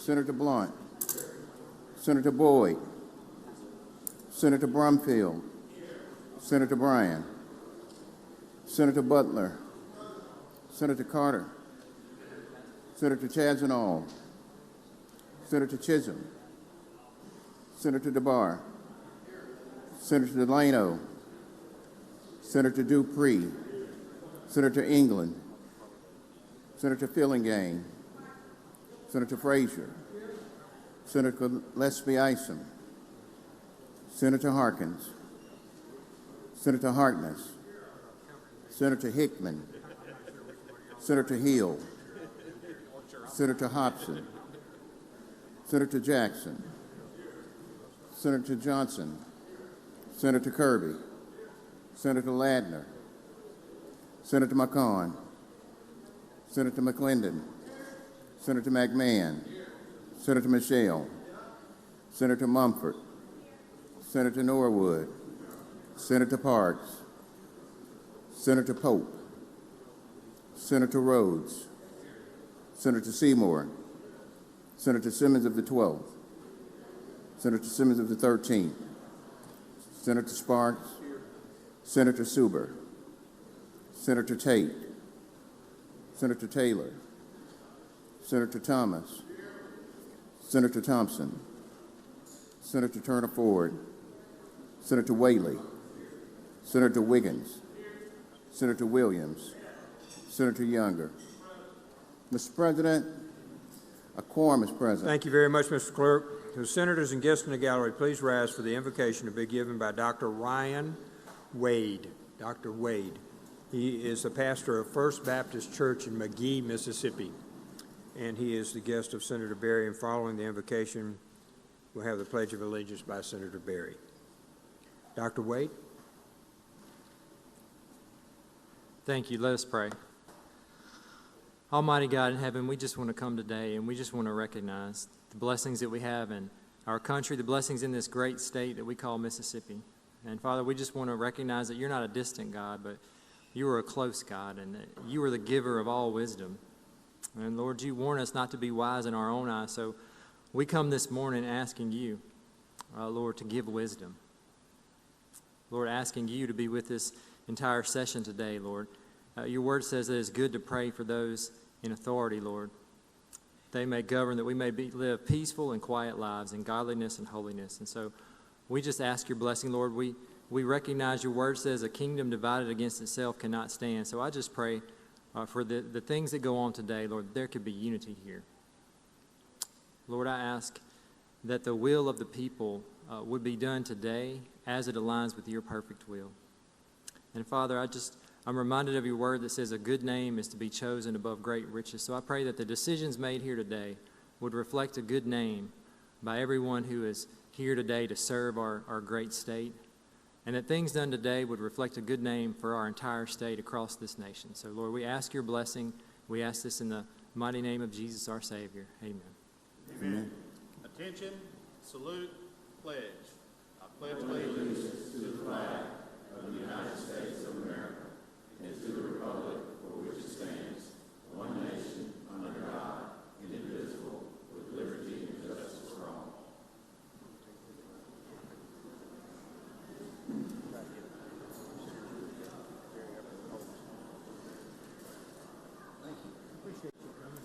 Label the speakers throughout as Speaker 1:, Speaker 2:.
Speaker 1: Senator Blunt, Senator Boyd, Senator Brumfield, Senator Bryan, Senator Butler, Senator Carter, Senator Chazanall, Senator Chisholm, Senator DeBar, Senator Delano, Senator Dupree, Senator England, Senator Fillingane, Senator Frazier, Senator Leslie Isom, Senator Harkins, Senator Harkness, Senator Hickman, Senator Hill, Senator Hobson, Senator Jackson, Senator Johnson, Senator Kirby, Senator Ladner, Senator McCon, Senator McClendon, Senator McMahon, Senator Michelle, Senator Mumford, Senator Norwood, Senator Parks, Senator Pope, Senator Rhodes, Senator Seymour, Senator Simmons of the 12th, Senator Simmons of the 13th, Senator Sparks, Senator Suber, Senator Tate, Senator Taylor, Senator Thomas, Senator Thompson, Senator Turner Ford, Senator Whaley, Senator Wiggins, Senator Williams, Senator Younger. Mr. President, a quorum is present.
Speaker 2: Thank you very much, Mr. Clerk. The senators and guests in the gallery, please rise for the invocation to be given by Dr. Ryan Wade. Dr. Wade. He is the pastor of First Baptist Church in McGee, Mississippi, and he is the guest of Senator Berry. And following the invocation, we'll have the Pledge of Allegiance by Senator Berry. Dr. Wade.
Speaker 3: Thank you. Let us pray. Almighty God in heaven, we just want to come today and we just want to recognize the blessings that we have in our country, the blessings in this great state that we call Mississippi. And Father, we just want to recognize that you're not a distant God, but you are a close God, and that you are the giver of all wisdom. And Lord, you warn us not to be wise in our own eyes, so we come this morning asking you, Lord, to give wisdom. Lord, asking you to be with this entire session today, Lord. Your word says that it's good to pray for those in authority, Lord. They may govern, that we may live peaceful and quiet lives in godliness and holiness. And so we just ask your blessing, Lord. We recognize your word says a kingdom divided against itself cannot stand. So I just pray for the things that go on today, Lord, there could be unity here. Lord, I ask that the will of the people would be done today as it aligns with your perfect will. And Father, I'm reminded of your word that says a good name is to be chosen above great riches. So I pray that the decisions made here today would reflect a good name by everyone who is here today to serve our great state, and that things done today would reflect a good name for our entire state across this nation. So Lord, we ask your blessing. We ask this in the mighty name of Jesus, our Savior. Amen.
Speaker 4: Amen. Attention, salute, pledge. I pledge allegiance to the flag of the United States of America and to the republic for which it stands, one nation, under God, indivisible, with liberty and justice for all.
Speaker 2: Thank you. Appreciate you coming.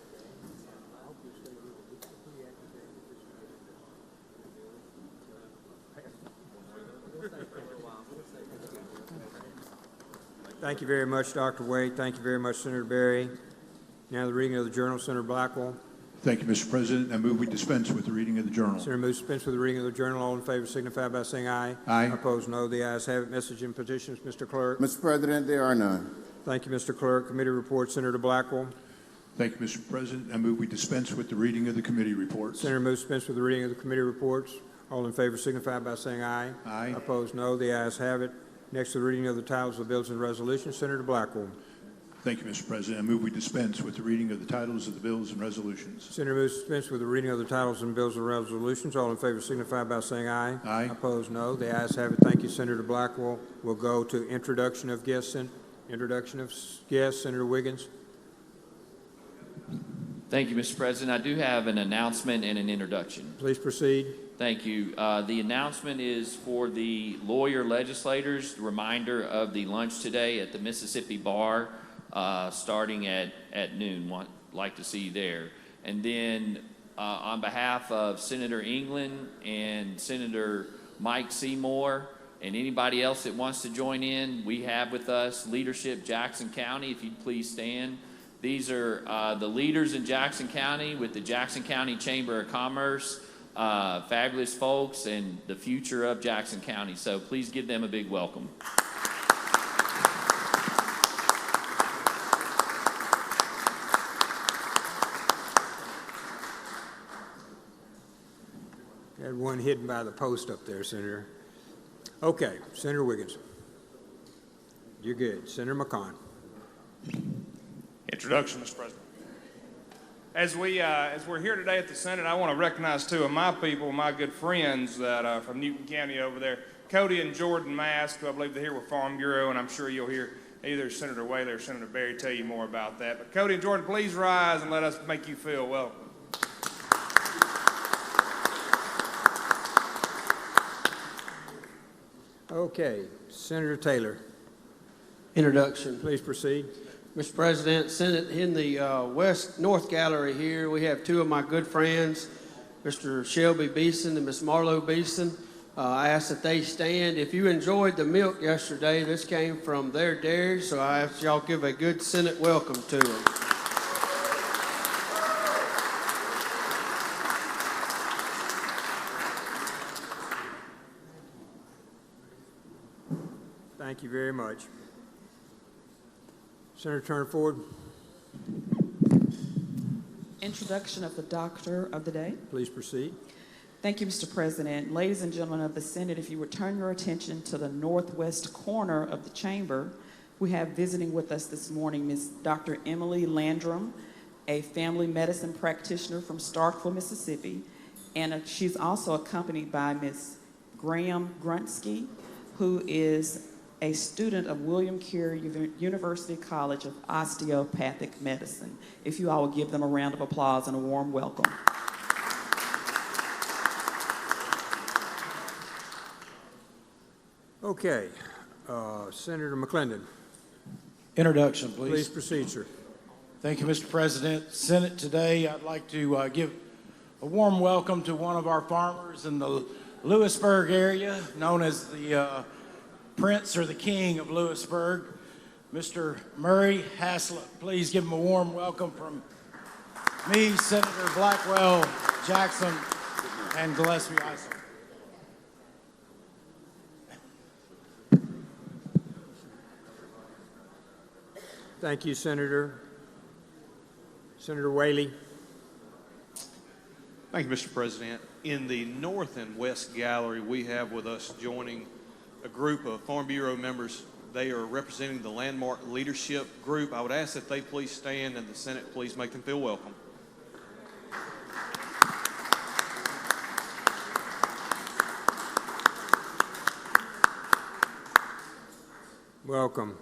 Speaker 2: I hope you stay with us. It's pretty active day. Thank you very much, Dr. Wade. Thank you very much, Senator Berry. Now the reading of the journal, Senator Blackwell.
Speaker 5: Thank you, Mr. President. I move we dispense with the reading of the journal.
Speaker 2: Senator moves dispense with the reading of the journal. All in favor signify by saying aye.
Speaker 5: Aye.
Speaker 2: Opposed, no. The ayes have it. Message and petitions, Mr. Clerk.
Speaker 1: Mr. President, there are none.
Speaker 2: Thank you, Mr. Clerk. Committee report, Senator Blackwell.
Speaker 5: Thank you, Mr. President. I move we dispense with the reading of the committee reports.
Speaker 2: Senator moves dispense with the reading of the committee reports. All in favor signify by saying aye.
Speaker 5: Aye.
Speaker 2: Opposed, no. The ayes have it. Next, the reading of the titles of bills and resolutions. Senator Blackwell.
Speaker 5: Thank you, Mr. President. I move we dispense with the reading of the titles of the bills and resolutions.
Speaker 2: Senator moves dispense with the reading of the titles and bills and resolutions. All in favor signify by saying aye.
Speaker 5: Aye.
Speaker 2: Opposed, no. The ayes have it. Thank you, Senator Blackwell. We'll go to introduction of guests. Senator Wiggins.
Speaker 6: Thank you, Mr. President. I do have an announcement and an introduction.
Speaker 2: Please proceed.
Speaker 6: Thank you. The announcement is for the lawyer legislators. Reminder of the lunch today at the Mississippi Bar, starting at noon. Like to see you there. And then on behalf of Senator England and Senator Mike Seymour and anybody else that wants to join in, we have with us Leadership Jackson County. If you'd please stand. These are the leaders in Jackson County with the Jackson County Chamber of Commerce. Fabulous folks and the future of Jackson County. So please give them a big welcome.
Speaker 2: Had one hidden by the post up there, Senator. Okay, Senator Wiggins. You're good. Senator McCon.
Speaker 7: Introduction, Mr. President. As we're here today at the Senate, I want to recognize two of my people, my good friends that are from Newton County over there, Cody and Jordan Mask, who I believe they're here with Farm Bureau, and I'm sure you'll hear either Senator Whaley or Senator Berry tell you more about that. But Cody and Jordan, please rise and let us make you feel welcome.
Speaker 2: Okay, Senator Taylor.
Speaker 8: Introduction.
Speaker 2: Please proceed.
Speaker 8: Mr. President, Senate, in the North Gallery here, we have two of my good friends, Mr. Shelby Beeson and Miss Marlo Beeson. I ask that they stand. If you enjoyed the milk yesterday, this came from their dairy, so I ask y'all give a good Senate welcome to them.
Speaker 2: Thank you very much. Senator Turner Ford.
Speaker 9: Introduction of the Doctor of the Day.
Speaker 2: Please proceed.
Speaker 9: Thank you, Mr. President. Ladies and gentlemen of the Senate, if you would turn your attention to the northwest corner of the chamber, we have visiting with us this morning Ms. Dr. Emily Landrum, a family medicine practitioner from Starkville, Mississippi, and she's also accompanied by Ms. Graham Grunsky, who is a student of William Carey University College of Osteopathic Medicine. If you all will give them a round of applause and a warm welcome.
Speaker 2: Okay, Senator McClendon.
Speaker 10: Introduction, please.
Speaker 2: Please proceed, sir.
Speaker 10: Thank you, Mr. President. Senate, today I'd like to give a warm welcome to one of our farmers in the Lewisburg area, known as the Prince or the King of Lewisburg, Mr. Murray Haslett. Please give him a warm welcome from me, Senator Blackwell, Jackson, and Gillespie Isom.
Speaker 2: Thank you, Senator. Senator Whaley.
Speaker 11: Thank you, Mr. President. In the North and West Gallery, we have with us joining a group of Farm Bureau members. They are representing the Landmark Leadership Group. I would ask that they please stand and the Senate please make them feel welcome.
Speaker 2: Welcome.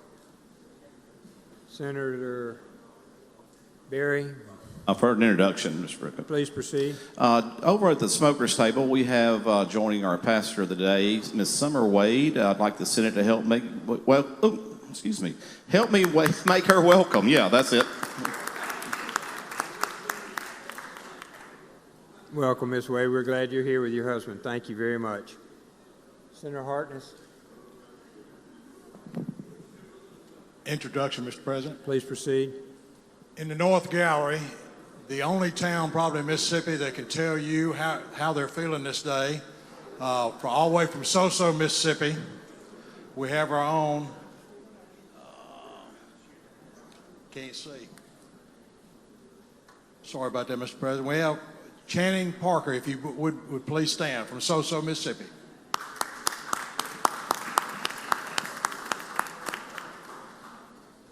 Speaker 2: Senator Berry.
Speaker 12: I've heard an introduction, Mr. Brickman.
Speaker 2: Please proceed.
Speaker 12: Over at the smokers table, we have joining our pastor of the day, Ms. Summer Wade. I'd like the Senate to help make, help me make her welcome. Yeah, that's it.
Speaker 2: Welcome, Ms. Wade. We're glad you're here with your husband. Thank you very much. Senator Hartness.
Speaker 5: Introduction, Mr. President.
Speaker 2: Please proceed.
Speaker 5: In the North Gallery, the only town probably in Mississippi that can tell you how they're feeling this day, all the way from Soso, Mississippi, we have our own, can't see. Sorry about that, Mr. President. We have Channing Parker, if you would please stand, from Soso, Mississippi.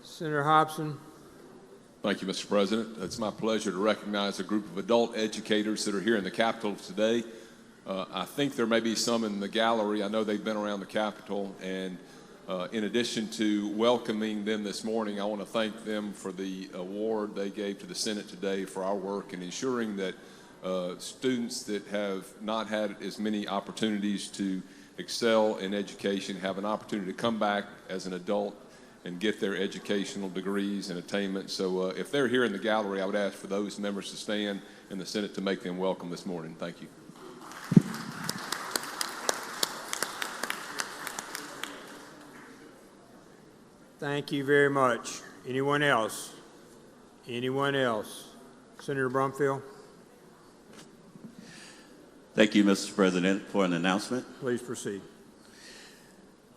Speaker 2: Senator Hobson.
Speaker 13: Thank you, Mr. President. It's my pleasure to recognize a group of adult educators that are here in the Capitol today. I think there may be some in the gallery. I know they've been around the Capitol, and In addition to welcoming them this morning, I want to thank them for the award they gave to the Senate today for our work in ensuring that students that have not had as many opportunities to excel in education have an opportunity to come back as an adult and get their educational degrees and attainment. So if they're here in the gallery, I would ask for those members to stand in the Senate to make them welcome this morning. Thank you.
Speaker 2: Thank you very much. Anyone else? Anyone else? Senator Brumfield,
Speaker 14: Thank you, Mr. President, for an announcement.
Speaker 2: please proceed.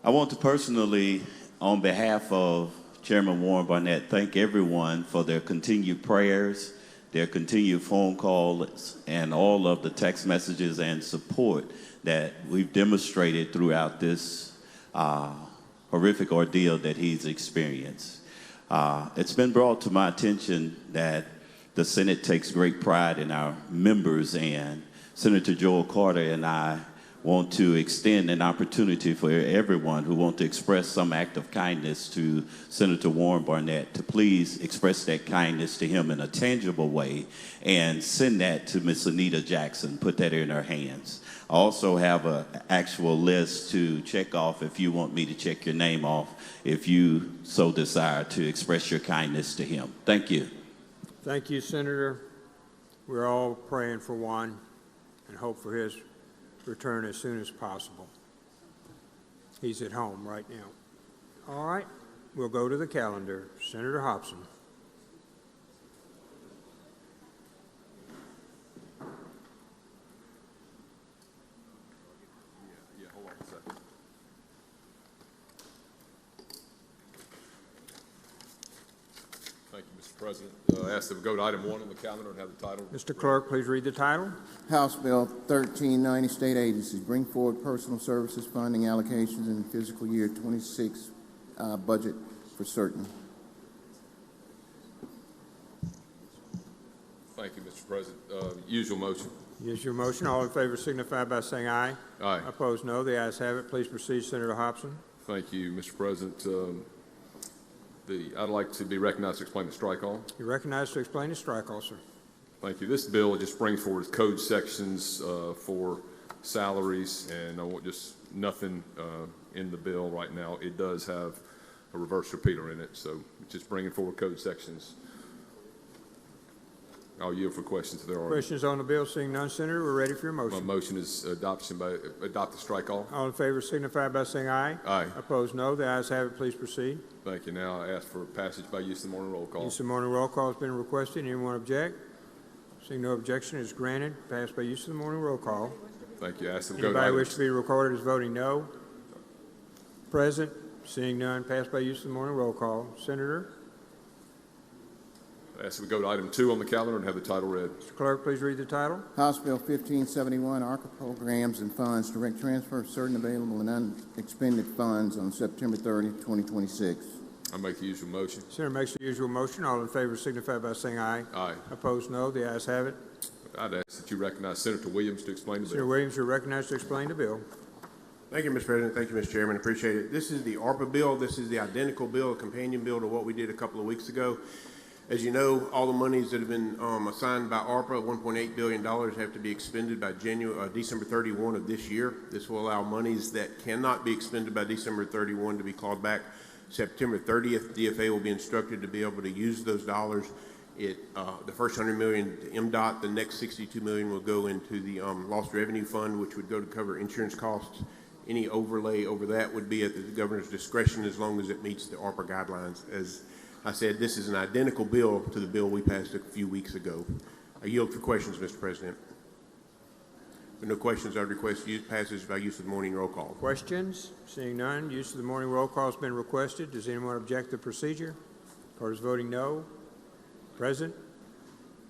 Speaker 14: I want to personally, on behalf of Chairman Warren Barnett, thank everyone for their continued prayers, their continued phone calls, and all of the text messages and support that we've demonstrated throughout this horrific ordeal that he's experienced. It's been brought to my attention that the Senate takes great pride in our members, and Senator Joel Carter and I want to extend an opportunity for everyone who wants to express some act of kindness to Senator Warren Barnett to please express that kindness to him in a tangible way and send that to Miss Anita Jackson, put that in her hands. I also have an actual list to check off if you want me to check your name off, if you so desire to express your kindness to him. Thank you.
Speaker 2: Thank you, Senator. We're all praying for Juan and hope for his return as soon as possible. He's at home right now. All right, we'll go to the calendar. Senator Hobson.
Speaker 13: Hold on a second. Thank you, Mr. President. I ask that we go to item 1 on the calendar and have the title.
Speaker 2: Mr. Clerk, please read the title.
Speaker 1: House Bill 1390, State Agencies, bring forward personal services funding allocations in fiscal year 26 budget for certain.
Speaker 13: Thank you, Mr. President. Usual motion.
Speaker 2: Yes, your motion. All in favor signify by saying aye.
Speaker 13: Aye.
Speaker 2: Opposed, no. The ayes have it. Please proceed, Senator Hobson.
Speaker 13: Thank you, Mr. President. I'd like to be recognized to explain the strike all.
Speaker 2: You're recognized to explain the strike all, sir.
Speaker 13: Thank you. This bill just brings forward code sections for salaries, and I want just nothing in the bill right now. It does have a reverse repeater in it, so just bringing forward code sections. I'll yield for questions if there are.
Speaker 2: Questions on the bill? Seeing none, Senator, we're ready for your motion.
Speaker 13: My motion is adopt the strike all.
Speaker 2: All in favor signify by saying aye.
Speaker 13: Aye.
Speaker 2: Opposed, no. The ayes have it. Please proceed.
Speaker 13: Thank you. Now I ask for passage by use of the morning roll call.
Speaker 2: Use of morning roll call has been requested. Anyone object? Seeing no objection, is granted. Passed by use of the morning roll call.
Speaker 13: Thank you. I ask that we go to
Speaker 2: Anybody
Speaker 13: item.
Speaker 2: wish to be recorded as voting no? Present. Seeing none. Passed by use of the morning roll call. Senator.
Speaker 13: I ask that we go to item 2 on the calendar and have the title read.
Speaker 2: Mr. Clerk, please read the title.
Speaker 1: House Bill 1571, ARCA programs and funds, direct transfer of certain available and unexpended funds on September 30, 2026.
Speaker 13: I make the usual motion.
Speaker 2: Senator makes the usual motion. All in favor signify by saying aye.
Speaker 13: Aye.
Speaker 2: Opposed, no. The ayes have it.
Speaker 13: I'd ask that you recognize Senator Williams to explain the
Speaker 2: Senator
Speaker 13: bill.
Speaker 2: Williams, you're recognized to explain the bill.
Speaker 15: Thank you, Mr. President. Thank you, Mr. Chairman. Appreciate it. This is the ARPA bill. This is the identical bill, a companion bill to what we did a couple of weeks ago. As you know, all the monies that have been assigned by ARPA, $1.8 billion, have to be expended by December 31 of this year. This will allow monies that cannot be expended by December 31 to be clawed back September 30th. DFA will be instructed to be able to use those dollars. The first $100 million to MDOT, the next $62 million will go into the lost revenue fund, which would go to cover insurance costs. Any overlay over that would be at the governor's discretion as long as it meets the ARPA guidelines. As I said, this is an identical bill to the bill we passed a few weeks ago. I yield for questions, Mr. President. If there are no questions, I request passage by use of the morning roll call.
Speaker 2: Questions? Seeing none, use of the morning roll call has been requested. Does anyone object to the procedure? Part is voting no. Present.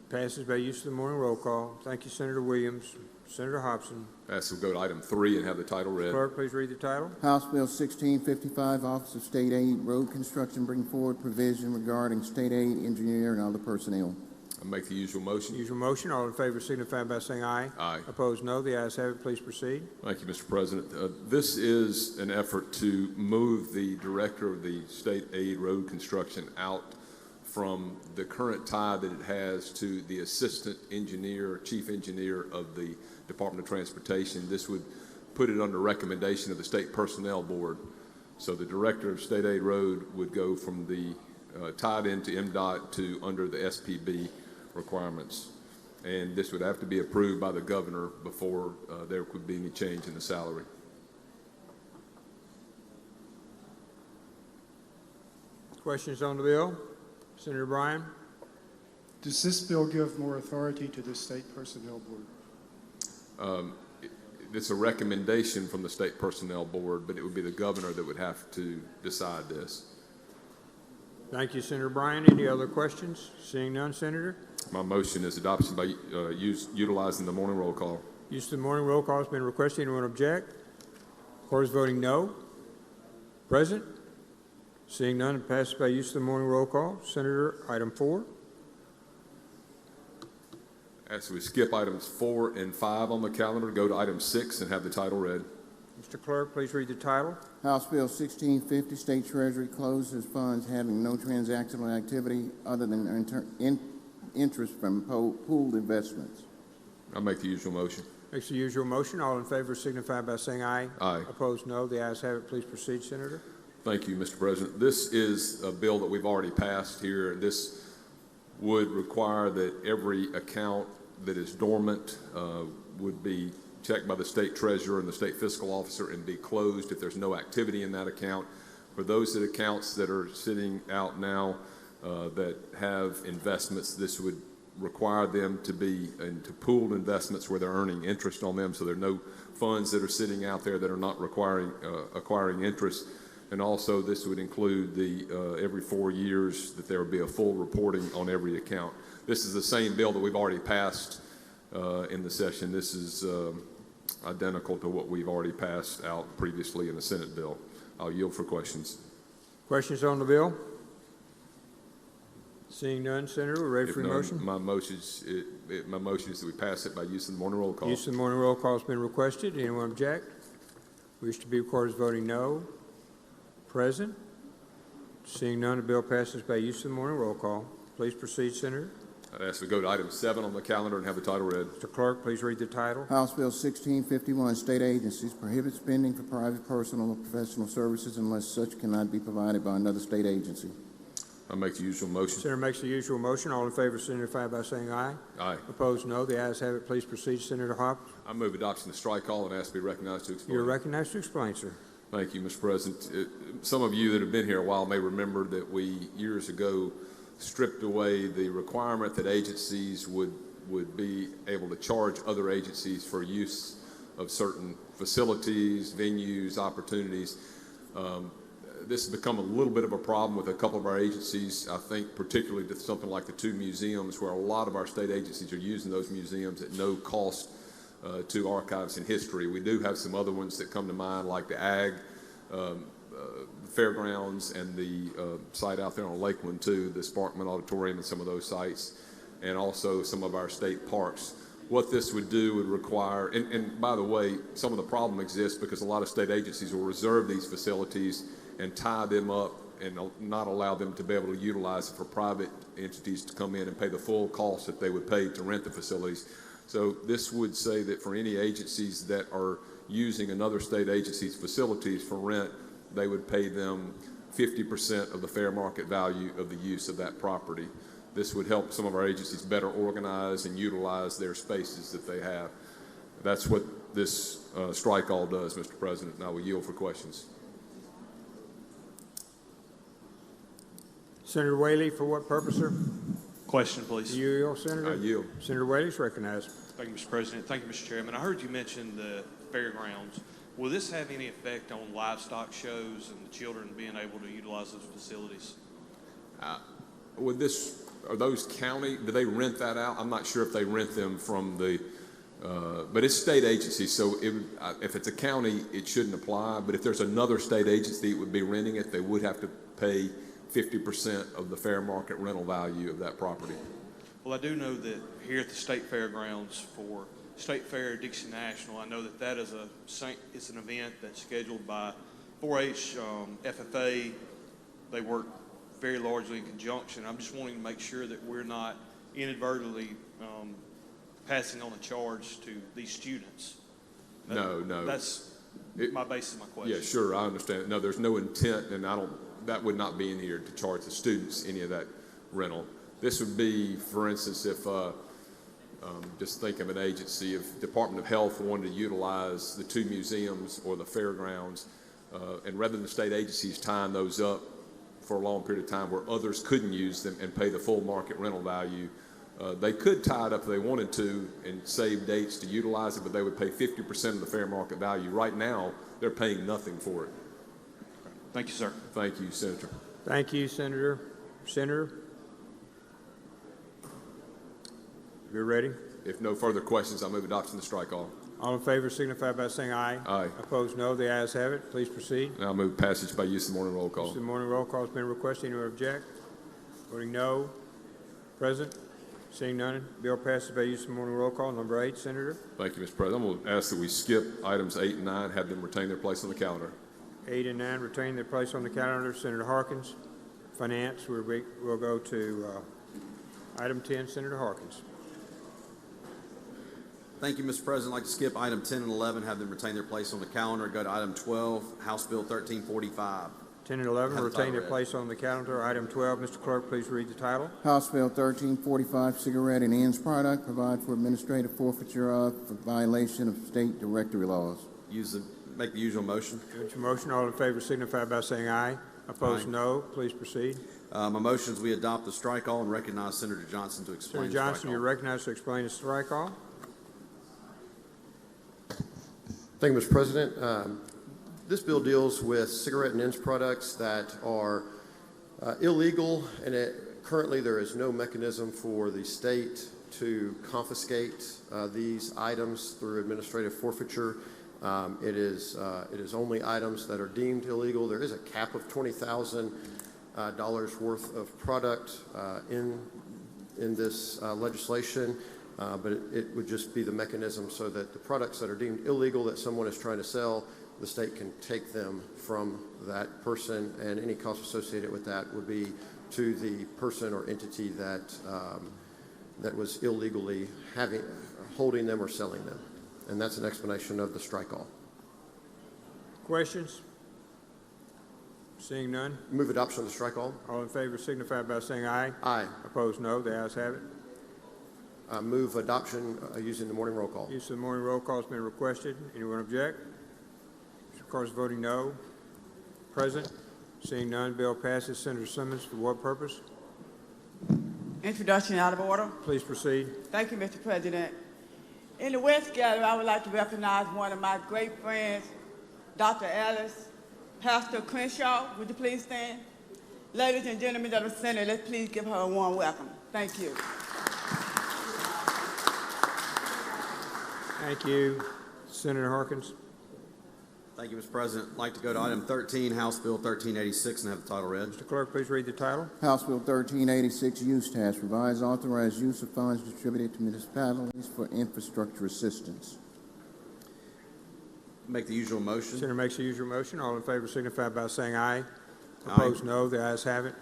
Speaker 2: Passes by use of the morning roll call. Thank you, Senator Williams. Senator Hobson.
Speaker 13: I ask that we go to item 3 and have the title read.
Speaker 2: Clerk, please read the title.
Speaker 1: House Bill 1655, Office of State Aid, Road Construction, bring forward provision regarding state aid, engineer, and other personnel.
Speaker 13: I make the usual motion.
Speaker 2: Usual motion. All in favor signify by saying aye.
Speaker 13: Aye.
Speaker 2: Opposed, no. The ayes have it. Please proceed.
Speaker 13: Thank you, Mr. President. This is an effort to move the director of the state aid road construction out from the current tie that it has to the assistant engineer, chief engineer of the Department of Transportation. This would put it under recommendation of the State Personnel Board. So the director of state aid road would go from the tied into MDOT to under the SPB requirements. And this would have to be approved by the governor before there could be any change in the salary.
Speaker 2: Questions on the bill? Senator Bryan?
Speaker 16: Does this bill give more authority to the State Personnel Board?
Speaker 13: It's a recommendation from the State Personnel Board, but it would be the governor that would have to decide this.
Speaker 2: Thank you, Senator Bryan. Any other questions? Seeing none, Senator?
Speaker 13: My motion is adoption by utilizing the morning roll call.
Speaker 2: Use of the morning roll call has been requested. Anyone object? Court is voting no. Present? Seeing none, it passes by use of the morning roll call. Senator, item 4.
Speaker 13: As we skip items 4 and 5 on the calendar, go to item 6 and have the title read.
Speaker 2: Mr. Clerk, please read the title.
Speaker 1: House Bill 1650, State Treasury closes funds having no transactional activity other than interest from pooled investments.
Speaker 13: I'll make the usual motion.
Speaker 2: Makes the usual motion. All in favor signify by saying aye.
Speaker 13: Aye.
Speaker 2: Opposed, no. The ayes have it. Please proceed, Senator.
Speaker 13: Thank you, Mr. President. This is a bill that we've already passed here. This would require that every account that is dormant would be checked by the state treasurer and the state fiscal officer and be closed if there's no activity in that account. For those accounts that are sitting out now that have investments, this would require them to be into pooled investments where they're earning interest on them, so there are no funds that are sitting out there that are not acquiring interest. And also this would include the every 4 years that there would be a full reporting on every account. This is the same bill that we've already passed in the session. This is identical to what we've already passed out previously in the Senate bill. I'll yield for questions.
Speaker 2: Questions on the bill? Seeing none, Senator, we're ready for your motion.
Speaker 13: My motion is that we pass it by use of the morning roll call.
Speaker 2: Use of the morning roll call has been requested. Anyone object? Wish to be recorded as voting no. Present? Seeing none, the bill passes by use of the morning roll call. Please proceed, Senator.
Speaker 13: I'd ask we go to item 7 on the calendar and have the title read.
Speaker 2: Mr. Clerk, please read the title.
Speaker 1: House Bill 1651, State Agencies prohibit spending for private, personal, or professional services unless such cannot be provided by another state agency.
Speaker 13: I make the usual motion.
Speaker 2: Senator makes the usual motion. All in favor signify by saying aye.
Speaker 13: Aye.
Speaker 2: Opposed, no. The ayes have it. Please proceed, Senator Hobbs.
Speaker 13: I move adoption of the strike call and ask to be recognized to explain.
Speaker 2: You're recognized to explain, sir.
Speaker 13: Thank you, Mr. President. Some of you that have been here a while may remember that we, years ago, stripped away the requirement that agencies would be able to charge other agencies for use of certain facilities, venues, opportunities. This has become a little bit of a problem with a couple of our agencies. I think particularly to something like the 2 museums, where a lot of our state agencies are using those museums at no cost to archives and history. We do have some other ones that come to mind, like the Ag, Fairgrounds, and the site out there on Lakeland too, the Sparkman Auditorium and some of those sites, and also some of our state parks. What this would do would require, and by the way, some of the problem exists because a lot of state agencies will reserve these facilities and tie them up and not allow them to be able to utilize it for private entities to come in and pay the full cost that they would pay to rent the facilities. So this would say that for any agencies that are using another state agency's facilities for rent, they would pay them 50% of the fair market value of the use of that property. This would help some of our agencies better organize and utilize their spaces that they have. That's what this strike all does, Mr. President, and I will yield for questions.
Speaker 2: Senator Whaley, for what purpose, sir?
Speaker 11: Question, please.
Speaker 2: You yield, Senator?
Speaker 13: I yield.
Speaker 2: Senator Whaley is recognized.
Speaker 11: Thank you, Mr. President. Thank you, Mr. Chairman. I heard you mention the fairgrounds. Will this have any effect on livestock shows and the children being able to utilize those facilities?
Speaker 13: Are those county, do they rent that out? I'm not sure if they rent them from the, but it's state agencies, so if it's a county, it shouldn't apply. But if there's another state agency that would be renting it, they would have to pay 50% of the fair market rental value of that property.
Speaker 11: Well, I do know that here at the State Fairgrounds for State Fair Dixie National, I know that is it's an event that's scheduled by 4-H FFA. They work very largely in conjunction. I'm just wanting to make sure that we're not inadvertently passing on a charge to these students.
Speaker 13: No.
Speaker 11: That's my basis of my question.
Speaker 13: Yeah, sure, I understand. No, there's no intent, and that would not be in here to charge the students any of that rental. This would be, for instance, if, just think of an agency, if Department of Health wanted to utilize the 2 museums or the fairgrounds, and rather than the state agencies tying those up for a long period of time where others couldn't use them and pay the full market rental value, they could tie it up if they wanted to and save dates to utilize it, but they would pay 50% of the fair market value. Right now, they're paying nothing for it.
Speaker 11: Thank you, sir.
Speaker 13: Thank you, Senator.
Speaker 2: Thank you, Senator. Senator? You're ready?
Speaker 13: If no further questions, I move adoption of the strike all.
Speaker 2: All in favor signify by saying aye.
Speaker 13: Aye.
Speaker 2: Opposed, no. The ayes have it. Please proceed.
Speaker 13: Now I move passage by use of the morning roll call.
Speaker 2: Use of the morning roll call has been requested. Anyone object? Voting no. Present? Seeing none, bill passes by use of the morning roll call. Number 8, Senator.
Speaker 13: Thank you, Mr. President. I'm going to ask that we skip items 8 and 9, have them retain their place on the calendar.
Speaker 2: 8 and 9 retain their place on the calendar. Senator Harkins. Finance, we'll go to item 10, Senator Harkins.
Speaker 17: Thank you, Mr. President. I'd like to skip item 10 and 11, have them retain their place on the calendar. Go to item 12, House Bill 1345.
Speaker 2: 10 and 11 retain their place on the calendar. Item 12, Mr. Clerk, please read the title.
Speaker 1: House Bill 1345, cigarette and ends product, provide for administrative forfeiture of for violation of state directory laws.
Speaker 17: Make the usual motion.
Speaker 2: Good motion. All in favor signify by saying aye. Opposed,
Speaker 17: Aye.
Speaker 2: no. Please proceed.
Speaker 17: My motion is we adopt the strike all and recognize Senator Johnson to explain
Speaker 2: Senator
Speaker 17: the strike
Speaker 2: Johnson,
Speaker 17: all.
Speaker 2: you're recognized to explain the strike all.
Speaker 18: Thank you, Mr. President. This bill deals with cigarette and ends products that are illegal, and currently there is no mechanism for the state to confiscate these items through administrative forfeiture. It is only items that are deemed illegal. There is a cap of $20,000 worth of product in this legislation. But it would just be the mechanism so that the products that are deemed illegal that someone is trying to sell, the state can take them from that person, and any cost associated with that would be to the person or entity that was illegally holding them or selling them. And that's an explanation of the strike all.
Speaker 2: Questions? Seeing none.
Speaker 18: Move adoption of the strike all.
Speaker 2: All in favor signify by saying aye.
Speaker 18: Aye.
Speaker 2: Opposed, no. The ayes have it.
Speaker 18: Move adoption using the morning roll call.
Speaker 2: Use of the morning roll call has been requested. Anyone object? Mr. Carter's voting no. Present? Seeing none, bill passes. Senator Simmons, for what purpose?
Speaker 19: Introduction out of order.
Speaker 2: Please proceed.
Speaker 19: Thank you, Mr. President. In the West Gallery, I would like to recognize one of my great friends, Dr. Alice, Pastor Crenshaw. Would you please stand? Ladies and gentlemen of the Senate, let's please give her a warm welcome. Thank you.
Speaker 2: Thank you. Senator Harkins.
Speaker 17: Thank you, Mr. President. I'd like to go to item 13, House Bill 1386, and have the title read.
Speaker 2: Mr. Clerk, please read the title.
Speaker 1: House Bill 1386, use tax, provides authorized use of funds distributed to municipalities for infrastructure assistance.
Speaker 17: Make the usual motion.
Speaker 2: Senator makes the usual motion. All in favor signify by saying aye. Opposed, no. The ayes have it.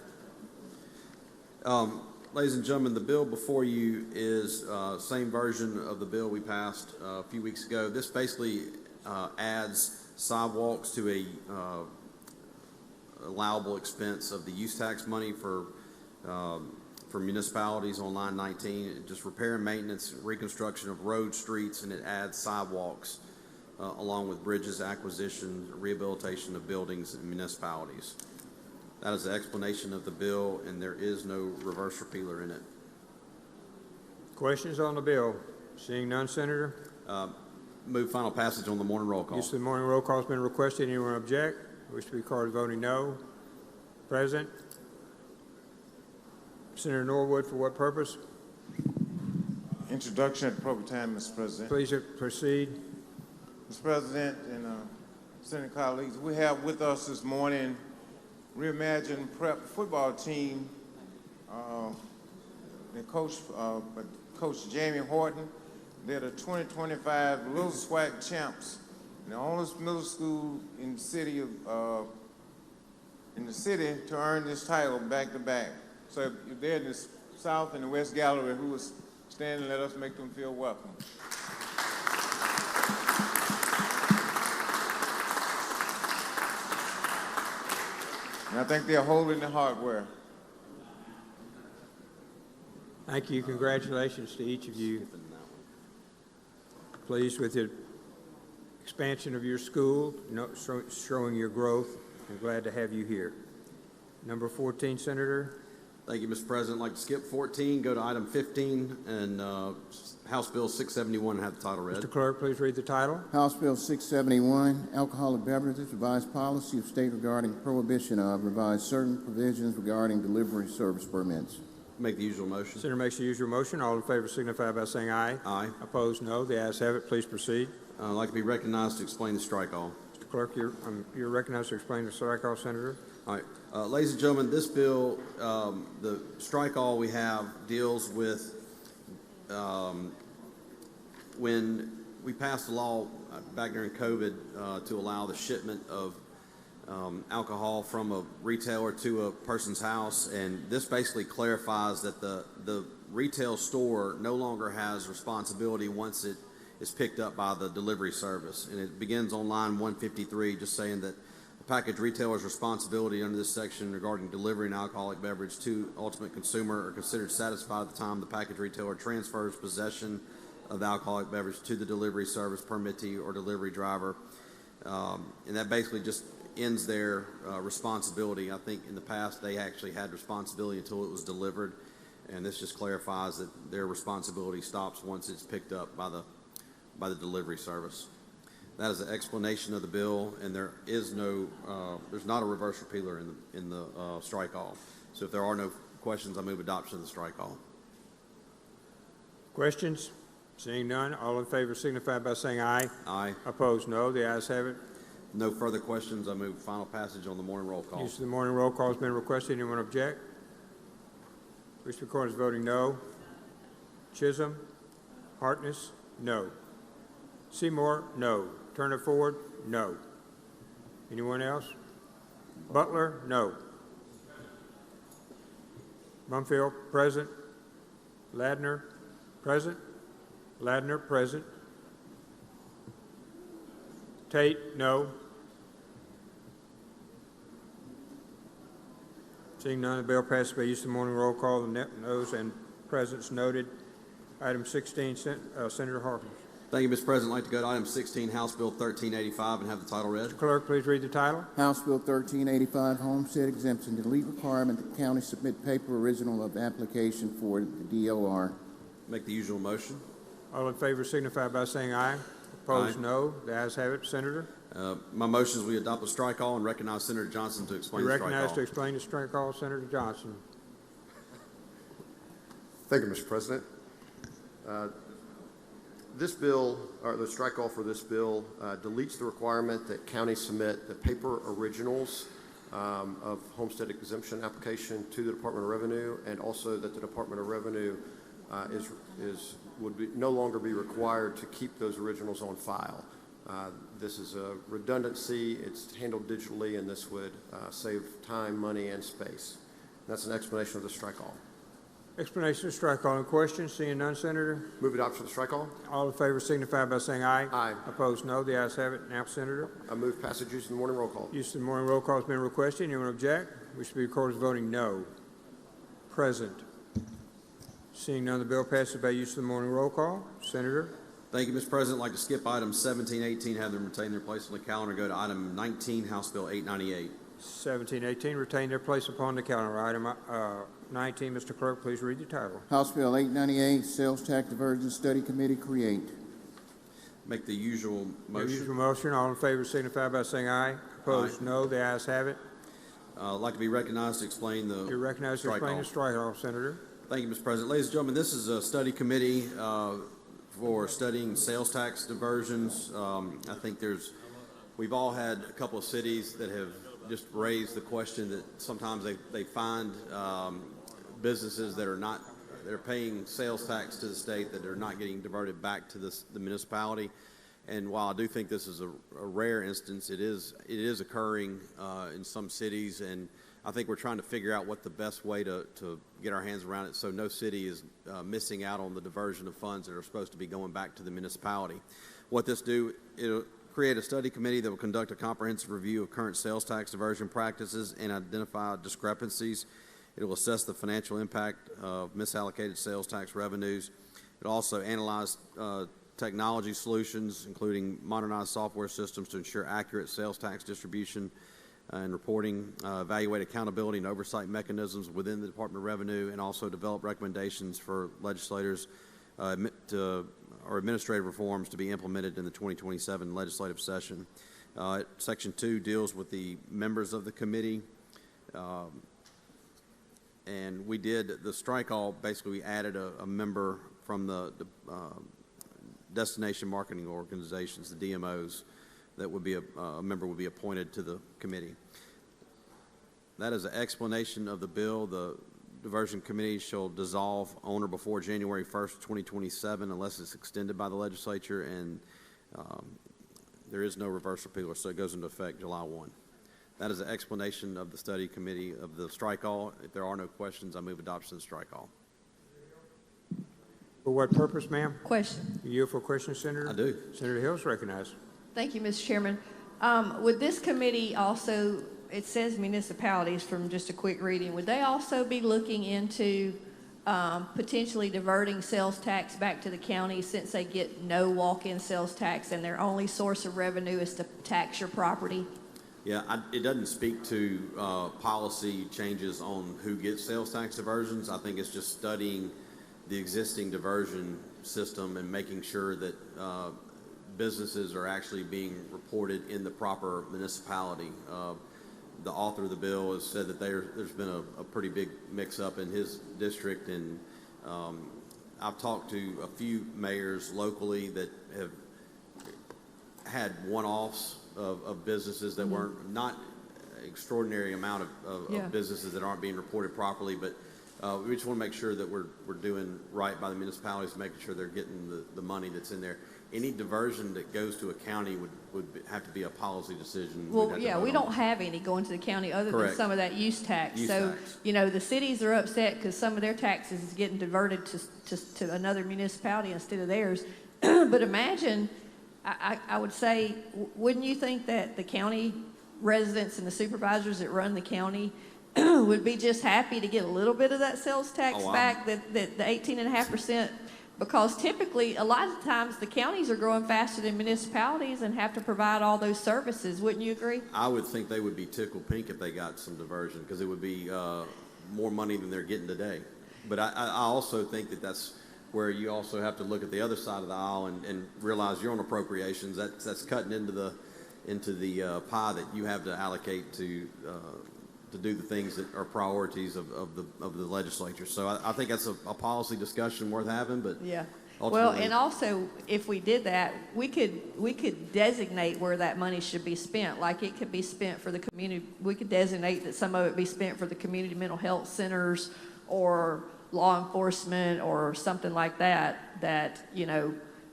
Speaker 17: Ladies and gentlemen, the bill before you is same version of the bill we passed a few weeks ago. This basically adds sidewalks to a allowable expense of the use tax money for municipalities on line 19. Just repair and maintenance, reconstruction of roads, streets, and it adds sidewalks along with bridges, acquisition, rehabilitation of buildings and municipalities. That is the explanation of the bill, and there is no reverse repealer in it.
Speaker 2: Questions on the bill? Seeing none, Senator.
Speaker 17: Move final passage on the morning roll call.
Speaker 2: Use of the morning roll call has been requested. Anyone object? Wish to be called voting no. Present. Senator Norwood, for what purpose?
Speaker 20: Introduction at the appropriate time, Mr. President.
Speaker 2: Please proceed.
Speaker 20: Mr. President and Senate colleagues, we have with us this morning Reimagine Prep football team Coach Jamie Horton. They're the 2025 Little SWAC champs, and the only middle school in the city to earn this title back to back. So if they're in the South and the West Gallery, who is standing, let us make them feel welcome. And I think they're holding the hardware.
Speaker 2: Thank you. Congratulations to each of you. Pleased with the expansion of your school, showing your growth. I'm glad to have you here. Number 14, Senator.
Speaker 17: Thank you, Mr. President. I'd like to skip 14, go to item 15, and House Bill 671, and have the title read.
Speaker 2: Mr. Clerk, please read the title.
Speaker 1: House Bill 671, Alcoholic Beverages, Revised Policy of State Regarding Prohibition of, Revised Certain Provisions Regarding Delivery Service Permits.
Speaker 17: Make the usual motion.
Speaker 2: Senator makes the usual motion. All in favor signify by saying aye.
Speaker 17: Aye.
Speaker 2: Opposed, no. The ayes have it. Please proceed.
Speaker 17: I'd like to be recognized to explain the strike all.
Speaker 2: Mr. Clerk, you're recognized to explain the strike all, Senator.
Speaker 17: All right. Ladies and gentlemen, this bill, the strike all we have deals with when we passed a law back during COVID to allow the shipment of alcohol from a retailer to a person's house, and this basically clarifies that the retail store no longer has responsibility once it is picked up by the delivery service. And it begins on line 153, just saying that the package retailer's responsibility under this section regarding delivering an alcoholic beverage to ultimate consumer are considered satisfied at the time the package retailer transfers possession of the alcoholic beverage to the delivery service permittee or delivery driver. And that basically just ends their responsibility. I think in the past they actually had responsibility until it was delivered, and this just clarifies that their responsibility stops once it's picked up by the delivery service. That is the explanation of the bill, and there is no, there's not a reverse repealer in the strike all. So if there are no questions, I move adoption of the strike all.
Speaker 2: Questions? Seeing none, all in favor signify by saying aye.
Speaker 17: Aye.
Speaker 2: Opposed, no. The ayes have it.
Speaker 17: No further questions. I move final passage on the morning roll call.
Speaker 2: Use of the morning roll call has been requested. Anyone object? Wish to record as voting no. Chisholm? Hartness? No. Seymour? No. Turner Ford? No. Anyone else? Butler? No. Mumfield? Present. Ladner? Present. Ladner? Present. Tate? No. Seeing none, the bill passes by use of the morning roll call. The noes and presents noted. Item 16, Senator Harkins.
Speaker 17: Thank you, Mr. President. I'd like to go to item 16, House Bill 1385, and have the title read.
Speaker 2: Mr. Clerk, please read the title.
Speaker 1: House Bill 1385, Homestead Exemption, delete requirement that county submit paper original of application for the DOR.
Speaker 17: Make the usual motion.
Speaker 2: All in favor signify by saying aye. Opposed,
Speaker 17: Aye.
Speaker 2: no. The ayes have it. Senator?
Speaker 17: My motion is we adopt the strike all and recognize Senator Johnson to explain the strike all.
Speaker 2: Recognized to explain the strike all, Senator Johnson.
Speaker 18: Thank you, Mr. President. This bill, or the strike all for this bill, deletes the requirement that counties submit the paper originals of homestead exemption application to the Department of Revenue, and also that the Department of Revenue would no longer be required to keep those originals on file. This is a redundancy. It's handled digitally, and this would save time, money, and space. That's an explanation of the strike all.
Speaker 2: Explanation of strike all in question. Seeing none, Senator?
Speaker 18: Move adoption of the strike all.
Speaker 2: All in favor signify by saying aye.
Speaker 18: Aye.
Speaker 2: Opposed, no. The ayes have it. Now, Senator?
Speaker 18: I move passage use of the morning roll call.
Speaker 2: Use of the morning roll call has been requested. Anyone object? We should be recorded as voting no. Present. Seeing none, the bill passes by use of the morning roll call. Senator?
Speaker 17: Thank you, Mr. President. I'd like to skip items 17, 18, have them retain their place on the calendar, go to item 19, House Bill 898.
Speaker 2: 17, 18, retain their place upon the calendar. Item 19, Mr. Clerk, please read the title.
Speaker 1: House Bill 898, Sales Tax Diversion Study Committee, create.
Speaker 17: Make the usual motion.
Speaker 2: The usual motion. All in favor signify by saying aye. Opposed, no. The ayes have it.
Speaker 17: I'd like to be recognized to explain the
Speaker 2: You're recognized to explain the strike all, Senator.
Speaker 17: Thank you, Mr. President. Ladies and gentlemen, this is a study committee for studying sales tax diversions. I think we've all had a couple of cities that have just raised the question that sometimes they find businesses that they're paying sales tax to the state that are not getting diverted back to the municipality. And while I do think this is a rare instance, it is occurring in some cities, and I think we're trying to figure out what the best way to get our hands around it so no city is missing out on the diversion of funds that are supposed to be going back to the municipality. What this do, it'll create a study committee that will conduct a comprehensive review of current sales tax diversion practices and identify discrepancies. It will assess the financial impact of misallocated sales tax revenues. It'll also analyze technology solutions, including modernized software systems to ensure accurate sales tax distribution and reporting, evaluate accountability and oversight mechanisms within the Department of Revenue, and also develop recommendations for legislators or administrative reforms to be implemented in the 2027 legislative session. Section 2 deals with the members of the committee. And we did the strike all, basically we added a member from the destination marketing organizations, the DMOs, that would be a member would be appointed to the committee. That is an explanation of the bill. The diversion committee shall dissolve on or before January 1st, 2027, unless it's extended by the legislature, and there is no reverse repeal, so it goes into effect July 1. That is an explanation of the study committee of the strike all. If there are no questions, I move adoption of the strike all.
Speaker 2: For what purpose, ma'am?
Speaker 21: Question.
Speaker 2: You for a question, Senator?
Speaker 17: I do.
Speaker 2: Senator Hill's recognized.
Speaker 21: Thank you, Mr. Chairman. Would this committee also, it says municipalities from just a quick reading, would they also be looking into potentially diverting sales tax back to the county since they get no walk-in sales tax and their only source of revenue is to tax your property?
Speaker 17: Yeah, it doesn't speak to policy changes on who gets sales tax diversions. I think it's just studying the existing diversion system and making sure that businesses are actually being reported in the proper municipality. The author of the bill has said that there's been a pretty big mix-up in his district, and I've talked to a few mayors locally that have had one-offs of businesses that weren't not extraordinary amount of businesses that aren't being reported properly, but we just want to make sure that we're doing right by the municipalities, making sure they're getting the money that's in there. Any diversion that goes to a county would have to be a policy decision.
Speaker 21: Well, yeah, we don't have any going to the county other than some of that use tax. So, you know, the cities are upset because some of their taxes is getting diverted to another municipality instead of theirs. But imagine, I would say, wouldn't you think that the county residents and the supervisors that run the county would be just happy to get a little bit of that sales tax back, the 18.5%? Because typically, a lot of times, the counties are growing faster than municipalities and have to provide all those services. Wouldn't you agree?
Speaker 17: I would think they would be tickled pink if they got some diversion, because it would be more money than they're getting today. But I also think that that's where you also have to look at the other side of the aisle and realize your own appropriations. That's cutting into the pie that you have to allocate to do the things that are priorities of the legislature. So I think that's a policy discussion worth having. But
Speaker 21: yeah. Well, and also, if we did that, we could designate where that money should be spent. Like it could be spent for the community. We could designate that some of it be spent for the community mental health centers or law enforcement or something like that. That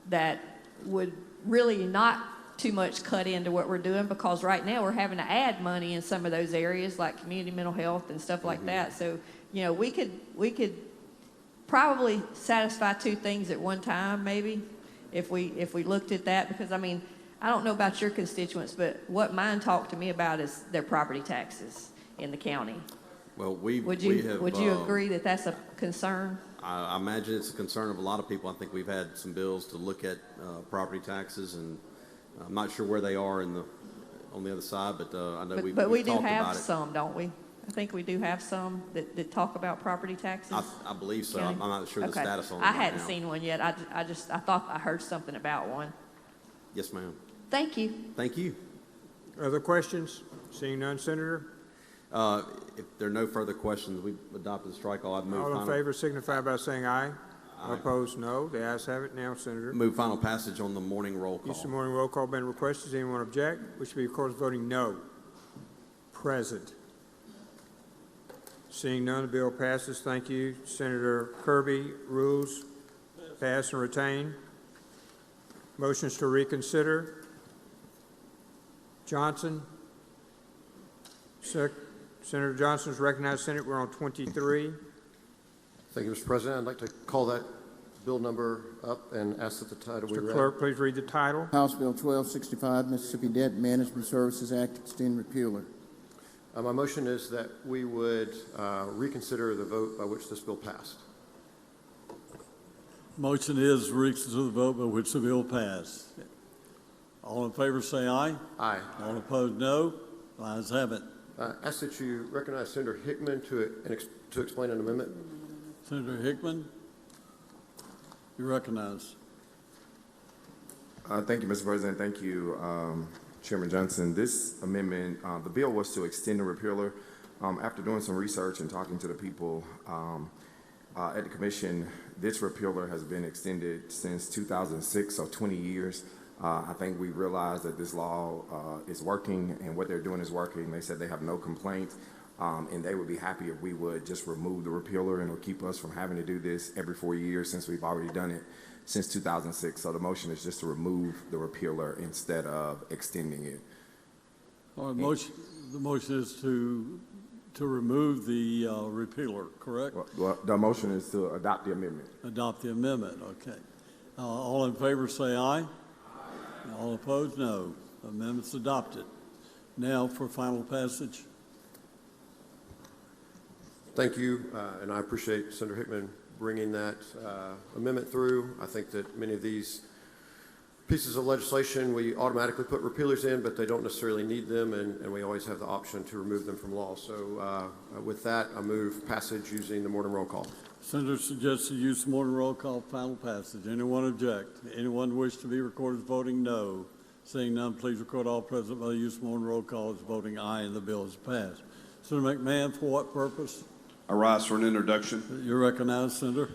Speaker 21: that would really not too much cut into what we're doing, because right now we're having to add money in some of those areas like community mental health and stuff like that. So, we could probably satisfy two things at one time, maybe, if we looked at that. Because I mean, I don't know about your constituents, but what mine talk to me about is their property taxes in the county.
Speaker 17: Well,
Speaker 21: would you agree that that's a concern?
Speaker 17: I imagine it's a concern of a lot of people. I think we've had some bills to look at property taxes, and I'm not sure where they are on the other side, but I know we've talked about it. But
Speaker 21: we do have some, don't we? I think we do have some that talk about property taxes.
Speaker 17: I believe so. I'm not sure the status on it.
Speaker 21: I hadn't seen one yet. I thought I heard something about one.
Speaker 17: Yes, ma'am.
Speaker 21: Thank you.
Speaker 17: Thank you.
Speaker 2: Other questions? Seeing none, Senator?
Speaker 17: If there are no further questions, we've adopted the strike all. I'd move
Speaker 2: all in favor signify by saying aye. Aye. Opposed, no. The ayes have it. Now, Senator.
Speaker 17: Move final passage on the morning roll call.
Speaker 2: Use the morning roll call been requested. Does anyone object? Which will be, of course, voting no. Present. Seeing none, the bill passes. Thank you. Senator Kirby, rules pass and retain. Motions to reconsider. Johnson. Senator Johnson is recognized. Senate, we're on 23.
Speaker 18: Thank you, Mr. President. I'd like to call that bill number up and ask that the title be
Speaker 2: Mr.
Speaker 18: read.
Speaker 2: Clerk, please read the title.
Speaker 1: House Bill 1265, Mississippi Debt Management Services Act, extend repealer.
Speaker 18: My motion is that we would reconsider the vote by which this bill passed.
Speaker 3: Motion is reconsider the vote by which the bill passed. All in favor say aye.
Speaker 18: Aye.
Speaker 3: All opposed, no. The ayes have it.
Speaker 18: Ask that you recognize Senator Hickman to explain an amendment.
Speaker 3: Senator Hickman, you recognize.
Speaker 22: Thank you, Mr. President. Thank you, Chairman Johnson. This amendment, the bill was to extend the repealer. After doing some research and talking to the people at the commission, this repealer has been extended since 2006, so 20 years. I think we realized that this law is working and what they're doing is working. They said they have no complaint, and they would be happy if we would just remove the repealer, and it'll keep us from having to do this every 4 years since we've already done it since 2006. So the motion is just to remove the repealer instead of extending it.
Speaker 3: All right, the motion is to remove the repealer, correct?
Speaker 22: Well, the motion is to adopt the amendment.
Speaker 3: Adopt the amendment, okay. All in favor say aye. All opposed, no. Amendment's adopted. Now for final passage.
Speaker 18: Thank you, and I appreciate Senator Hickman bringing that amendment through. I think that many of these pieces of legislation, we automatically put repealers in, but they don't necessarily need them, and we always have the option to remove them from law. So with that, I move passage using the Morton roll call.
Speaker 3: Senator suggests the use of Morton roll call, final passage. Anyone object? Anyone wish to be recorded as voting no? Seeing none, please record all present by the use of Morton roll call as voting aye, and the bill is passed. Senator McMahon, for what purpose?
Speaker 23: I rise for an introduction.
Speaker 3: You recognize, Senator.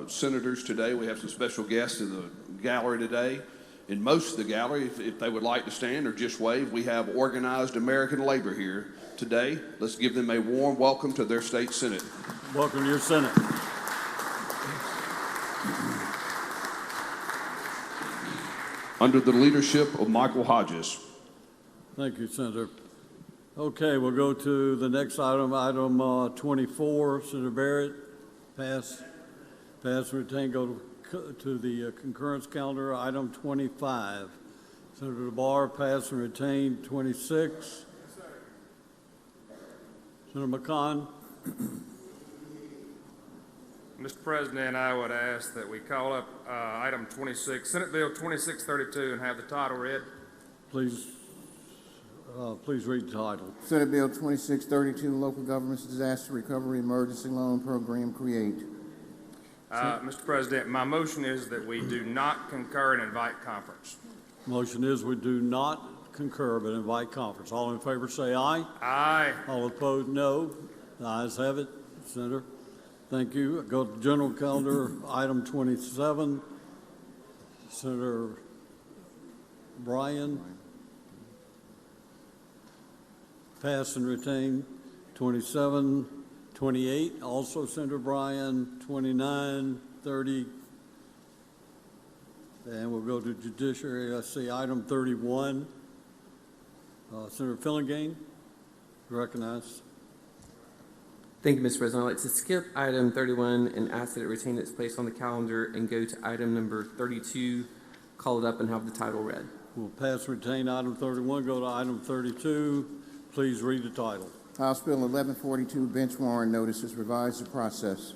Speaker 23: Senators, today we have some special guests in the gallery today. In most of the gallery, if they would like to stand or just wave, we have organized American labor here today. Let's give them a warm welcome to their state Senate.
Speaker 3: Welcome to your Senate.
Speaker 23: Under the leadership of Michael Hodges.
Speaker 3: Thank you, Senator. Okay, we'll go to the next item, item 24. Senator Barrett, pass and retain. Go to the concurrence calendar, item 25. Senator DeBar, pass and retain. 26. Senator McCon.
Speaker 7: Mr. President, I would ask that we call up item 26, Senate Bill 2632, and have the title read.
Speaker 3: Please read the title.
Speaker 1: Senate Bill 2632, Local Governments Disaster Recovery Emergency Loan Program create.
Speaker 7: Mr. President, my motion is that we do not concur and invite conference.
Speaker 3: Motion is we do not concur but invite conference. All in favor say aye.
Speaker 7: Aye.
Speaker 3: All opposed, no. The ayes have it. Senator, thank you. Go to general calendar, item 27. Senator Bryan, pass and retain. 27, 28, also Senator Bryan. 29, 30, and we'll go to judiciary. I see item 31. Senator Fillingane, recognized.
Speaker 24: Thank you, Mr. President. I'd like to skip item 31 and ask that it retain its place on the calendar and go to item number 32, call it up and have the title read.
Speaker 3: We'll pass and retain item 31, go to item 32. Please read the title.
Speaker 1: House Bill 1142, bench warrant notices, revise the process.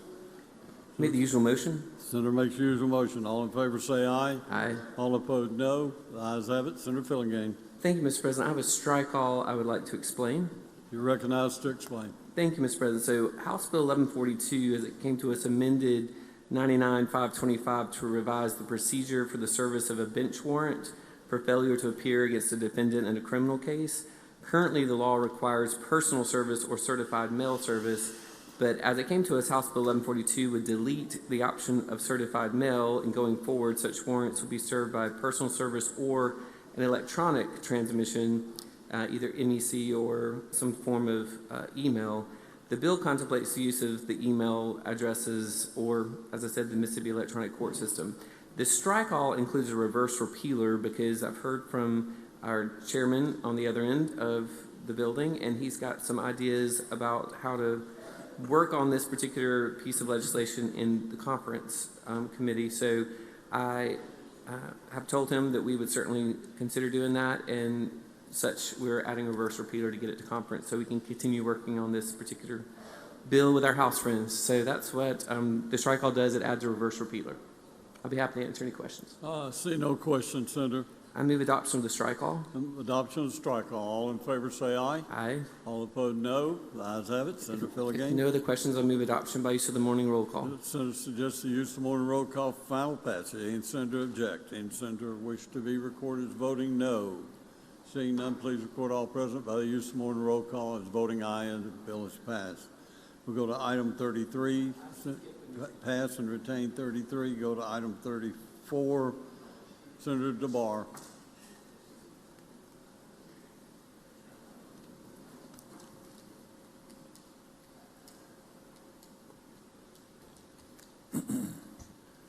Speaker 24: Make the usual motion.
Speaker 3: Senator makes the usual motion. All in favor say aye.
Speaker 24: Aye.
Speaker 3: All opposed, no. The ayes have it. Senator Fillingane.
Speaker 24: Thank you, Mr. President. I have a strike all I would like to explain.
Speaker 3: You're recognized to explain.
Speaker 24: Thank you, Mr. President. So House Bill 1142, as it came to us, amended 99-525 to revise the procedure for the service of a bench warrant for failure to appear against a defendant in a criminal case. Currently, the law requires personal service or certified mail service, but as it came to us, House Bill 1142 would delete the option of certified mail, and going forward, such warrants would be served by personal service or an electronic transmission, either NEC or some form of email. The bill contemplates the use of the email addresses or, as I said, the Mississippi Electronic Court System. The strike all includes a reverse repealer because I've heard from our chairman on the other end of the building, and he's got some ideas about how to work on this particular piece of legislation in the conference committee. So I have told him that we would certainly consider doing that, and such we're adding a reverse repealer to get it to conference so we can continue working on this particular bill with our House friends. So that's what the strike all does. It adds a reverse repealer. I'll be happy to answer any questions.
Speaker 3: See no questions, Senator.
Speaker 24: I move adoption of the strike all.
Speaker 3: Adoption of the strike all. All in favor say aye.
Speaker 24: Aye.
Speaker 3: All opposed, no. The ayes have it. Senator Filligane.
Speaker 24: No other questions. I'll move adoption by use of the morning roll call.
Speaker 3: The Senator suggests the use of the morning roll call for final passage. Any senator object? Any senator wish to be recorded as voting no? Seeing none, please record all present by the use of the morning roll call as voting aye, and the bill is passed. We'll go to item 33, pass and retain 33. Go to item 34, Senator DeBar.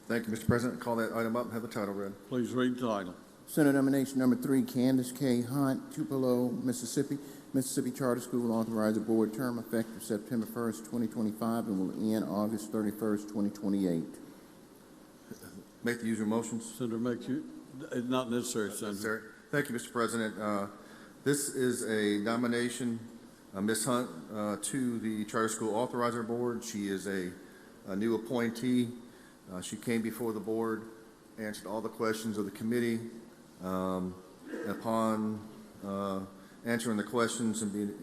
Speaker 4: Thank you, Mr. President. Call that item up and have the title read.
Speaker 3: Please read the title.
Speaker 1: Senate nomination number 3, Candace K. Hunt, Tupelo, Mississippi. Mississippi Charter School authorized a board term effective September 1st, 2025, and will end August 31st, 2028.
Speaker 4: Make the usual motions.
Speaker 3: Senator makes you, it's not necessary, Senator.
Speaker 4: Thank you, Mr. President. This is a nomination, Ms. Hunt, to the Charter School Authorizer Board. She is a new appointee. She came before the board, answered all the questions of the committee. Upon answering the questions and being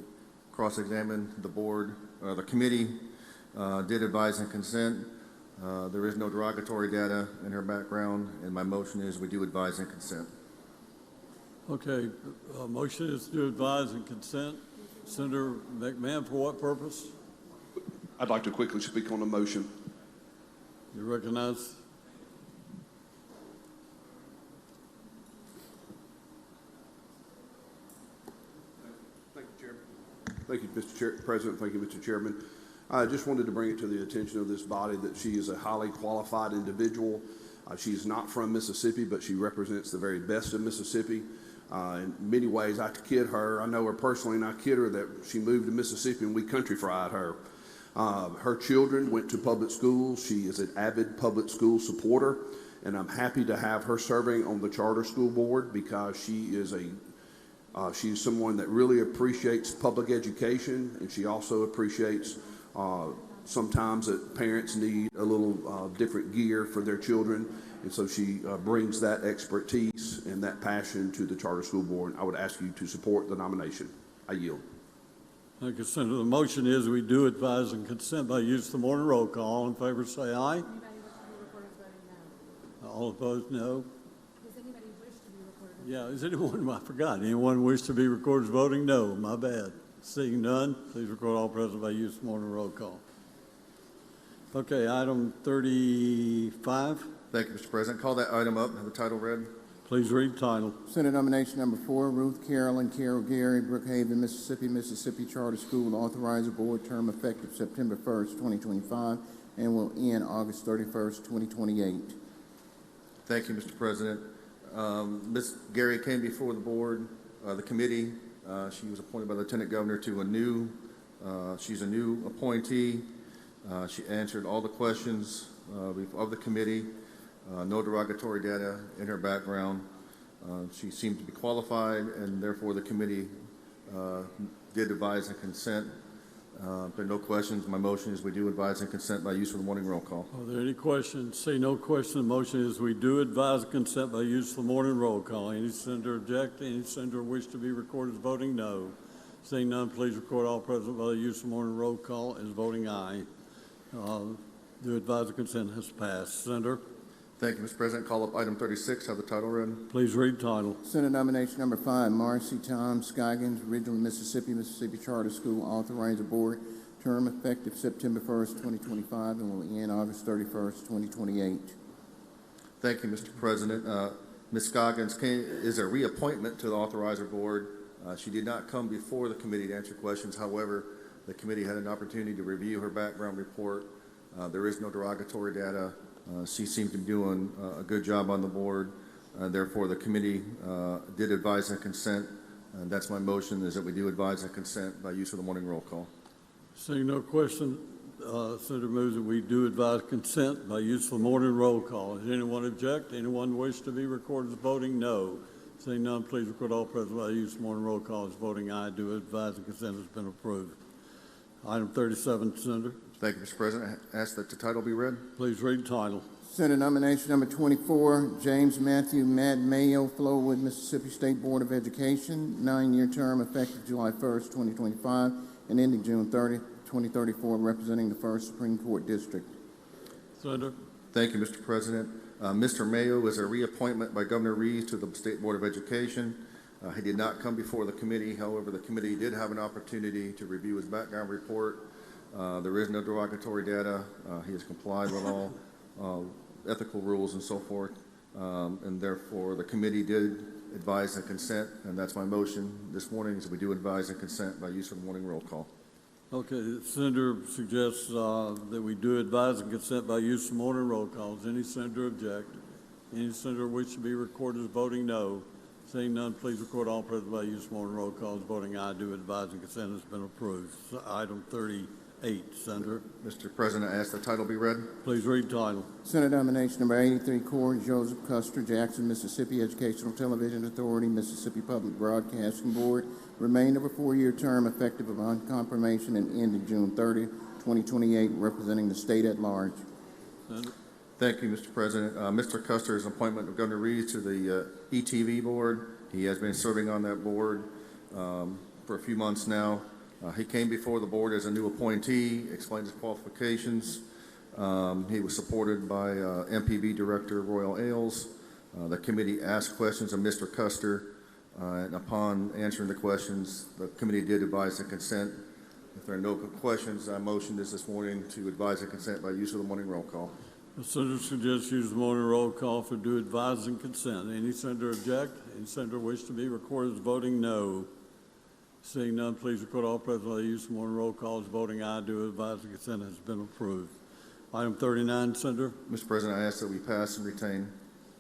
Speaker 4: cross-examined, the board, the committee did advise and consent. There is no derogatory data in her background, and my motion is we do advise and consent.
Speaker 3: Okay, motion is to advise and consent. Senator McMahon, for what purpose?
Speaker 23: I'd like to quickly speak on the motion.
Speaker 3: You recognize?
Speaker 23: Thank you, Chairman. Thank you, Mr. President. Thank you, Mr. Chairman. I just wanted to bring it to the attention of this body that she is a highly qualified individual. She is not from Mississippi, but she represents the very best of Mississippi. In many ways, I kid her. I know her personally, and I kid her that she moved to Mississippi and we country fried her. Her children went to public schools. She is an avid public school supporter, and I'm happy to have her serving on the charter school board because she is she's someone that really appreciates public education, and she also appreciates sometimes that parents need a little different gear for their children, and so she brings that expertise and that passion to the charter school board. I would ask you to support the nomination. I yield.
Speaker 3: Thank you, Senator. The motion is we do advise and consent by use of the morning roll call. All in favor say aye.
Speaker 6: Anybody wish to be recorded as voting no?
Speaker 3: All opposed, no.
Speaker 6: Does anybody wish to be recorded as
Speaker 3: Yeah, is anyone, I forgot, anyone wish to be recorded as voting no? My bad. Seeing none, please record all present by use of the morning roll call. Okay, item 35.
Speaker 4: Thank you, Mr. President. Call that item up and have the title read.
Speaker 3: Please read the title.
Speaker 1: Senate nomination number 4, Ruth Carolyn Carol Gary, Brookhaven, Mississippi. Mississippi Charter School authorizer board term effective September 1st, 2025, and will end August 31st, 2028.
Speaker 4: Thank you, Mr. President. Ms. Gary came before the board, the committee. She was appointed by the Lieutenant Governor to she's a new appointee. She answered all the questions of the committee. No derogatory data in her background. She seemed to be qualified, and therefore the committee did advise and consent. There are no questions. My motion is we do advise and consent by use of the morning roll call.
Speaker 3: Are there any questions? See no question. The motion is we do advise and consent by use of the morning roll call. Any senator object? Any senator wish to be recorded as voting no? Seeing none, please record all present by the use of the morning roll call as voting aye. Do advise and consent has passed. Senator?
Speaker 4: Thank you, Mr. President. Call up item 36. Have the title read.
Speaker 3: Please read the title.
Speaker 1: Senate nomination number 5, Marcy Tom Scoggins, originally Mississippi, Mississippi Charter School authorizer board, term effective September 1st, 2025, and will end August 31st, 2028.
Speaker 4: Thank you, Mr. President. Ms. Scoggins is a reappointment to the authorizer board. She did not come before the committee to answer questions. However, The committee had an opportunity to review her background report. There is no derogatory data. She seems to be doing a good job on the board. Therefore, the committee did advise on consent. And that's my motion, is that we do advise on consent by use of the morning roll call.
Speaker 3: Seeing no question, Senator moves that we do advise consent by use of the morning roll call. Does anyone object? Anyone wish to be recorded as voting no? Seeing none, please record all present by use of the morning roll call as voting aye. Do advise the consent has been approved. Item 37, Senator.
Speaker 4: Thank you, Mr. President. I ask that the title be read.
Speaker 3: Please read the title.
Speaker 1: Senate nomination number 24, James Matthew Matt Mayo, Flowood, Mississippi State Board of Education, 9-year term effective July 1st, 2025, and ending June 30th, 2034, representing the 1st Supreme Court District.
Speaker 3: Senator.
Speaker 4: Thank you, Mr. President. Mr. Mayo is a reappointment by Governor Reeves to the State Board of Education. He did not come before the committee. However, the committee did have an opportunity to review his background report. There is no derogatory data. He has complied with all ethical rules and so forth. And therefore, the committee did advise and consent, and that's my motion this morning, is we do advise and consent by use of the morning roll call.
Speaker 3: Okay, the senator suggests that we do advise and consent by use of morning roll calls. Any senator object? Any senator wish to be recorded as voting no? Seeing none, please record all present by use of morning roll calls. Voting aye. Do advise and consent has been approved. Item 38, Senator.
Speaker 4: Mr. President, I ask the title be read.
Speaker 3: Please read the title.
Speaker 1: Senate nomination number 83, Corey Joseph Custer, Jackson, Mississippi Educational Television Authority, Mississippi Public Broadcasting Board, remain of a 4-year term effective upon confirmation and ending June 30, 2028, representing the state at large.
Speaker 3: Senator.
Speaker 4: Thank you, Mr. President. Mr. Custer is an appointment of Governor Reeves to the ETV board. He has been serving on that board for a few months now. He came before the board as a new appointee, explained his qualifications. He was supported by MPB Director Royal Ailes. The committee asked questions of Mr. Custer, and upon answering the questions, the committee did advise and consent. If there are no questions, I motion this morning to advise and consent by use of the morning roll call.
Speaker 3: The senator suggests use the morning roll call for do advise and consent. Any senator object? Any senator wish to be recorded as voting no? Seeing none, please record all present by the use of morning roll calls. Voting aye. Do advise and consent has been approved. Item 39, Senator.
Speaker 4: Mr. President, I ask that we pass and retain.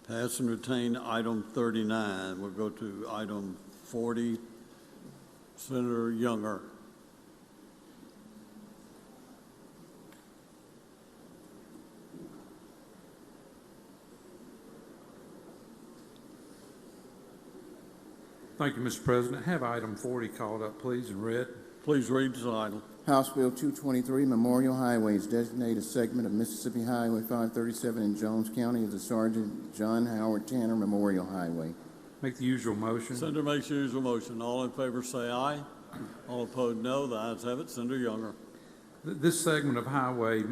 Speaker 3: Pass and retain item 39. We'll go to item 40. Senator Younger.
Speaker 8: Thank you, Mr. President. Have item 40 called up, please, and read.
Speaker 3: Please read the title.
Speaker 1: House Bill 223, Memorial Highways, designate a segment of Mississippi Highway 537 in Jones County as the Sergeant John Howard Tanner Memorial Highway.
Speaker 8: Make the usual motion.
Speaker 3: Senator makes the usual motion. All in favor say aye. All opposed no. The ayes have it. Senator Younger.
Speaker 8: This segment of Highway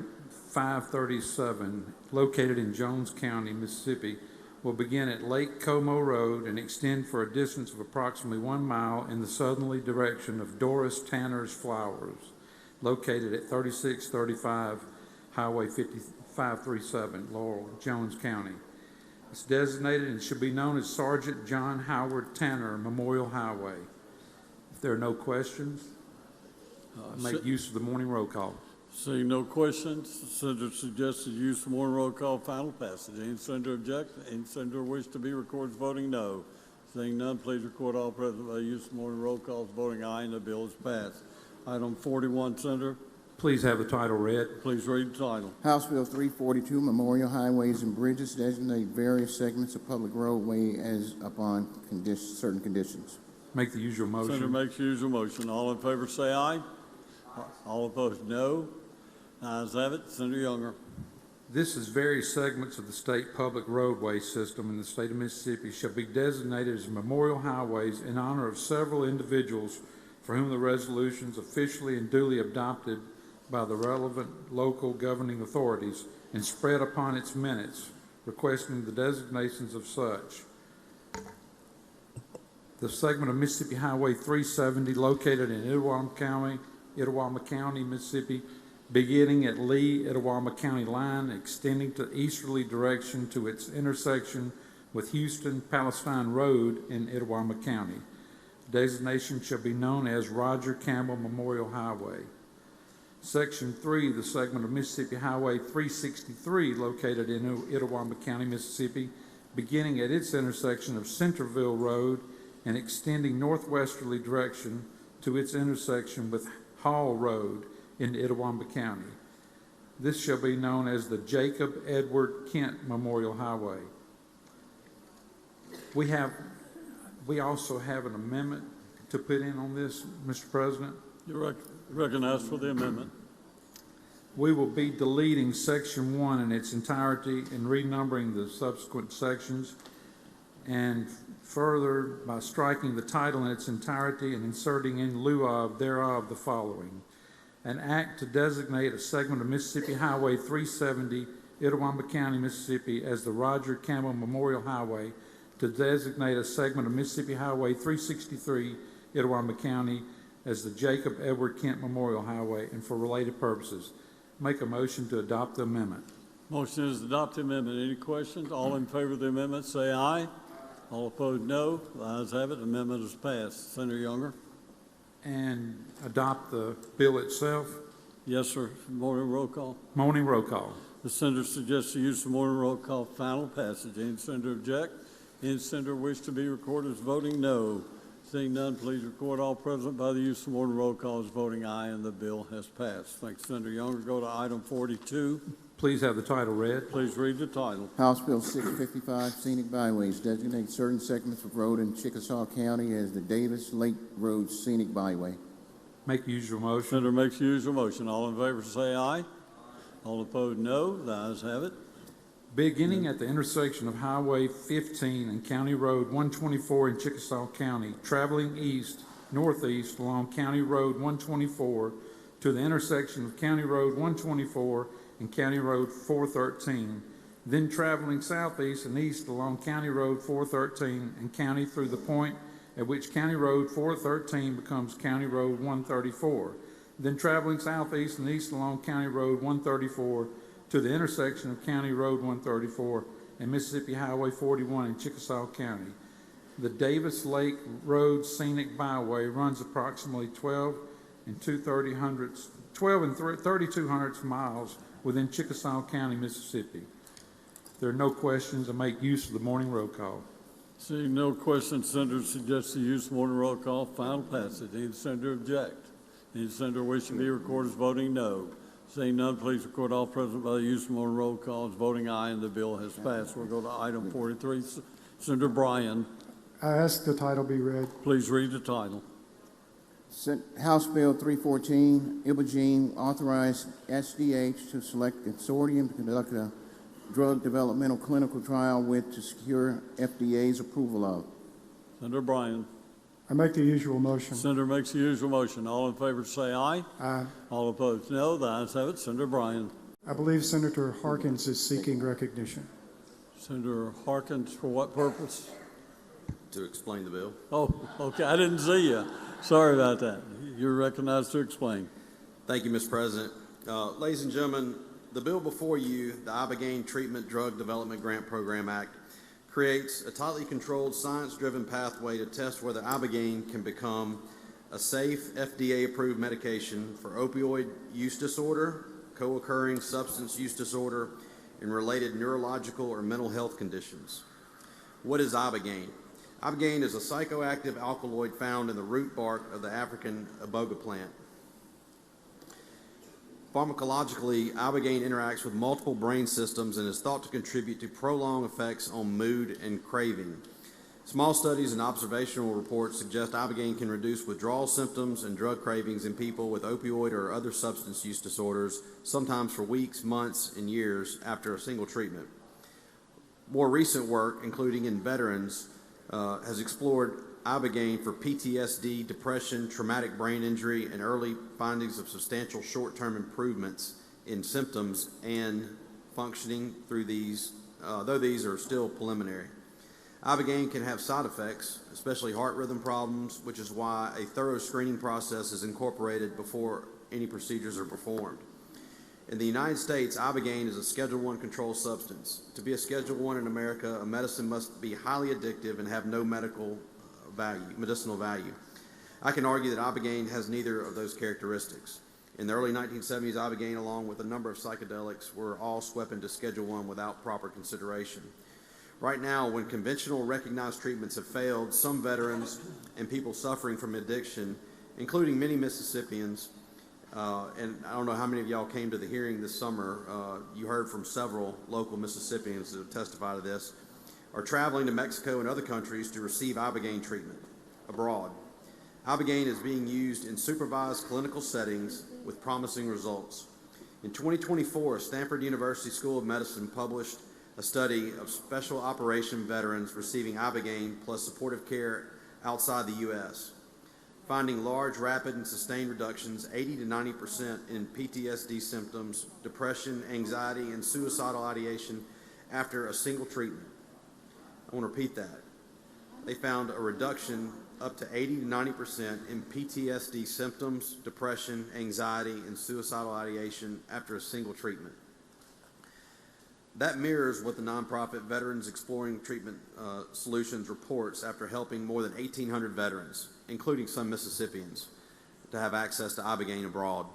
Speaker 8: 537, located in Jones County, Mississippi, will begin at Lake Como Road and extend for a distance of approximately 1 mile in the southerly direction of Doris Tanner's Flowers, located at 3635 Highway 537, Laurel, Jones County. It's designated and should be known as Sergeant John Howard Tanner Memorial Highway. If there are no questions, make use of the morning roll call.
Speaker 3: Seeing no questions, the senator suggested use of morning roll call final passage. Any senator object? Any senator wish to be recorded as voting no? Seeing none, please record all present by use of morning roll calls. Voting aye, and the bill is passed. Item 41, Senator.
Speaker 8: Please have the title read.
Speaker 3: Please read the title.
Speaker 1: House Bill 342, Memorial Highways and Bridges, designate various segments of public roadway as upon certain conditions.
Speaker 8: Make the usual motion.
Speaker 3: Senator makes the usual motion. All in favor say aye. All opposed no. Ayes have it. Senator Younger.
Speaker 8: This is various segments of the state public roadway system in the state of Mississippi shall be designated as memorial highways in honor of several individuals for whom the resolutions officially and duly adopted by the relevant local governing authorities and spread upon its minutes, requesting the designations of such. The segment of Mississippi Highway 370 located in Itawamba County, Mississippi, beginning at Lee-Itawamba County line, extending to easterly direction to its intersection with Houston-Palestine Road in Itawamba County. Designation shall be known as Roger Campbell Memorial Highway. Section 3, the segment of Mississippi Highway 363 located in Itawamba County, Mississippi, beginning at its intersection of Centerville Road and extending northwesterly direction to its intersection with Hall Road in Itawamba County. This shall be known as the Jacob Edward Kent Memorial Highway. We also have an amendment to put in on this, Mr. President.
Speaker 3: You're recognized for the amendment.
Speaker 8: We will be deleting Section 1 in its entirety and renumbering the subsequent sections, and further by striking the title in its entirety and inserting in lieu of thereof the following: an act to designate a segment of Mississippi Highway 370, Itawamba County, Mississippi, as the Roger Campbell Memorial Highway, to designate a segment of Mississippi Highway 363, Itawamba County, as the Jacob Edward Kent Memorial Highway, and for related purposes. Make a motion to adopt the amendment.
Speaker 3: Motion is to adopt the amendment. Any questions? All in favor of the amendment say aye. All opposed, no. The ayes have it. Amendment is passed. Senator Younger?
Speaker 8: And adopt the bill itself.
Speaker 3: Yes, sir. Morning roll call.
Speaker 8: Morning roll call.
Speaker 3: The senator suggests the use of morning roll call final passage. Any senator object? Any senator wish to be recorded as voting no? Seeing none, please record all present by the use of morning roll call as voting aye, and the bill has passed. Thanks, Senator Younger. Go to item 42.
Speaker 8: Please have the title read.
Speaker 3: Please read the title.
Speaker 1: House Bill 655, Scenic Byways, designate certain segments of road in Chickasaw County as the Davis Lake Road Scenic Byway.
Speaker 8: Make usual motion.
Speaker 3: Senator makes usual motion. All in favor say aye. All opposed, no. The ayes have it.
Speaker 8: Beginning at the intersection of Highway 15 and County Road 124 in Chickasaw County, traveling northeast along County Road 124 to the intersection of County Road 124 and County Road 413, then traveling southeast and east along County Road 413 and county through the point at which County Road 413 becomes County Road 134, then traveling southeast and east along County Road 134 to the intersection of County Road 134 and Mississippi Highway 41 in Chickasaw County. The Davis Lake Road Scenic Byway runs approximately 12 and 32 miles within Chickasaw County, Mississippi. There are no questions. I make use of the morning roll call.
Speaker 3: Seeing no questions, senator suggests the use of morning roll call final passage. Any senator object? Any senator wish to be recorded as voting no? Seeing none, please record all present by the use of morning roll call as voting aye, and the bill has passed. We'll go to item 43. Senator Bryan.
Speaker 16: I ask the title be read.
Speaker 3: Please read the title.
Speaker 1: House Bill 314, Ibagane, authorize SDH to select a consortium to conduct a drug developmental clinical trial with to secure FDA's approval of.
Speaker 3: Senator Bryan.
Speaker 16: I make the usual motion.
Speaker 3: Senator makes the usual motion. All in favor say aye.
Speaker 16: Aye.
Speaker 3: All opposed, no. The ayes have it. Senator Bryan.
Speaker 16: I believe Senator Harkins is seeking recognition.
Speaker 3: Senator Harkins, for what purpose?
Speaker 17: To explain the bill.
Speaker 3: Oh, okay. I didn't see you. Sorry about that. You're recognized to explain.
Speaker 17: Thank you, Mr. President. Ladies and gentlemen, the bill before you, the Ibagane Treatment Drug Development Grant Program Act, creates a tightly controlled, science-driven pathway to test whether Ibagane can become a safe, FDA-approved medication for opioid use disorder, co-occurring substance use disorder, and related neurological or mental health conditions. What is Ibagane? Ibagane is a psychoactive alkaloid found in the root bark of the African iboga plant. Pharmacologically, Ibagane interacts with multiple brain systems and is thought to contribute to prolonged effects on mood and craving. Small studies and observational reports suggest Ibagane can reduce withdrawal symptoms and drug cravings in people with opioid or other substance use disorders, sometimes for weeks, months, and years after a single treatment. More recent work, including in veterans, has explored Ibagane for PTSD, depression, traumatic brain injury, and early findings of substantial short-term improvements in symptoms and functioning through these, though these are still preliminary. Ibagane can have side effects, especially heart rhythm problems, which is why a thorough screening process is incorporated before any procedures are performed. In the United States, Ibagane is a Schedule I controlled substance. To be a Schedule I in America, a medicine must be highly addictive and have no medicinal value. I can argue that Ibagane has neither of those characteristics. In the early 1970s, Ibagane, along with a number of psychedelics, were all swept into Schedule I without proper consideration. Right now, when conventional recognized treatments have failed, some veterans and people suffering from addiction, including many Mississippians, and I don't know how many of y'all came to the hearing this summer, you heard from several local Mississippians that have testified to this, are traveling to Mexico and other countries to receive Ibagane treatment abroad. Ibagane is being used in supervised clinical settings with promising results. In 2024, Stanford University School of Medicine published a study of special operation veterans receiving Ibagane plus supportive care outside the U.S., finding large, rapid, and sustained reductions, 80 to 90% in PTSD symptoms, depression, anxiety, and suicidal ideation after a single treatment. I want to repeat that. They found a reduction up to 80 to 90% in PTSD symptoms, depression, anxiety, and suicidal ideation after a single treatment. That mirrors what the nonprofit Veterans Exploring Treatment Solutions reports after helping more than 1,800 veterans, including some Mississippians, to have access to Ibagane abroad.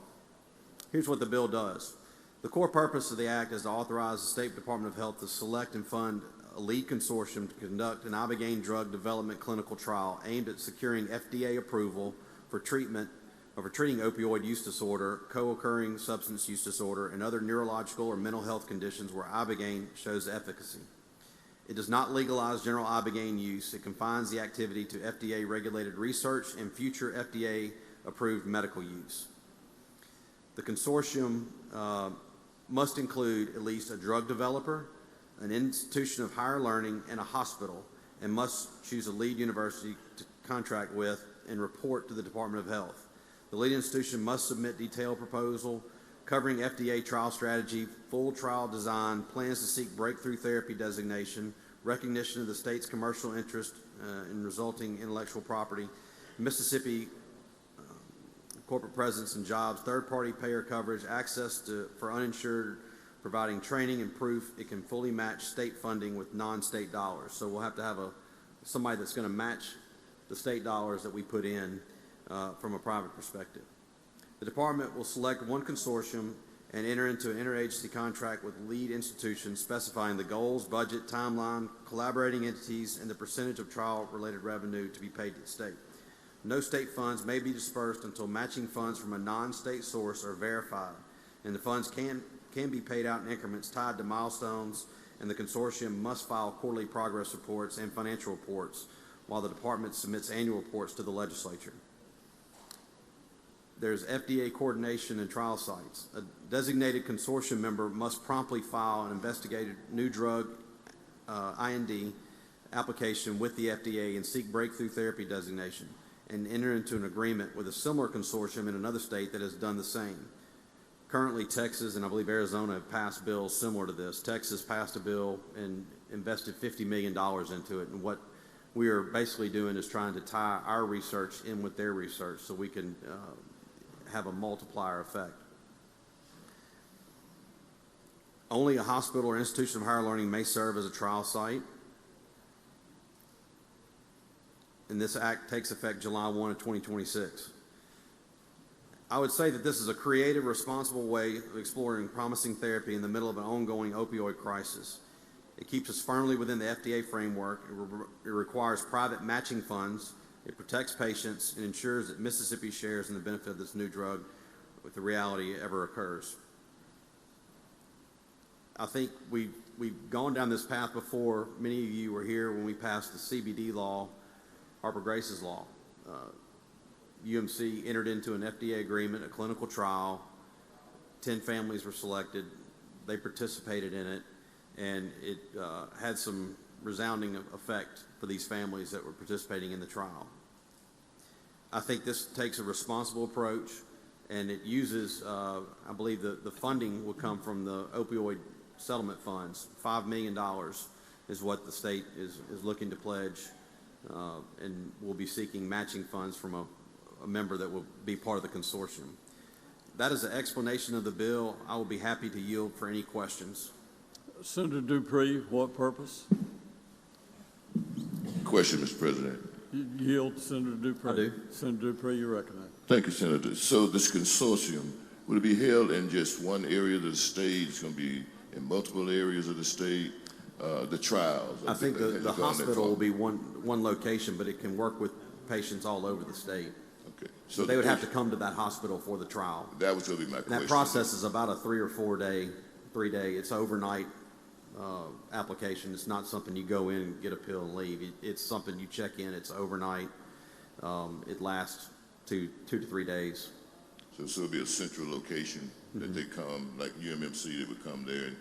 Speaker 17: Here's what the bill does. The core purpose of the act is to authorize the State Department of Health to select and fund a lead consortium to conduct an Ibagane drug development clinical trial aimed at securing FDA approval for treating opioid use disorder, co-occurring substance use disorder, and other neurological or mental health conditions where Ibagane shows efficacy. It does not legalize general Ibagane use. It confines the activity to FDA-regulated research and future FDA-approved medical use. The consortium must include at least a drug developer, an institution of higher learning, and a hospital, and must choose a lead university to contract with and report to the Department of Health. The lead institution must submit detailed proposal covering FDA trial strategy, full trial design, plans to seek breakthrough therapy designation, recognition of the state's commercial interest in resulting intellectual property, Mississippi corporate presence and jobs, third-party payer coverage, access for uninsured, providing training and proof it can fully match state funding with non-state dollars. So we'll have to have somebody that's going to match the state dollars that we put in from a private perspective. The department will select one consortium and enter into an interagency contract with lead institutions specifying the goals, budget, timeline, collaborating entities, and the percentage of trial-related revenue to be paid to the state. No state funds may be dispersed until matching funds from a non-state source are verified, and the funds can be paid out in increments tied to milestones, and the consortium must file quarterly progress reports and financial reports while the department submits annual reports to the legislature. There's FDA coordination and trial sites. A designated consortium member must promptly file an investigated new drug IND application with the FDA and seek breakthrough therapy designation and enter into an agreement with a similar consortium in another state that has done the same. Currently, Texas and I believe Arizona have passed bills similar to this. Texas passed a bill and invested $50 million into it, and what we are basically doing is trying to tie our research in with their research so we can have a multiplier effect. Only a hospital or institution of higher learning may serve as a trial site. And this act takes effect July 1 of 2026. I would say that this is a creative, responsible way of exploring promising therapy in the middle of an ongoing opioid crisis. It keeps us firmly within the FDA framework. It requires private matching funds. It protects patients and ensures that Mississippi shares in the benefit of this new drug if the reality ever occurs. I think we've gone down this path before. Many of you were here when we passed the CBD law, Harper Grace's law. UMC entered into an FDA agreement, a clinical trial. 10 families were selected. They participated in it, and it had some resounding effect for these families that were participating in the trial. I think this takes a responsible approach, and it uses, I believe the funding will come from the opioid settlement funds. $5 million is what the state is looking to pledge, and we'll be seeking matching funds from a member that will be part of the consortium. That is an explanation of the bill. I will be happy to yield for any questions.
Speaker 3: Senator Dupree, what purpose?
Speaker 5: Question, Mr. President.
Speaker 3: You yield, Senator Dupree.
Speaker 17: I do.
Speaker 3: Senator Dupree, you recognize.
Speaker 5: Thank you, Senator. So this consortium, Will it be held in just one area of the state? It's going to be in multiple areas of the state? The trials?
Speaker 17: I think
Speaker 5: have you
Speaker 17: the
Speaker 5: gone that
Speaker 17: hospital
Speaker 5: far?
Speaker 17: will be one location, but it can work with patients all over the state.
Speaker 5: Okay.
Speaker 17: So they would have to come to that hospital for the trial.
Speaker 5: That was going to be my
Speaker 17: And
Speaker 5: question.
Speaker 17: that process is about a 3 or 4 day, it's overnight application. It's not something you go in, get a pill, and leave. It's something you check in. It's overnight. It lasts two to 3 days.
Speaker 5: So it'll be a central location that they come, like UMMC, they would come there,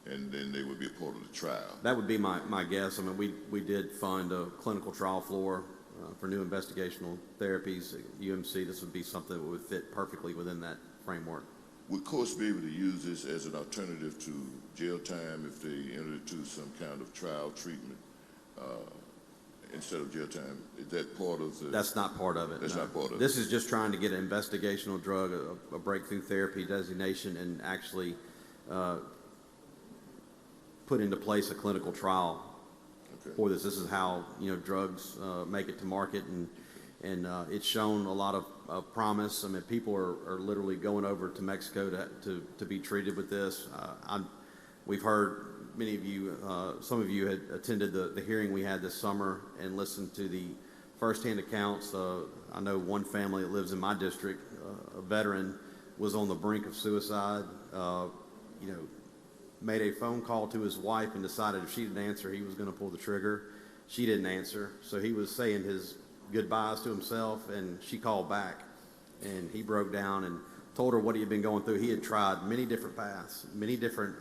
Speaker 5: and then they would be a part of the trial.
Speaker 17: That would be my guess. I mean, we did fund a clinical trial floor for new investigational therapies at UMC. This would be something that would fit perfectly within that framework.
Speaker 5: Would courts be able to use this as an alternative to jail time if they enter into some kind of trial treatment instead of jail time? Is that part of the...
Speaker 17: That's not part of it.
Speaker 5: That's
Speaker 17: no.
Speaker 5: not part of it.
Speaker 17: This is just trying to get an investigational drug, a breakthrough therapy designation, and actually put into place a clinical trial for this. This is how drugs make it to market, and it's shown a lot of promise. I mean, people are literally going over to Mexico to be treated with this. We've heard many of you, some of you had attended the hearing we had this summer and listened to the firsthand accounts. I know one family that lives in my district, a veteran, was on the brink of suicide. Made a phone call to his wife and decided if she didn't answer, he was going to pull the trigger. She didn't answer, so he was saying his goodbyes to himself, and she called back, and he broke down and told her what he had been going through. He had tried many different paths, many different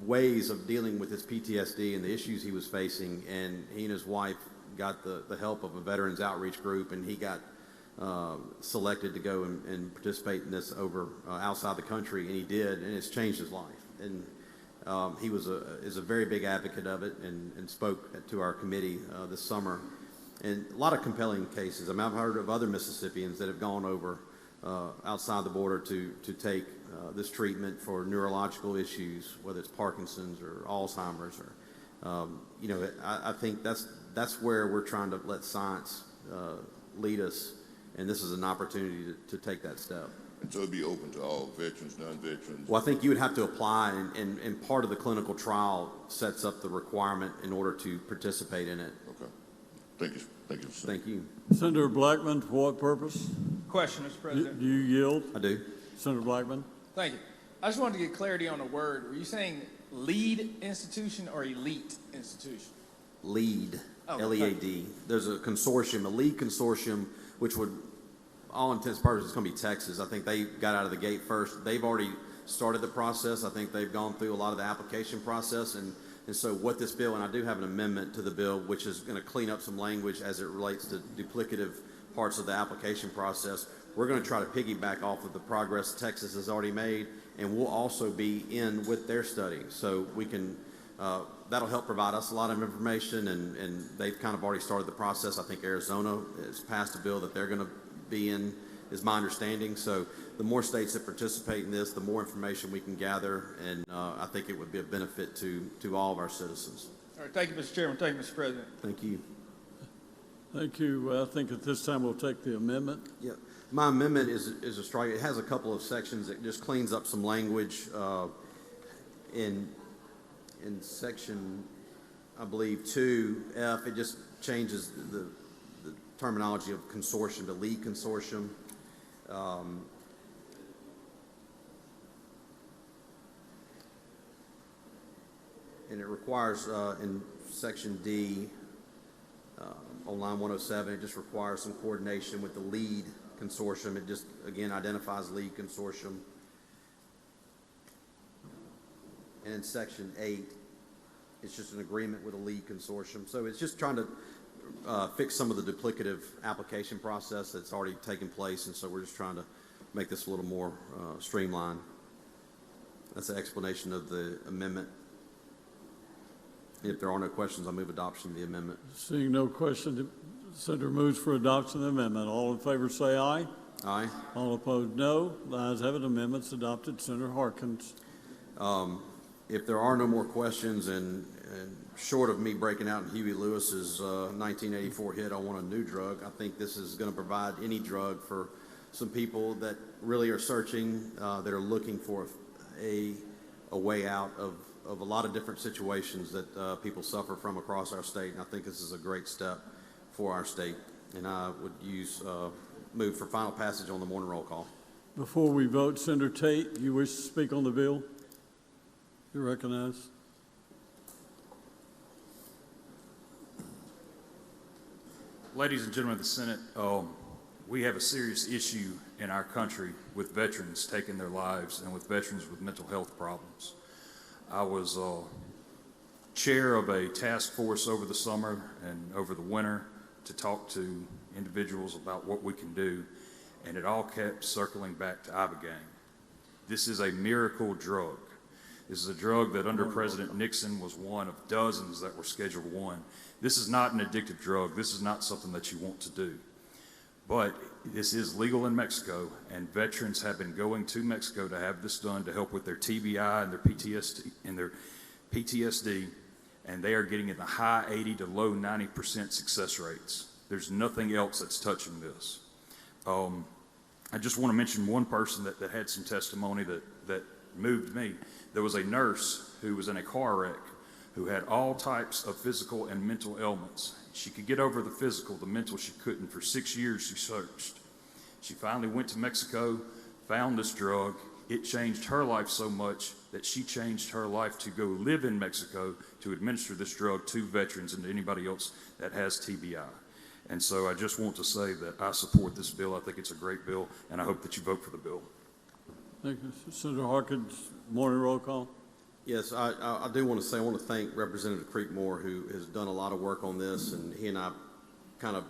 Speaker 17: ways of dealing with his PTSD and the issues he was facing, and he and his wife got the help of a veterans outreach group, and he got selected to go and participate in this over outside the country, and he did, and it's changed his life. And he is a very big advocate of it, and spoke to our committee this summer. And a lot of compelling cases. I mean, I've heard of other Mississippians that have gone over outside the border to take this treatment for neurological issues, whether it's Parkinson's or Alzheimer's, or I think that's where we're trying to let science lead us. And this is an opportunity to take that step.
Speaker 5: And so it'd be open to all veterans, non-veterans?
Speaker 17: Well, I think you would have to apply, and part of the clinical trial sets up the requirement in order to participate in it.
Speaker 5: Okay. Thank you. Thank you.
Speaker 17: Thank you.
Speaker 3: Senator Blackman, for what purpose?
Speaker 9: Question, Mr. President.
Speaker 3: Do you yield?
Speaker 17: I do.
Speaker 3: Senator Blackman?
Speaker 9: Thank you. I just wanted to get clarity on a word. Were you saying lead institution or elite institution?
Speaker 17: LEAD,
Speaker 9: Oh,
Speaker 17: L-E-A-D. There's a consortium, a LEAD consortium, which would, all intents and purposes, it's going to be Texas. I think they got out of the gate first. They've already started the process. I think they've gone through a lot of the application process. And so what this bill, and I do have an amendment to the bill, which is going to clean up some language as it relates to duplicative parts of the application process. We're going to try to piggyback off of the progress Texas has already made, and we'll also be in with their study. So we can, that'll help provide us a lot of information, and they've kind of already started the process. I think Arizona has passed a bill that they're going to be in, is my understanding. So the more states that participate in this, the more information we can gather, and I think it would be a benefit to all of our citizens.
Speaker 9: All right, thank you, Mr. Chairman. Thank you, Mr. President.
Speaker 17: Thank you.
Speaker 3: Thank you. I think at this time we'll take the amendment.
Speaker 17: Yeah, my amendment is a strike. It has a couple of sections that just cleans up some language in section, I believe, 2F. It just changes the terminology of consortium to lead consortium. And it requires in section D on line 107, it just requires some coordination with the lead consortium. It just, again, identifies lead consortium. And in section 8, it's just an agreement with a lead consortium. So it's just trying to fix some of the duplicative application process that's already taken place, and so we're just trying to make this a little more streamlined. That's the explanation of the amendment. If there are no questions, I move adoption of the amendment.
Speaker 3: Seeing no question, the senator moves for adoption of the amendment. All in favor say aye.
Speaker 17: Aye.
Speaker 3: All opposed, no. The ayes have it. Amendment's adopted. Senator Harkins.
Speaker 17: If there are no more questions, and and short of me breaking out in Huey Lewis's 1984 hit, I Want a New Drug, I think this is going to provide any drug for some people that really are searching, that are looking for a way out of a lot of different situations that people suffer from across our state. And I think this is a great step for our state. And I would move for final passage on the morning roll call.
Speaker 3: Before we vote, Senator Tate, you wish to speak on the bill? You're recognized.
Speaker 10: Ladies and gentlemen of the Senate, we have a serious issue in our country with veterans taking their lives and with veterans with mental health problems. I was chair of a task force over the summer and over the winter to talk to individuals about what we can do, and it all kept circling back to Ibagane. This is a miracle drug. This is a drug that under President Nixon was one of dozens that were Schedule I. This is not an addictive drug. This is not something that you want to do. But this is legal in Mexico, and veterans have been going to Mexico to have this done to help with their TBI and their PTSD, and they are getting in the high 80 to low 90% success rates. There's nothing else that's touching this. I just want to mention one person that had some testimony that moved me. There was a nurse who was in a car wreck who had all types of physical and mental ailments. She could get over the physical, the mental she couldn't. For 6 years she searched. She finally went to Mexico, found this drug. It changed her life so much that she changed her life to go live in Mexico to administer this drug to veterans and to anybody else that has TBI. And so I just want to say that I support this bill. I think it's a great bill, and I hope that you vote for the bill.
Speaker 3: Thank you. Senator Harkins, morning roll call.
Speaker 17: Yes, I do want to say, I want to thank Representative Creekmore, who has done a lot of work on this, and he and I kind of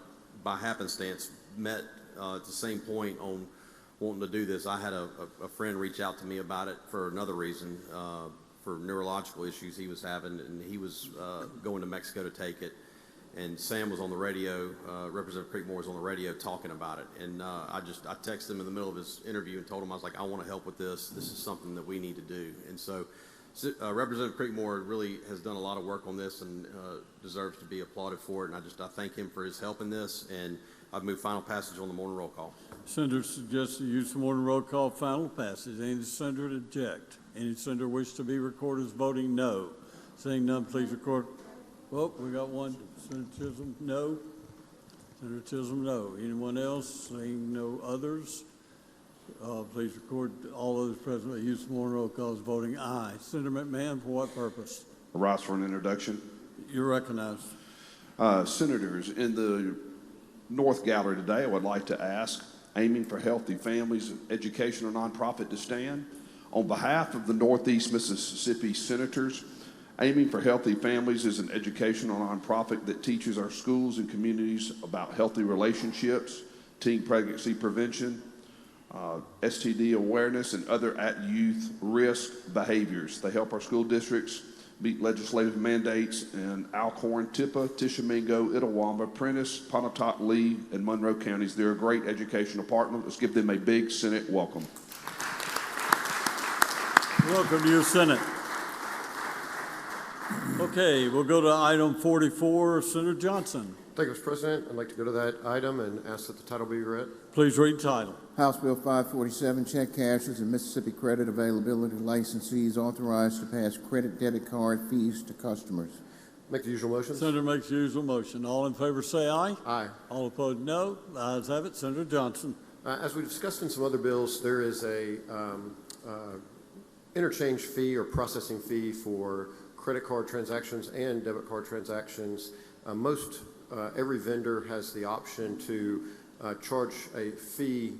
Speaker 17: by happenstance met at the same point on wanting to do this. I had a friend reach out to me about it for another reason, for neurological issues he was having, and he was going to Mexico to take it. And Sam was on the radio, Representative Creekmore was on the radio talking about it. And I texted him in the middle of his interview and told him, I was like, I want to help with this. This is something that we need to do. And so Representative Creekmore really has done a lot of work on this and deserves to be applauded for it. And I thank him for his help in this. And I've moved final passage on the morning roll call.
Speaker 3: Senator suggests you use the morning roll call final passage. Any senator to object? Any senator wish to be recorded as voting no? Seeing none, please record. Oh, we got one. Senator Chisholm, no. Senator Chisholm, no. Anyone else? Seeing no others, please record all others present by use of morning roll call as voting aye. Senator McMahon, for what purpose?
Speaker 23: Rise for an introduction.
Speaker 3: You're recognized.
Speaker 23: Senators, in the North Gallery today, I would like to ask Aiming for Healthy Families Educational Nonprofit to stand. On behalf of the Northeast Mississippi Senators, Aiming for Healthy Families is an educational nonprofit that teaches our schools and communities about healthy relationships, teen pregnancy prevention, STD awareness, and other at-youth risk behaviors. They help our school districts meet legislative mandates in Alcorn, Tippah, Tishomingo, Itawamba, Prentiss, Pontotoc, Lee, and Monroe counties. They're a great educational partner. Let's give them a big Senate welcome.
Speaker 3: Welcome to your Senate. Okay, we'll go to item 44, Senator Johnson.
Speaker 18: Thank you, Mr. President. I'd like to go to that item and ask that the title be read.
Speaker 3: Please read title.
Speaker 1: House Bill 547, check cashers and Mississippi credit availability licensees authorized to pass credit debit card fees to customers.
Speaker 18: Make the usual motion.
Speaker 3: Senator makes the usual motion. All in favor say aye.
Speaker 18: Aye.
Speaker 3: All opposed no. The ayes have it. Senator Johnson.
Speaker 18: As we discussed in some other bills, there is a interchange fee or processing fee for credit card transactions and debit card transactions. Every vendor has the option to charge a fee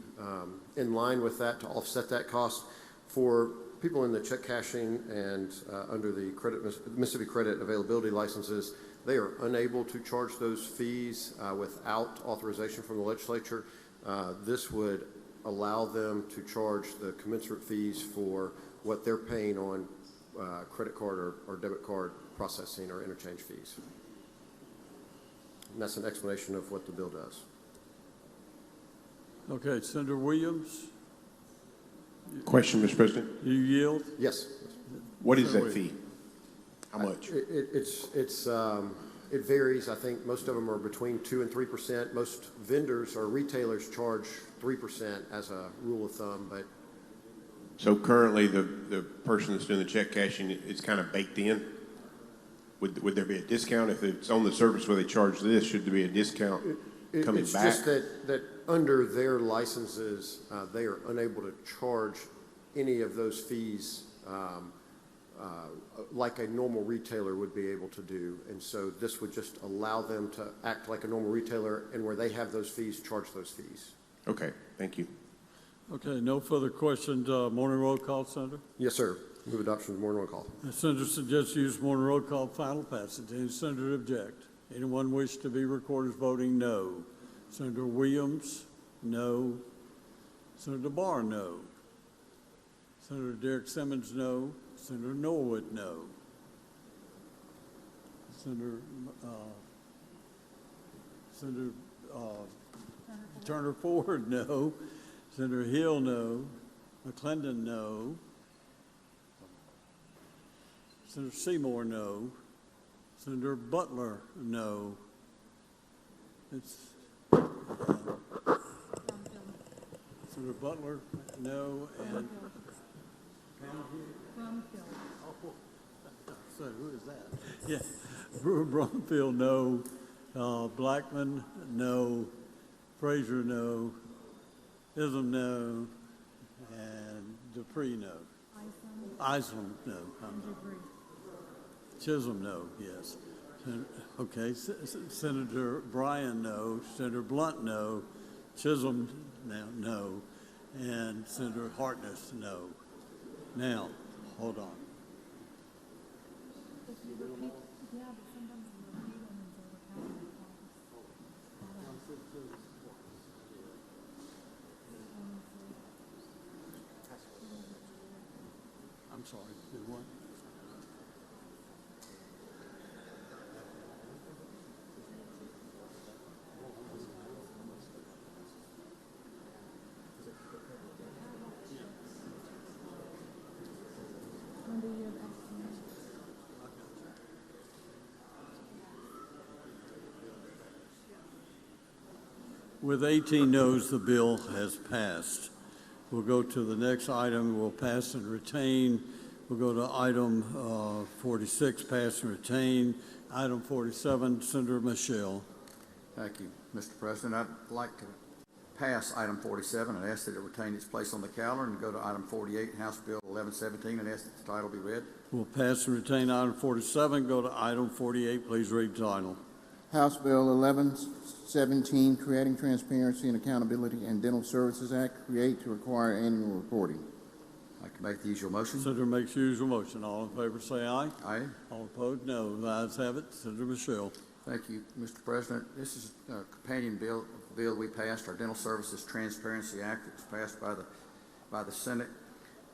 Speaker 18: in line with that to offset that cost. For people in the check cashing and under the Mississippi credit availability licenses, they are unable to charge those fees without authorization from the legislature. This would allow them to charge the commensurate fees for what they're paying on credit card or debit card processing or interchange fees. And that's an explanation of what the bill does.
Speaker 3: Okay, Senator Williams.
Speaker 12: Question, Mr. President.
Speaker 3: You yield?
Speaker 18: Yes.
Speaker 12: What is that fee?
Speaker 5: How much?
Speaker 18: It varies. I think most of them are between 2% and 3%. Most vendors or retailers charge 3% as a rule of thumb, but.
Speaker 11: So currently, the person that's doing the check cashing, it's kind of baked in? Would there be a discount if it's on the service where they charge this? Should there be a discount coming back?
Speaker 18: It's just that under their licenses, they are unable to charge any of those fees like a normal retailer would be able to do. And so this would just allow them to act like a normal retailer, and where they have those fees, charge those fees.
Speaker 11: Okay, thank you.
Speaker 3: Okay, no further questions. Morning roll call, Senator?
Speaker 18: Yes, sir. Move adoption of the morning roll call.
Speaker 3: The Senator suggests use morning roll call final passage. Any senator object? Anyone wish to be recorded as voting no? Senator Williams, no. Senator Barr, no. Senator Derek Simmons, no. Senator Norwood, no. Senator Turner Ford, no. Senator Hill, no. McClendon, no. Senator Seymour, no. Senator Butler, no. Senator Butler, no. And so who is that? Yeah, Brumfield, no. Blackman, no. Frazier, no. Islam, no. And Dupree, no. Islem, no. Chisholm, no. Yes. Okay. Senator Bryan, no. Senator Blunt, no. Chisholm, no. And Senator Hartness, no. Now, hold on. I'm sorry, did what? With 18 noes, the bill has passed. We'll go to the next item. We'll pass and retain. We'll go to item 46, pass and retain. Item 47, Senator Michelle.
Speaker 12: Thank you, Mr. President. I'd like to pass item 47 and ask that it retain its place on the calendar, and go to item 48, House Bill 1117, and ask that the title be read.
Speaker 3: We'll pass and retain item 47. Go to item 48. Please read the title.
Speaker 1: House Bill 1117, Creating Transparency and Accountability and Dental Services Act, create to require annual reporting.
Speaker 12: I'd like to make the usual motion.
Speaker 3: Senator makes the usual motion. All in favor say aye.
Speaker 12: Aye.
Speaker 3: All opposed, no. The ayes have it. Senator Michelle.
Speaker 12: Thank you, Mr. President. This is a companion bill we passed, our Dental Services Transparency Act. It was passed by the Senate.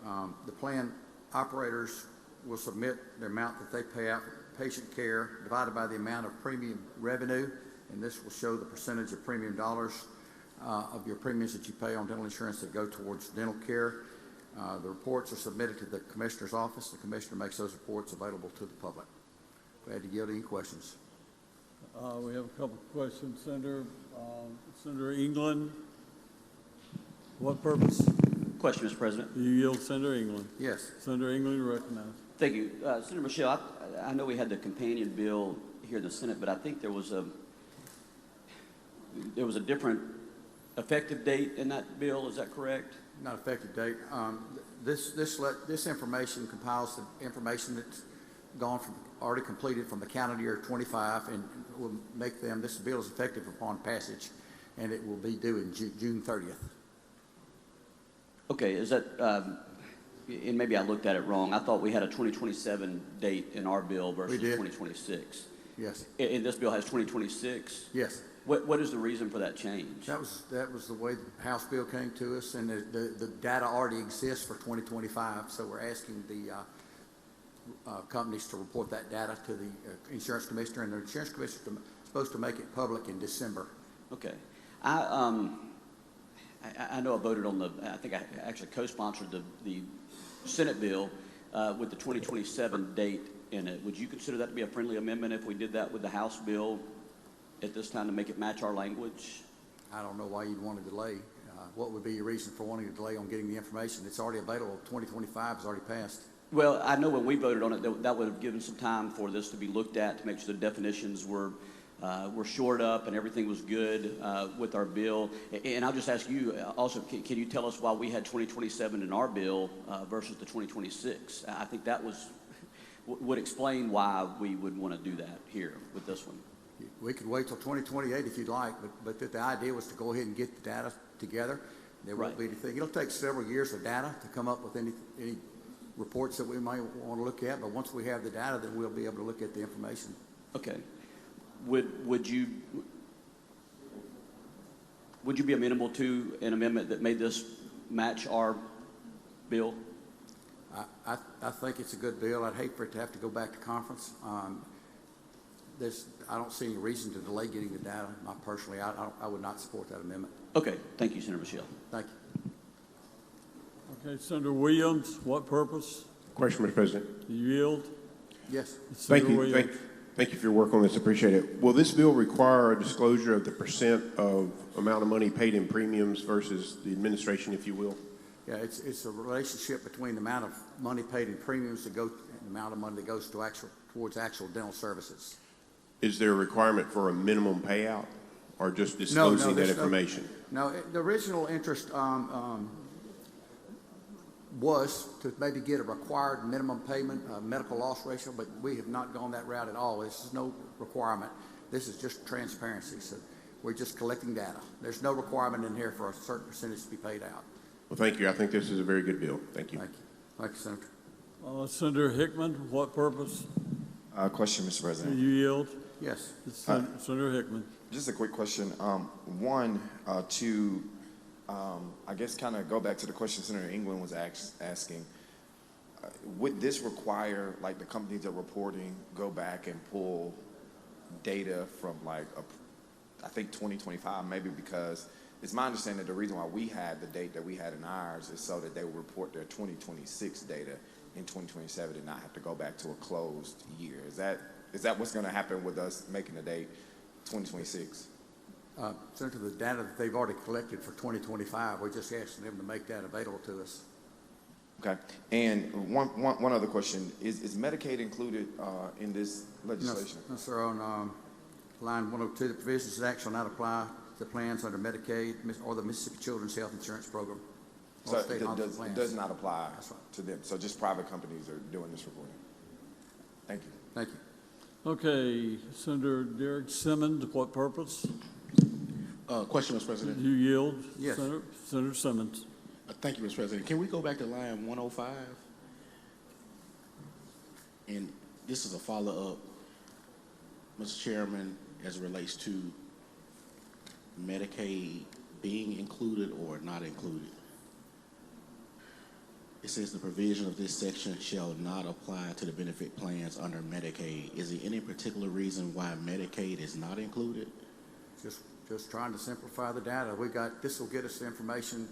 Speaker 12: The plan operators will submit the amount that they pay out for patient care divided by the amount of premium revenue, and this will show the percentage of premium dollars of your premiums that you pay on dental insurance that go towards dental care. The reports are submitted to the Commissioner's office. The Commissioner makes those reports available to the public. Glad to yield any questions.
Speaker 3: We have a couple of questions. Senator England. What purpose?
Speaker 14: Question, Mr. President.
Speaker 3: You yield Senator England.
Speaker 12: Yes.
Speaker 3: Senator England, recognized.
Speaker 14: Thank you. Senator Michelle, I know we had the companion bill here in the Senate, but I think there was a different effective date in that bill. Is that correct?
Speaker 12: Not effective date. This information compiles the information that's already completed from the calendar year 25, and will make them. This bill is effective upon passage, and it will be due in June 30th.
Speaker 14: Okay. Is that? And maybe I looked at it wrong. I thought we had a 2027 date in our bill versus 2026.
Speaker 12: Yes.
Speaker 14: And this bill has 2026?
Speaker 12: Yes.
Speaker 14: What is the reason for that change?
Speaker 12: That was the way the House bill came to us, and the data already exists for 2025, so we're asking the companies to report that data to the Insurance Commissioner, and the Insurance Commissioner is supposed to make it public in December.
Speaker 14: Okay. I know I voted on I think I actually co-sponsored the Senate bill with the 2027 date in it. Would you consider that to be a friendly amendment if we did that with the House bill at this time to make it match our language?
Speaker 12: I don't know why you'd want to delay. What would be your reason for wanting to delay on getting the information? It's already available. 2025 has already passed.
Speaker 14: Well, I know when we voted on it, that would have given some time for this to be looked at to make sure the definitions were shored up and everything was good with our bill. And I'll just ask you also, can you tell us why we had 2027 in our bill versus the 2026? I think that would explain why we would want to do that here with this one.
Speaker 12: We could wait till 2028 if you'd like, but the idea was to go ahead and get the data together. There won't be anything. It'll take several years of data to come up with any reports that we might want to look at, but once we have the data, then we'll be able to look at the information.
Speaker 14: Okay. Would you be amenable to an amendment that made this match our bill?
Speaker 12: I think it's a good bill. I'd hate for it to have to go back to conference. I don't see any reason to delay getting the data. Not personally, I would not support that amendment.
Speaker 14: Okay. Thank you, Senator Michelle.
Speaker 12: Thank you.
Speaker 3: Okay, Senator Williams, what purpose?
Speaker 11: Question, Mr. President.
Speaker 3: You yield?
Speaker 12: Yes.
Speaker 11: Thank you. Thank you for your work on this. Appreciate it. Will this bill require a disclosure of the percent of amount of money paid in premiums versus the administration, if you will?
Speaker 12: Yeah, it's a relationship between the amount of money paid in premiums and the amount of money that goes towards actual dental services.
Speaker 11: Is there a requirement for a minimum payout or just disclosing that information?
Speaker 12: No, the original interest was to maybe get a required minimum payment, medical loss ratio, but we have not gone that route at all. This is no requirement. This is just transparency. So we're just collecting data. There's no requirement in here for a certain percentage to be paid out.
Speaker 11: Well, thank you. I think this is a very good bill. Thank you.
Speaker 12: Thank you. Thank you, Senator.
Speaker 3: Senator Hickman, what purpose?
Speaker 22: Question, Mr. President.
Speaker 3: You yield?
Speaker 12: Yes.
Speaker 3: Senator Hickman.
Speaker 22: Just a quick question. I guess kind of go back to the question Senator England was asking. Would this require, like, the companies that are reporting go back and pull data from, like, I think 2025, maybe because it's my understanding that the reason why we had the date that we had in ours is so that they would report their 2026 data in 2027 and not have to go back to a closed year. Is that what's going to happen with us making the date 2026?
Speaker 12: Senator, the data that they've already collected for 2025, we're just asking them to make that available to us.
Speaker 22: Okay. And one other question. Is Medicaid included in this legislation?
Speaker 12: No, sir. On line 102, the provisions of the act shall not apply to plans under Medicaid or the Mississippi Children's Health Insurance Program.
Speaker 22: So it does not apply to them. So just private companies are doing this reporting. Thank you.
Speaker 12: Thank you.
Speaker 3: Okay, Senator Derek Simmons, what purpose?
Speaker 13: Question, Mr. President.
Speaker 3: You yield?
Speaker 12: Yes.
Speaker 3: Senator Simmons.
Speaker 13: Thank you, Mr. President. Can we go back to line 105? And this is a follow-up, Mr. Chairman, as it relates to Medicaid being included or not included. It says the provision of this section shall not apply to the benefit plans under Medicaid. Is there any particular reason why Medicaid is not included?
Speaker 12: Just trying to simplify the data. This will get us the information.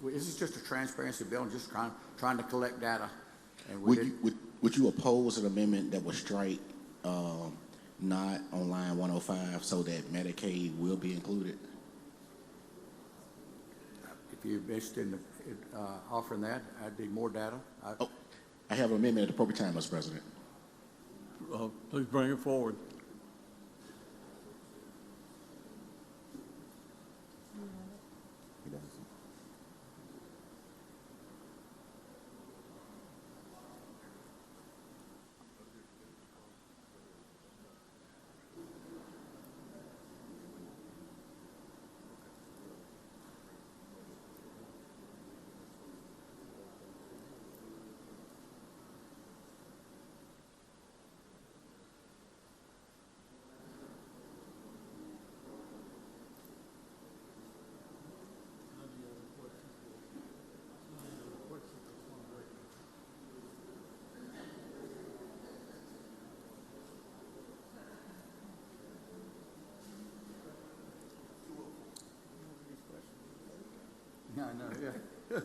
Speaker 12: This is just a transparency bill and just trying to collect data. And
Speaker 13: would you oppose an amendment that would strike not on line 105 so that Medicaid will be included?
Speaker 12: If you're interested in offering that, I'd need more data.
Speaker 13: I have an amendment at the appropriate time, Mr. President.
Speaker 3: Please bring it forward.
Speaker 12: Yeah, I know, yeah.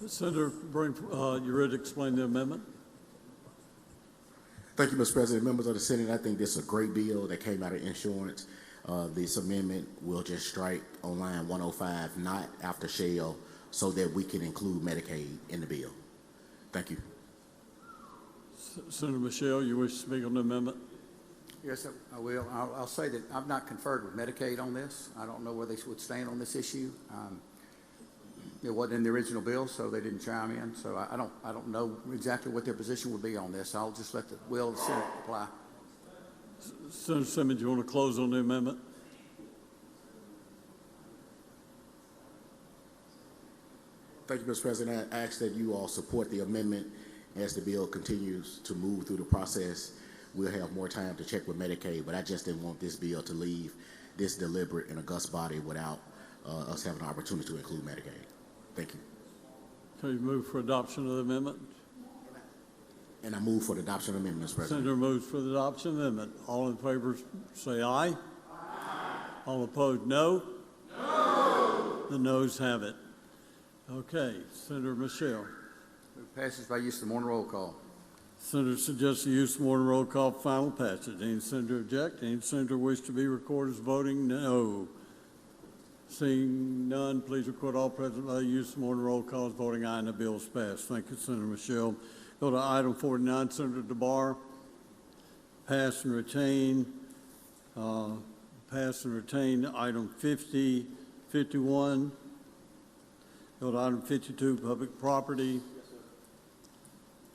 Speaker 3: Senator, you ready to explain the amendment?
Speaker 15: Thank you, Mr. President. Members of the Senate, I think this is a great bill that came out of insurance. This amendment will just strike on line 105, not after shall, so that we can include Medicaid in the bill. Thank you.
Speaker 3: Senator Michelle, you wish to speak on the amendment?
Speaker 12: Yes, I will. I'll say that I've not conferred with Medicaid on this. I don't know where they would stand on this issue. It wasn't in the original bill, so they didn't chime in. So I don't know exactly what their position would be on this. I'll just let the will of the Senate apply.
Speaker 3: Senator Simmons, you want to close on the amendment?
Speaker 15: Thank you, Mr. President. I ask that you all support the amendment as the bill continues to move through the process. We'll have more time to check with Medicaid, but I just didn't want this bill to leave this deliberate and august body without us having an opportunity to include Medicaid. Thank you.
Speaker 3: Can you move for adoption of the amendment?
Speaker 15: And I move for the adoption of the amendment, Mr. President.
Speaker 3: Senator moves for the adoption of the amendment. All in favor say aye. Aye. All opposed, no. No. The noes have it. Okay, Senator Michelle.
Speaker 12: It passes by use of the morning roll call.
Speaker 3: Senator suggests the use of morning roll call for final passage. Any senator object? Any senator wish to be recorded as voting no? Seeing none, please record all present by the use of morning roll call as voting aye, and the bill is passed. Thank you, Senator Michelle. Go to item 49, Senator DeBar. Pass and retain. Pass and retain item 50, 51. Go to item 52, public property.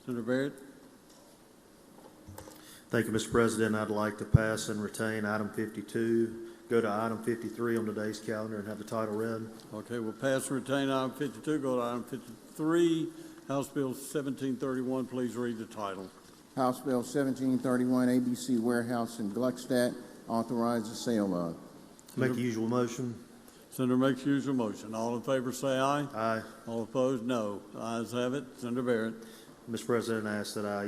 Speaker 3: Senator Barrett.
Speaker 19: Thank you, Mr. President. I'd like to pass and retain item 52, go to item 53 on today's calendar and have the title read.
Speaker 3: Okay, we'll pass and retain item 52, go to item 53, House Bill 1731. Please read the title.
Speaker 1: House Bill 1731, ABC Warehouse in Gluckstadt, authorize the sale of.
Speaker 19: Make the usual motion.
Speaker 3: Senator makes usual motion. All in favor say aye.
Speaker 19: Aye.
Speaker 3: All opposed, no. The ayes have it. Senator Barrett.
Speaker 19: Mr. President, I ask that I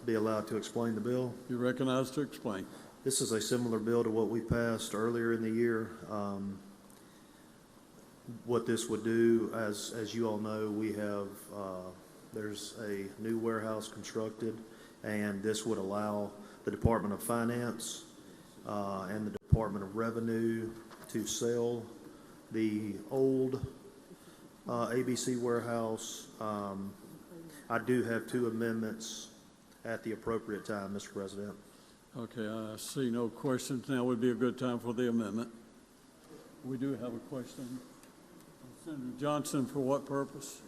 Speaker 19: be allowed to explain the bill.
Speaker 3: You're recognized to explain.
Speaker 19: This is a similar bill to what we passed earlier in the year. What this would do, as you all know, we have, there's a new warehouse constructed, and this would allow the Department of Finance and the Department of Revenue to sell the old ABC warehouse. I do have two amendments at the appropriate time, Mr. President.
Speaker 3: Okay, I see no questions. Now would be a good time for the amendment. We do have a question. Senator Johnson, for what purpose?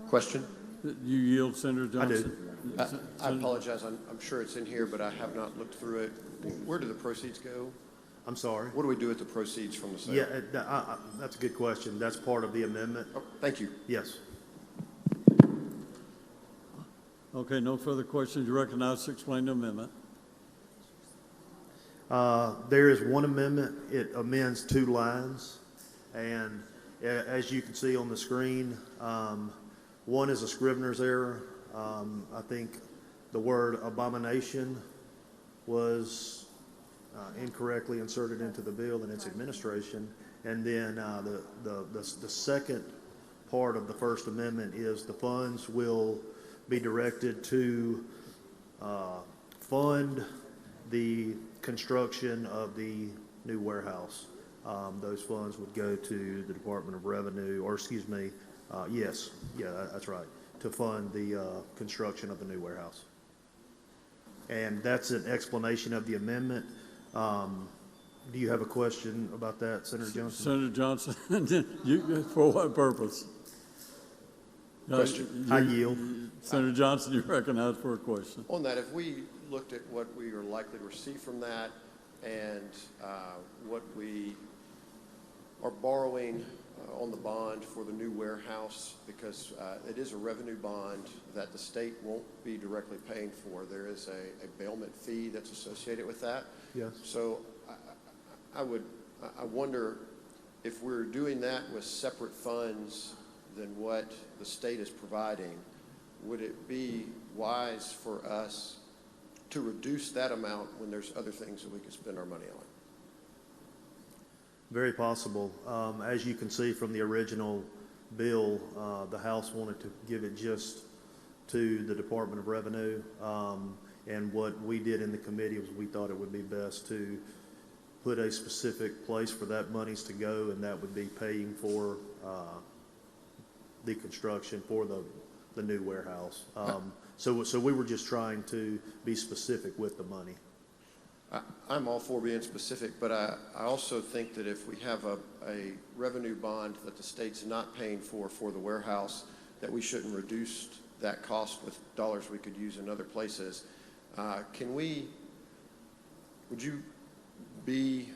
Speaker 18: Question?
Speaker 3: You yield, Senator Johnson.
Speaker 18: I apologize. I'm sure it's in here, but I have not looked through it. Where do the proceeds go?
Speaker 19: I'm sorry?
Speaker 18: What do we do with the proceeds from the sale?
Speaker 19: Yeah, that's a good question. That's part of the amendment.
Speaker 18: Oh, thank you.
Speaker 19: Yes.
Speaker 3: Okay, no further questions. You recognize to explain the amendment.
Speaker 19: There is one amendment. It amends two lines. And as you can see on the screen, one is a Scrivener's error. I think the word abomination was incorrectly inserted into the bill and its administration. And then the second part of the First Amendment is the funds will be directed to fund the construction of the new warehouse. Those funds would go to the Department of Revenue, or excuse me, yes, yeah, that's right, to fund the construction of the new warehouse. And that's an explanation of the amendment. Do you have a question about that, Senator Johnson?
Speaker 3: Senator Johnson, for what purpose?
Speaker 18: Question.
Speaker 19: I yield.
Speaker 3: Senator Johnson, you're recognized for a question.
Speaker 18: On that, if we looked at what we are likely to receive from that and what we are borrowing on the bond for the new warehouse, because it is a revenue bond that the state won't be directly paying for. There is a bailment fee that's associated with that.
Speaker 19: Yes.
Speaker 18: So I wonder if we're doing that with separate funds than what the state is providing, would it be wise for us to reduce that amount when there's other things that we could spend our money on?
Speaker 19: Very possible. As you can see from the original bill, the House wanted to give it just to the Department of Revenue. And what we did in the committee was we thought it would be best to put a specific place for that monies to go, and that would be paying for the construction for the new warehouse. So we were just trying to be specific with the money.
Speaker 18: I'm all for being specific, but I also think that if we have a revenue bond that the state's not paying for the warehouse, that we shouldn't reduce that cost with dollars we could use in other places. Would you be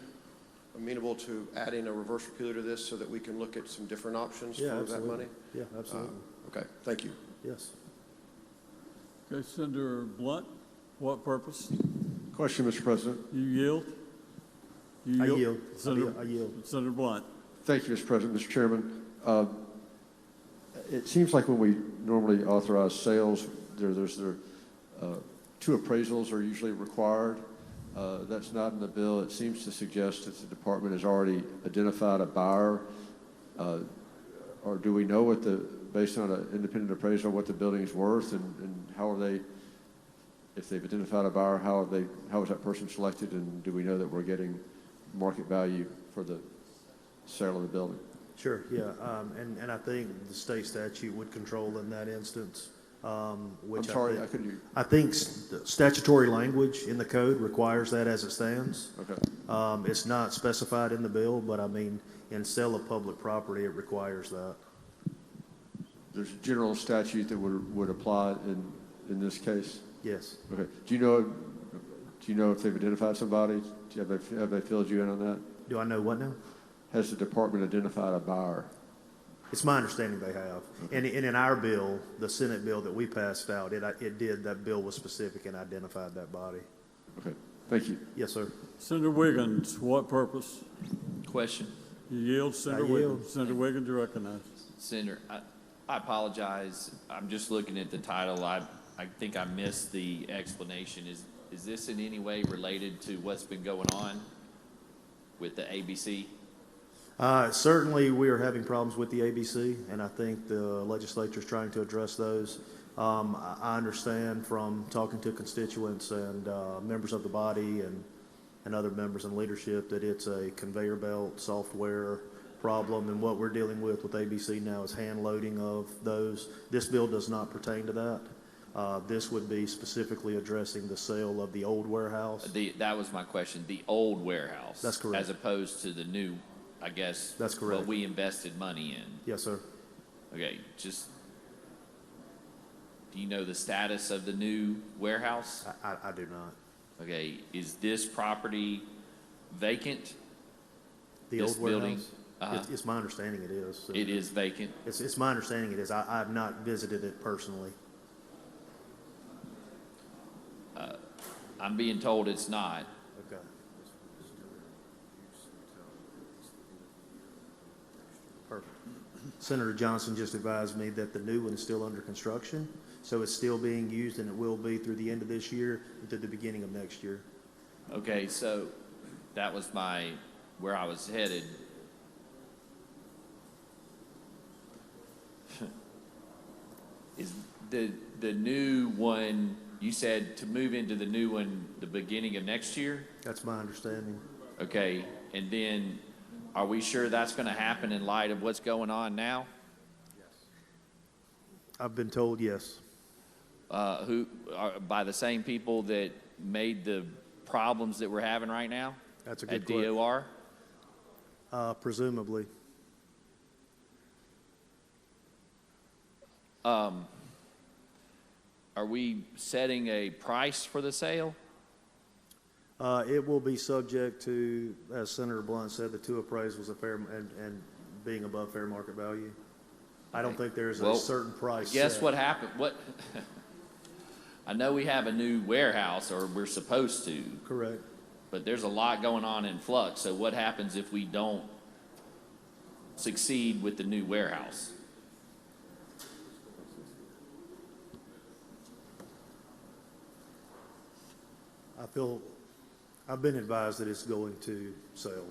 Speaker 18: amenable to adding a reverse repealer to this so that we can look at some different options for that money?
Speaker 19: Yeah, absolutely.
Speaker 18: Okay, thank you.
Speaker 19: Yes.
Speaker 3: Okay, Senator Blunt, what purpose?
Speaker 2: Question, Mr. President.
Speaker 3: You yield?
Speaker 19: I yield.
Speaker 3: Senator,
Speaker 19: I yield.
Speaker 3: Senator Blunt.
Speaker 2: Thank you, Mr. President. Mr. Chairman, it seems like when we normally authorize sales, there's two appraisals are usually required. That's not in the bill. It seems to suggest that the department has already identified a buyer. Or do we know based on an independent appraisal, what the building is worth, and how are they? If they've identified a buyer, how was that person selected, and do we know that we're getting market value for the sale of the building?
Speaker 19: Sure, yeah, and I think the state statute would control in that instance. Which
Speaker 2: I'm sorry, I couldn't hear you.
Speaker 19: I think statutory language in the code requires that as it stands.
Speaker 2: Okay.
Speaker 19: It's not specified in the bill, but I mean, in sale of public property, it requires that.
Speaker 2: There's a general statute that would apply in this case?
Speaker 19: Yes.
Speaker 2: Okay. Do you know if they've identified somebody? Have they filled you in on that?
Speaker 19: Do I know what now?
Speaker 2: Has the department identified a buyer?
Speaker 19: It's my understanding they have. And in our bill, the Senate bill that we passed out, that bill was specific and identified that body.
Speaker 2: Okay. Thank you.
Speaker 19: Yes, sir.
Speaker 3: Senator Wiggins, what purpose?
Speaker 7: Question.
Speaker 3: You yield, Senator Wiggins. Senator Wiggins, you recognize.
Speaker 7: Senator, I apologize. I'm just looking at the title. I think I missed the explanation. Is this in any way related to what's been going on with the ABC?
Speaker 19: Certainly, we are having problems with the ABC, and I think the legislature is trying to address those. I understand from talking to constituents and members of the body and other members in leadership that it's a conveyor belt software problem, and what we're dealing with ABC now is hand loading of those. This bill does not pertain to that. This would be specifically addressing the sale of the old warehouse.
Speaker 7: That was my question. The old warehouse.
Speaker 19: That's correct.
Speaker 7: As opposed to the new, I guess.
Speaker 19: That's correct.
Speaker 7: What we invested money in.
Speaker 19: Yes, sir.
Speaker 7: Okay, do you know the status of the new warehouse?
Speaker 19: I do not.
Speaker 7: Okay, is this property vacant?
Speaker 19: The
Speaker 7: this
Speaker 19: old warehouse?
Speaker 7: Building?
Speaker 19: It's my understanding it is.
Speaker 7: It is vacant?
Speaker 19: It's my understanding it is. I have not visited it personally.
Speaker 7: I'm being told it's not.
Speaker 19: Okay. Perfect. Senator Johnson just advised me that the new one is still under construction, so it's still being used, and it will be through the end of this year to the beginning of next year.
Speaker 7: Okay, so that was where I was headed. Is the new one, you said to move into the new one the beginning of next year?
Speaker 19: That's my understanding.
Speaker 7: Okay, and then are we sure that's going to happen in light of what's going on now?
Speaker 19: I've been told yes.
Speaker 7: Who are by the same people that made the problems that we're having right now?
Speaker 19: That's a good
Speaker 7: at
Speaker 19: question.
Speaker 7: DOR?
Speaker 19: Presumably.
Speaker 7: Are we setting a price for the sale?
Speaker 19: It will be subject to, as Senator Blunt said, the two appraisals of fair and being above fair market value. I don't think there's a certain price.
Speaker 7: Guess
Speaker 19: set.
Speaker 7: what happened? I know we have a new warehouse, or we're supposed to.
Speaker 19: Correct.
Speaker 7: But there's a lot going on in flux. So what happens if we don't succeed with the new warehouse?
Speaker 19: I've been advised that it's going to sell.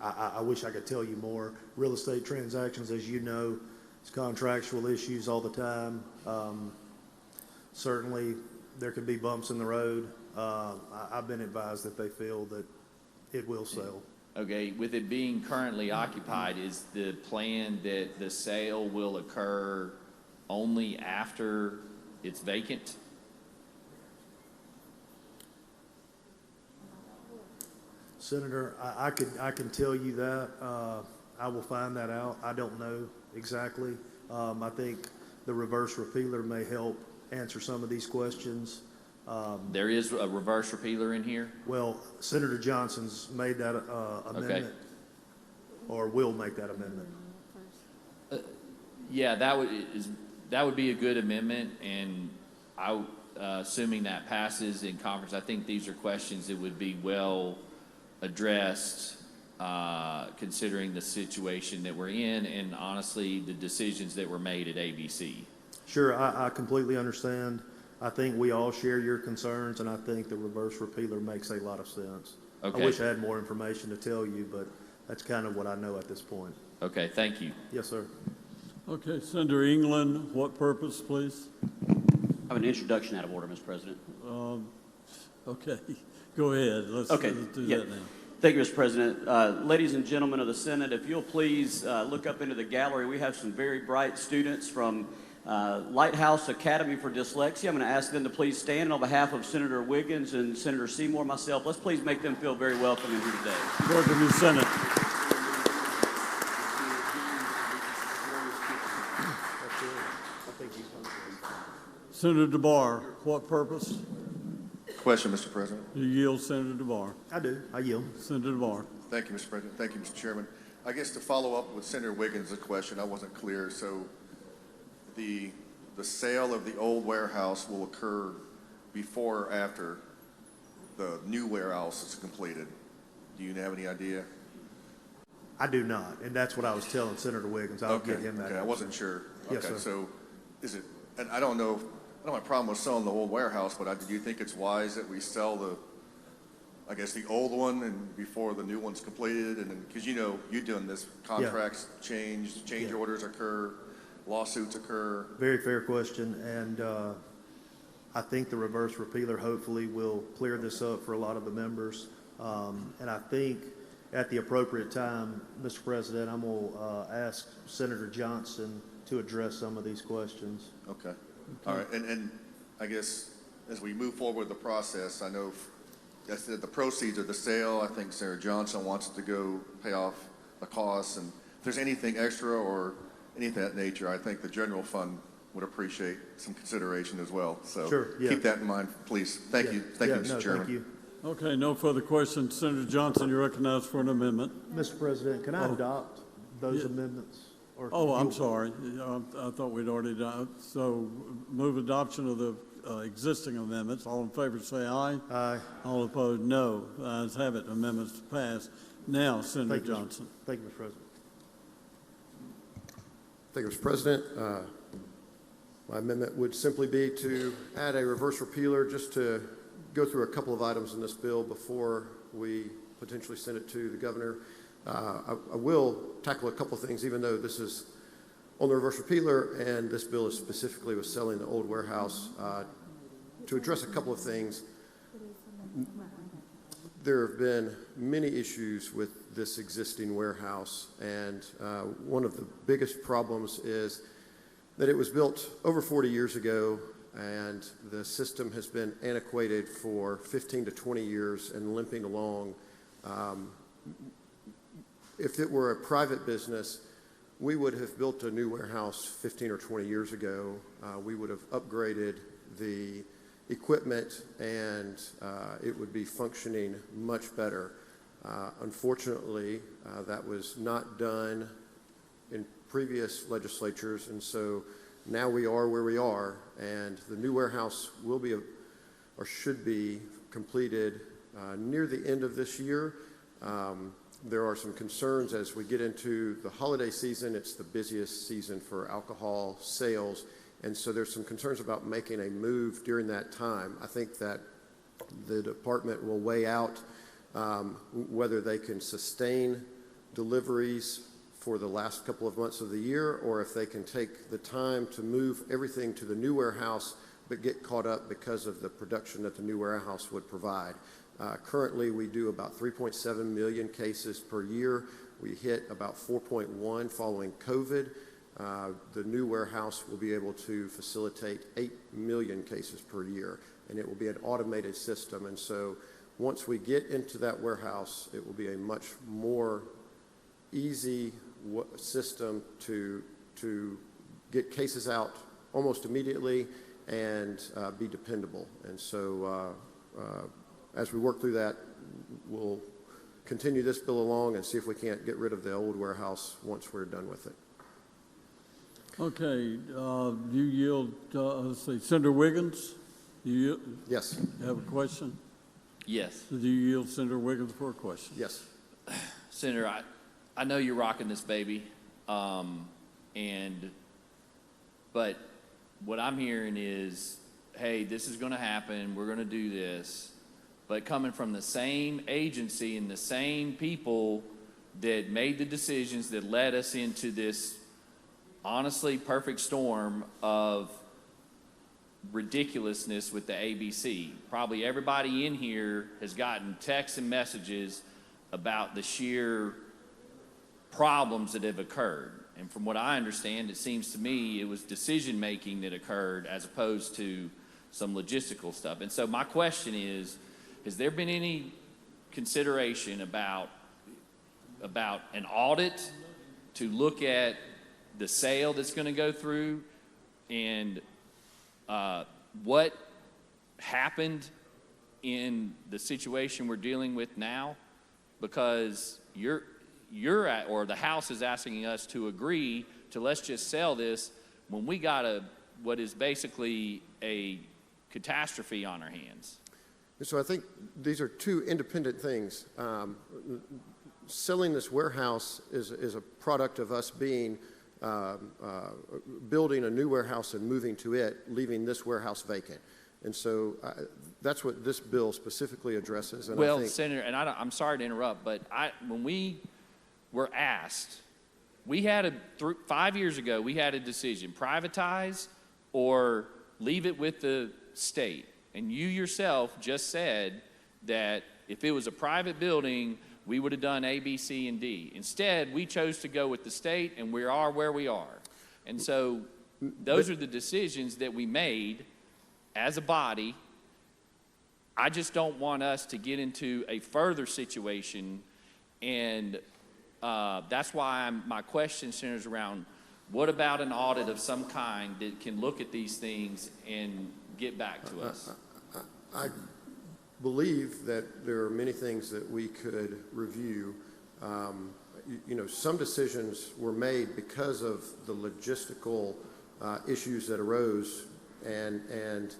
Speaker 19: I wish I could tell you more. Real estate transactions, as you know, It's contractual issues all the time. Certainly, there could be bumps in the road. I've been advised that they feel that it will sell.
Speaker 7: Okay, with it being currently occupied, is the plan that the sale will occur only after it's vacant?
Speaker 19: Senator, I can tell you that. I will find that out. I don't know exactly. I think the reverse repealer may help answer some of these questions.
Speaker 7: There is a reverse repealer in here?
Speaker 19: Well, Senator Johnson's made that amendment, or will make that amendment.
Speaker 7: Yeah, that would be a good amendment, and assuming that passes in conference, I think these are questions that would be well addressed, considering the situation that we're in, and honestly, the decisions that were made at ABC.
Speaker 19: Sure, I completely understand. I think we all share your concerns, and I think the reverse repealer makes a lot of sense.
Speaker 7: Okay.
Speaker 19: I wish I had more information to tell you, but that's kind of what I know at this point.
Speaker 7: Okay, thank you.
Speaker 19: Yes, sir.
Speaker 3: Okay, Senator England, what purpose, please?
Speaker 14: I have an introduction out of order, Mr. President.
Speaker 3: Okay, go ahead. Let's do that now.
Speaker 14: Thank you, Mr. President. Ladies and gentlemen of the Senate, if you'll please look up into the gallery. We have some very bright students from Lighthouse Academy for Dyslexia. I'm going to ask them to please stand on behalf of Senator Wiggins and Senator Seymour, myself. Let's please make them feel very welcome in here today.
Speaker 3: Welcome to the Senate. Senator DeBar, what purpose?
Speaker 4: Question, Mr. President.
Speaker 3: You yield, Senator DeBar.
Speaker 19: I do. I yield.
Speaker 3: Senator DeBar.
Speaker 4: Thank you, Mr. President. Thank you, Mr. Chairman. I guess to follow up with Senator Wiggins' question, I wasn't clear. So the sale of the old warehouse will occur before or after the new warehouse is completed. Do you have any idea?
Speaker 19: I do not, and that's what I was telling Senator Wiggins. I'll get him that.
Speaker 4: Okay, I wasn't sure.
Speaker 19: Yes,
Speaker 4: okay,
Speaker 19: sir.
Speaker 4: so is it, and I don't have a problem with selling the old warehouse, but do you think it's wise that we sell the old one and before the new one's completed? And then, because you're doing this, contracts change orders occur, lawsuits occur.
Speaker 19: Very fair question, and I think the reverse repealer hopefully will clear this up for a lot of the members. And I think at the appropriate time, Mr. President, I'm going to ask Senator Johnson to address some of these questions.
Speaker 4: Okay. All right. And I guess as we move forward with the process, I know the proceeds of the sale, I think Senator Johnson wants to go pay off the costs. And if there's anything extra or anything of that nature, I think the general fund would appreciate some consideration as well. So
Speaker 19: sure,
Speaker 4: keep that in mind, please. Thank you. Thank you, Mr. Chairman.
Speaker 19: Thank you.
Speaker 3: Okay, no further questions. Senator Johnson, you're recognized for an amendment.
Speaker 19: Mr. President, can I adopt those amendments?
Speaker 3: Or I'm sorry. I thought we'd already done. So move adoption of the existing amendments. All in favor say aye.
Speaker 19: Aye.
Speaker 3: All opposed, no. Ayes have it. Amendments pass. Now, Senator Johnson.
Speaker 19: Thank you, Mr. President.
Speaker 18: Thank you, Mr. President. My amendment would simply be to add a reverse repealer, just to go through a couple of items in this bill before we potentially send it to the governor. I will tackle a couple of things, even though this is on the reverse repealer and this bill is specifically with selling the old warehouse. To address a couple of things, there have been many issues with this existing warehouse, and one of the biggest problems is that it was built over 40 years ago, and the system has been antiquated for 15 to 20 years and limping along. If it were a private business, we would have built a new warehouse 15 or 20 years ago. We would have upgraded the equipment, and it would be functioning much better. Unfortunately, that was not done in previous legislatures, and so now we are where we are, and the new warehouse will be or should be completed near the end of this year. There are some concerns as we get into the holiday season. It's the busiest season for alcohol sales, and so there's some concerns about making a move during that time. I think that the department will weigh out whether they can sustain deliveries for the last couple of months of the year, or if they can take the time to move everything to the new warehouse but get caught up because of the production that the new warehouse would provide. Currently, we do about 3.7 million cases per year. We hit about 4.1 following COVID. The new warehouse will be able to facilitate 8 million cases per year, and it will be an automated system. And so once we get into that warehouse, it will be a much more easy system to get cases out almost immediately and be dependable. And so as we work through that, we'll continue this bill along and see if we can't get rid of the old warehouse once we're done with it.
Speaker 3: Okay, you yield, let's see, Senator Wiggins?
Speaker 18: Yes.
Speaker 3: You have a question?
Speaker 7: Yes.
Speaker 3: Do you yield Senator Wiggins for a question?
Speaker 18: Yes.
Speaker 7: Senator, I know you're rocking this baby, but what I'm hearing is, hey, this is going to happen, we're going to do this, but coming from the same agency and the same people that made the decisions that led us into this honestly perfect storm of ridiculousness with the ABC. Probably everybody in here has gotten texts and messages about the sheer problems that have occurred. And from what I understand, it seems to me it was decision making that occurred as opposed to some logistical stuff. And so my question is, has there been any consideration about an audit to look at the sale that's going to go through and what happened in the situation we're dealing with now? Because you're at, or the House is asking us to agree to let's just sell this when we got what is basically a catastrophe on our hands.
Speaker 18: So I think these are two independent things. Selling this warehouse is a product of us being building a new warehouse and moving to it, leaving this warehouse vacant. And so that's what this bill specifically addresses. And
Speaker 7: well,
Speaker 18: I think,
Speaker 7: Senator, and I'm sorry to interrupt, but when we were asked, we had 5 years ago, we had a decision, privatize or leave it with the state. And you yourself just said that if it was a private building, we would have done A, B, C, and D. Instead, we chose to go with the state, and we are where we are. And so those are the decisions that we made as a body. I just don't want us to get into a further situation, and that's why my question centers around what about an audit of some kind that can look at these things and get back to us?
Speaker 18: I believe that there are many things that we could review. Some decisions were made because of the logistical issues that arose, and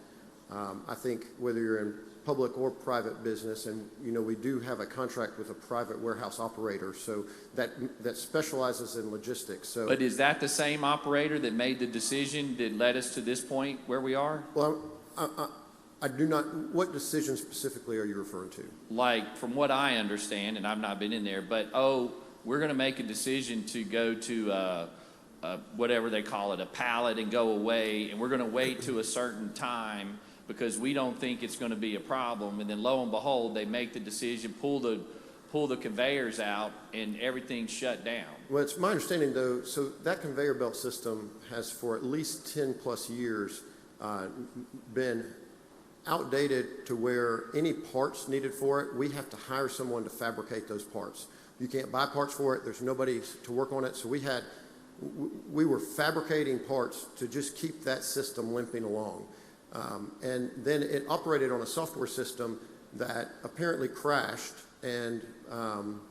Speaker 18: I think whether you're in public or private business, and we do have a contract with a private warehouse operator, so that specializes in logistics. So,
Speaker 7: but is that the same operator that made the decision that led us to this point where we are?
Speaker 18: Well, I do not. What decision specifically are you referring to?
Speaker 7: Like, from what I understand, and I've not been in there, but we're going to make a decision to go to whatever they call it, a pallet, and go away, and we're going to wait to a certain time because we don't think it's going to be a problem. And then lo and behold, they make the decision, pull the conveyors out, and everything's shut down.
Speaker 18: Well, it's my understanding, though, so that conveyor belt system has for at least 10 plus years been outdated to where any parts needed for it, we have to hire someone to fabricate those parts. You can't buy parts for it. There's nobody to work on it. So we were fabricating parts to just keep that system limping along. And then it operated on a software system that apparently crashed, and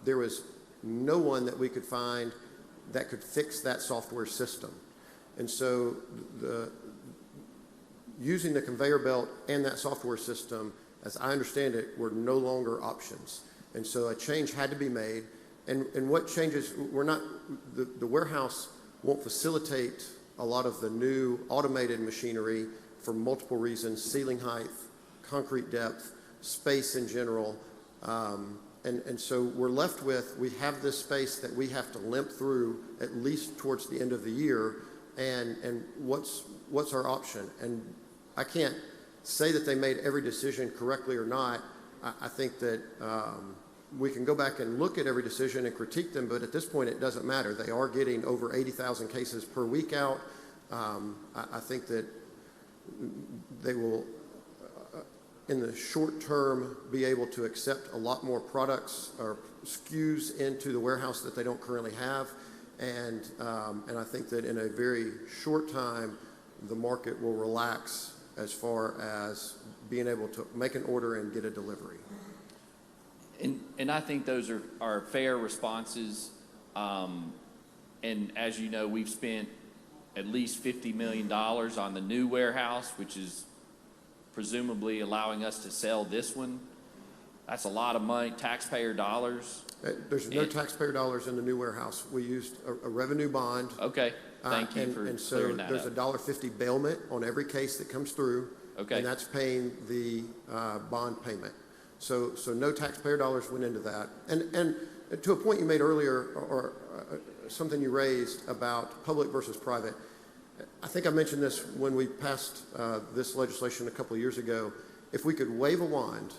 Speaker 18: there was no one that we could find that could fix that software system. And so using the conveyor belt and that software system, as I understand it, were no longer options. And so a change had to be made. And what changes, the warehouse won't facilitate a lot of the new automated machinery for multiple reasons: ceiling height, concrete depth, space in general. And so we're left with, we have this space that we have to limp through at least towards the end of the year, and what's our option? And I can't say that they made every decision correctly or not. I think that we can go back and look at every decision and critique them, but at this point it doesn't matter. They are getting over 80,000 cases per week out. I think that they will, in the short term, be able to accept a lot more products or SKUs into the warehouse that they don't currently have. And I think that in a very short time, the market will relax as far as being able to make an order and get a delivery.
Speaker 7: And I think those are fair responses. And as you know, we've spent at least $50 million on the new warehouse, which is presumably allowing us to sell this one. That's a lot of money, taxpayer dollars.
Speaker 18: There's no taxpayer dollars in the new warehouse. We used a revenue bond.
Speaker 7: Okay, thank you for clearing that up.
Speaker 18: And so there's a $1.50 bailment on every case that comes through.
Speaker 7: Okay.
Speaker 18: And that's paying the bond payment. So no taxpayer dollars went into that. And to a point you made earlier, or something you raised about public versus private, I think I mentioned this when we passed this legislation a couple of years ago. If we could wave a wand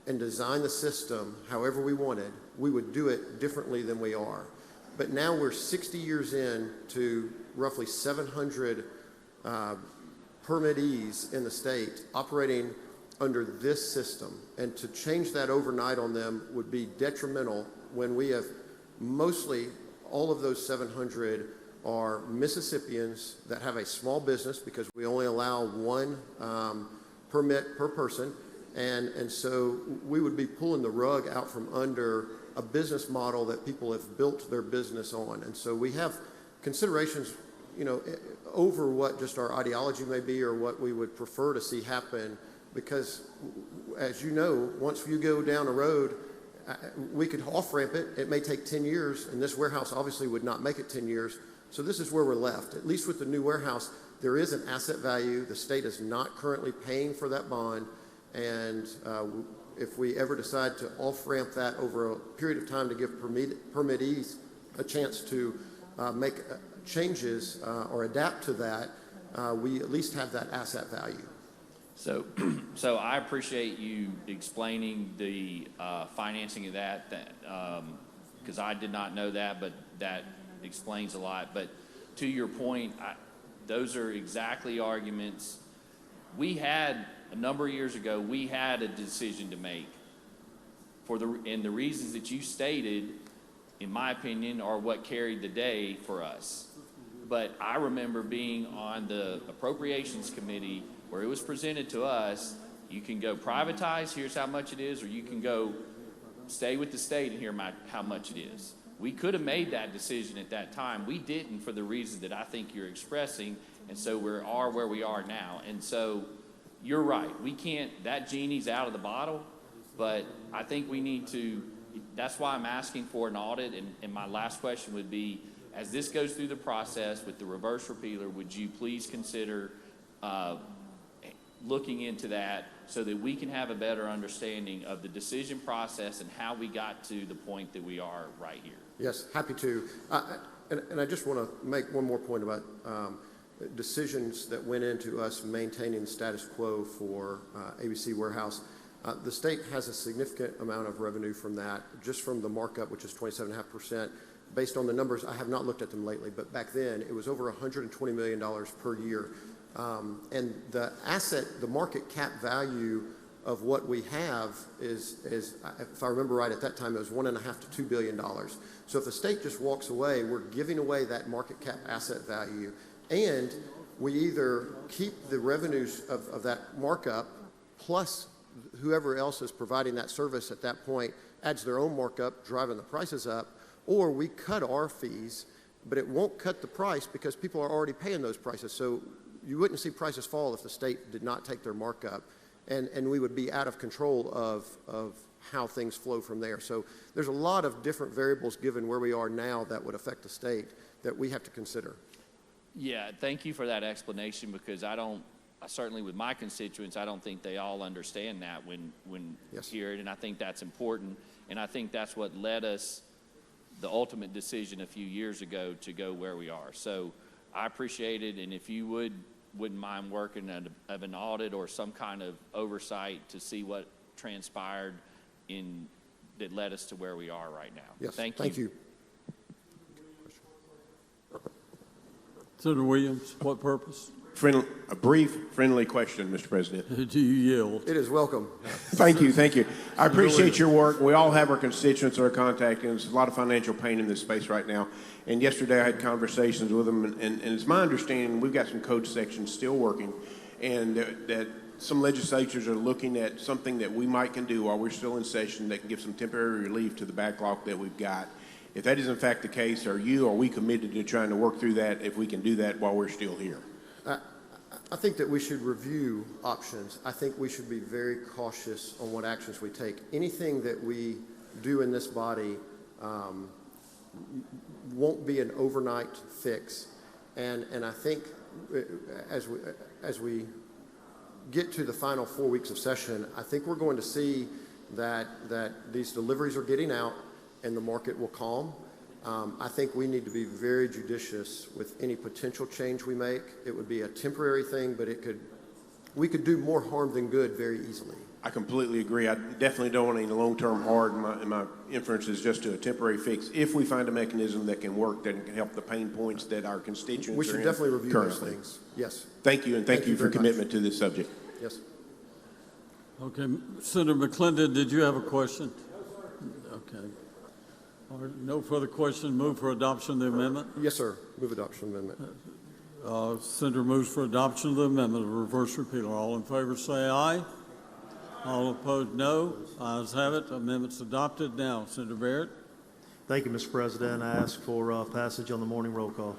Speaker 18: and design the system however we wanted, we would do it differently than we are. But now we're 60 years in to roughly 700 permittees in the state operating under this system. And to change that overnight on them would be detrimental when we have mostly all of those 700 are Mississippians that have a small business because we only allow one permit per person. And so we would be pulling the rug out from under a business model that people have built their business on. And so we have considerations, over what just our ideology may be or what we would prefer to see happen, because as you know, once you go down a road, we could off-ramp it. It may take 10 years, and this warehouse obviously would not make it 10 years. So this is where we're left. At least with the new warehouse, there is an asset value. The state is not currently paying for that bond. And if we ever decide to off-ramp that over a period of time to give permittees a chance to make changes or adapt to that, we at least have that asset value.
Speaker 7: So I appreciate you explaining the financing of that, because I did not know that, but that explains a lot. But to your point, those are exactly arguments. We had, a number of years ago, we had a decision to make and the reasons that you stated, in my opinion, are what carried the day for us. But I remember being on the Appropriations Committee where it was presented to us, you can go privatize, here's how much it is, or you can go stay with the state and hear how much it is. We could have made that decision at that time. We didn't, for the reasons that I think you're expressing, and so we are where we are now. And so you're right. We can't, that genie's out of the bottle, but I think we need to, that's why I'm asking for an audit. And my last question would be, as this goes through the process with the reverse repealer, would you please consider looking into that so that we can have a better understanding of the decision process and how we got to the point that we are right here?
Speaker 18: Yes, happy to. And I just want to make one more point about decisions that went into us maintaining the status quo for ABC Warehouse. The state has a significant amount of revenue from that, just from the markup, which is 27.5%. Based on the numbers, I have not looked at them lately, but back then it was over $120 million per year. And the market cap value of what we have is, if I remember right, at that time it was $1.5 to $2 billion. So if the state just walks away, we're giving away that market cap asset value, and we either keep the revenues of that markup, plus whoever else is providing that service at that point adds their own markup, driving the prices up, or we cut our fees, but it won't cut the price because people are already paying those prices. So you wouldn't see prices fall if the state did not take their markup, and we would be out of control of how things flow from there. So there's a lot of different variables given where we are now that would affect the state that we have to consider.
Speaker 7: Yeah, thank you for that explanation, because I don't certainly with my constituents, I don't think they all understand that when
Speaker 18: Yes.
Speaker 7: hear it, and I think that's important. And I think that's what led us the ultimate decision a few years ago to go where we are. So I appreciate it, and if you wouldn't mind working of an audit or some kind of oversight to see what transpired that led us to where we are right now.
Speaker 18: Yes,
Speaker 7: Thank you.
Speaker 3: Senator Williams, what purpose?
Speaker 11: A brief, friendly question, Mr. President.
Speaker 3: Do you yield?
Speaker 18: It is welcome.
Speaker 11: Thank you, thank you. I appreciate your work. We all have our constituents that are contacting us. There's a lot of financial pain in this space right now. And yesterday I had conversations with them, and it's my understanding we've got some code sections still working, and that some legislatures are looking at something that we can do while we're still in session that can give some temporary relief to the backlog that we've got. If that is in fact the case, are we committed to trying to work through that if we can do that while we're still here?
Speaker 18: I think that we should review options. I think we should be very cautious on what actions we take. Anything that we do in this body won't be an overnight fix. And I think as we get to the final 4 weeks of session, I think we're going to see that these deliveries are getting out and the market will calm. I think we need to be very judicious with any potential change we make. It would be a temporary thing, but we could do more harm than good very easily.
Speaker 11: I completely agree. I definitely don't want any long-term harm, and my inference is just to a temporary fix if we find a mechanism that can work, that can help the pain points that our constituents
Speaker 18: We should
Speaker 11: are in
Speaker 18: definitely review those
Speaker 11: currently.
Speaker 18: things. Yes.
Speaker 11: Thank you, and thank you for
Speaker 18: very
Speaker 11: your commitment
Speaker 18: much.
Speaker 11: to this subject.
Speaker 18: Yes.
Speaker 3: Okay, Senator McClendon, did you have a question? Okay. All right, no further question. Move for adoption of the amendment.
Speaker 18: Yes, sir. Move adoption amendment.
Speaker 3: Senator moves for adoption of the amendment of reverse repeal. All in favor say aye. All opposed, no. Ayes have it. Amendment's adopted. Now, Senator Barrett.
Speaker 19: Thank you, Mr. President. I ask for passage on the morning roll call.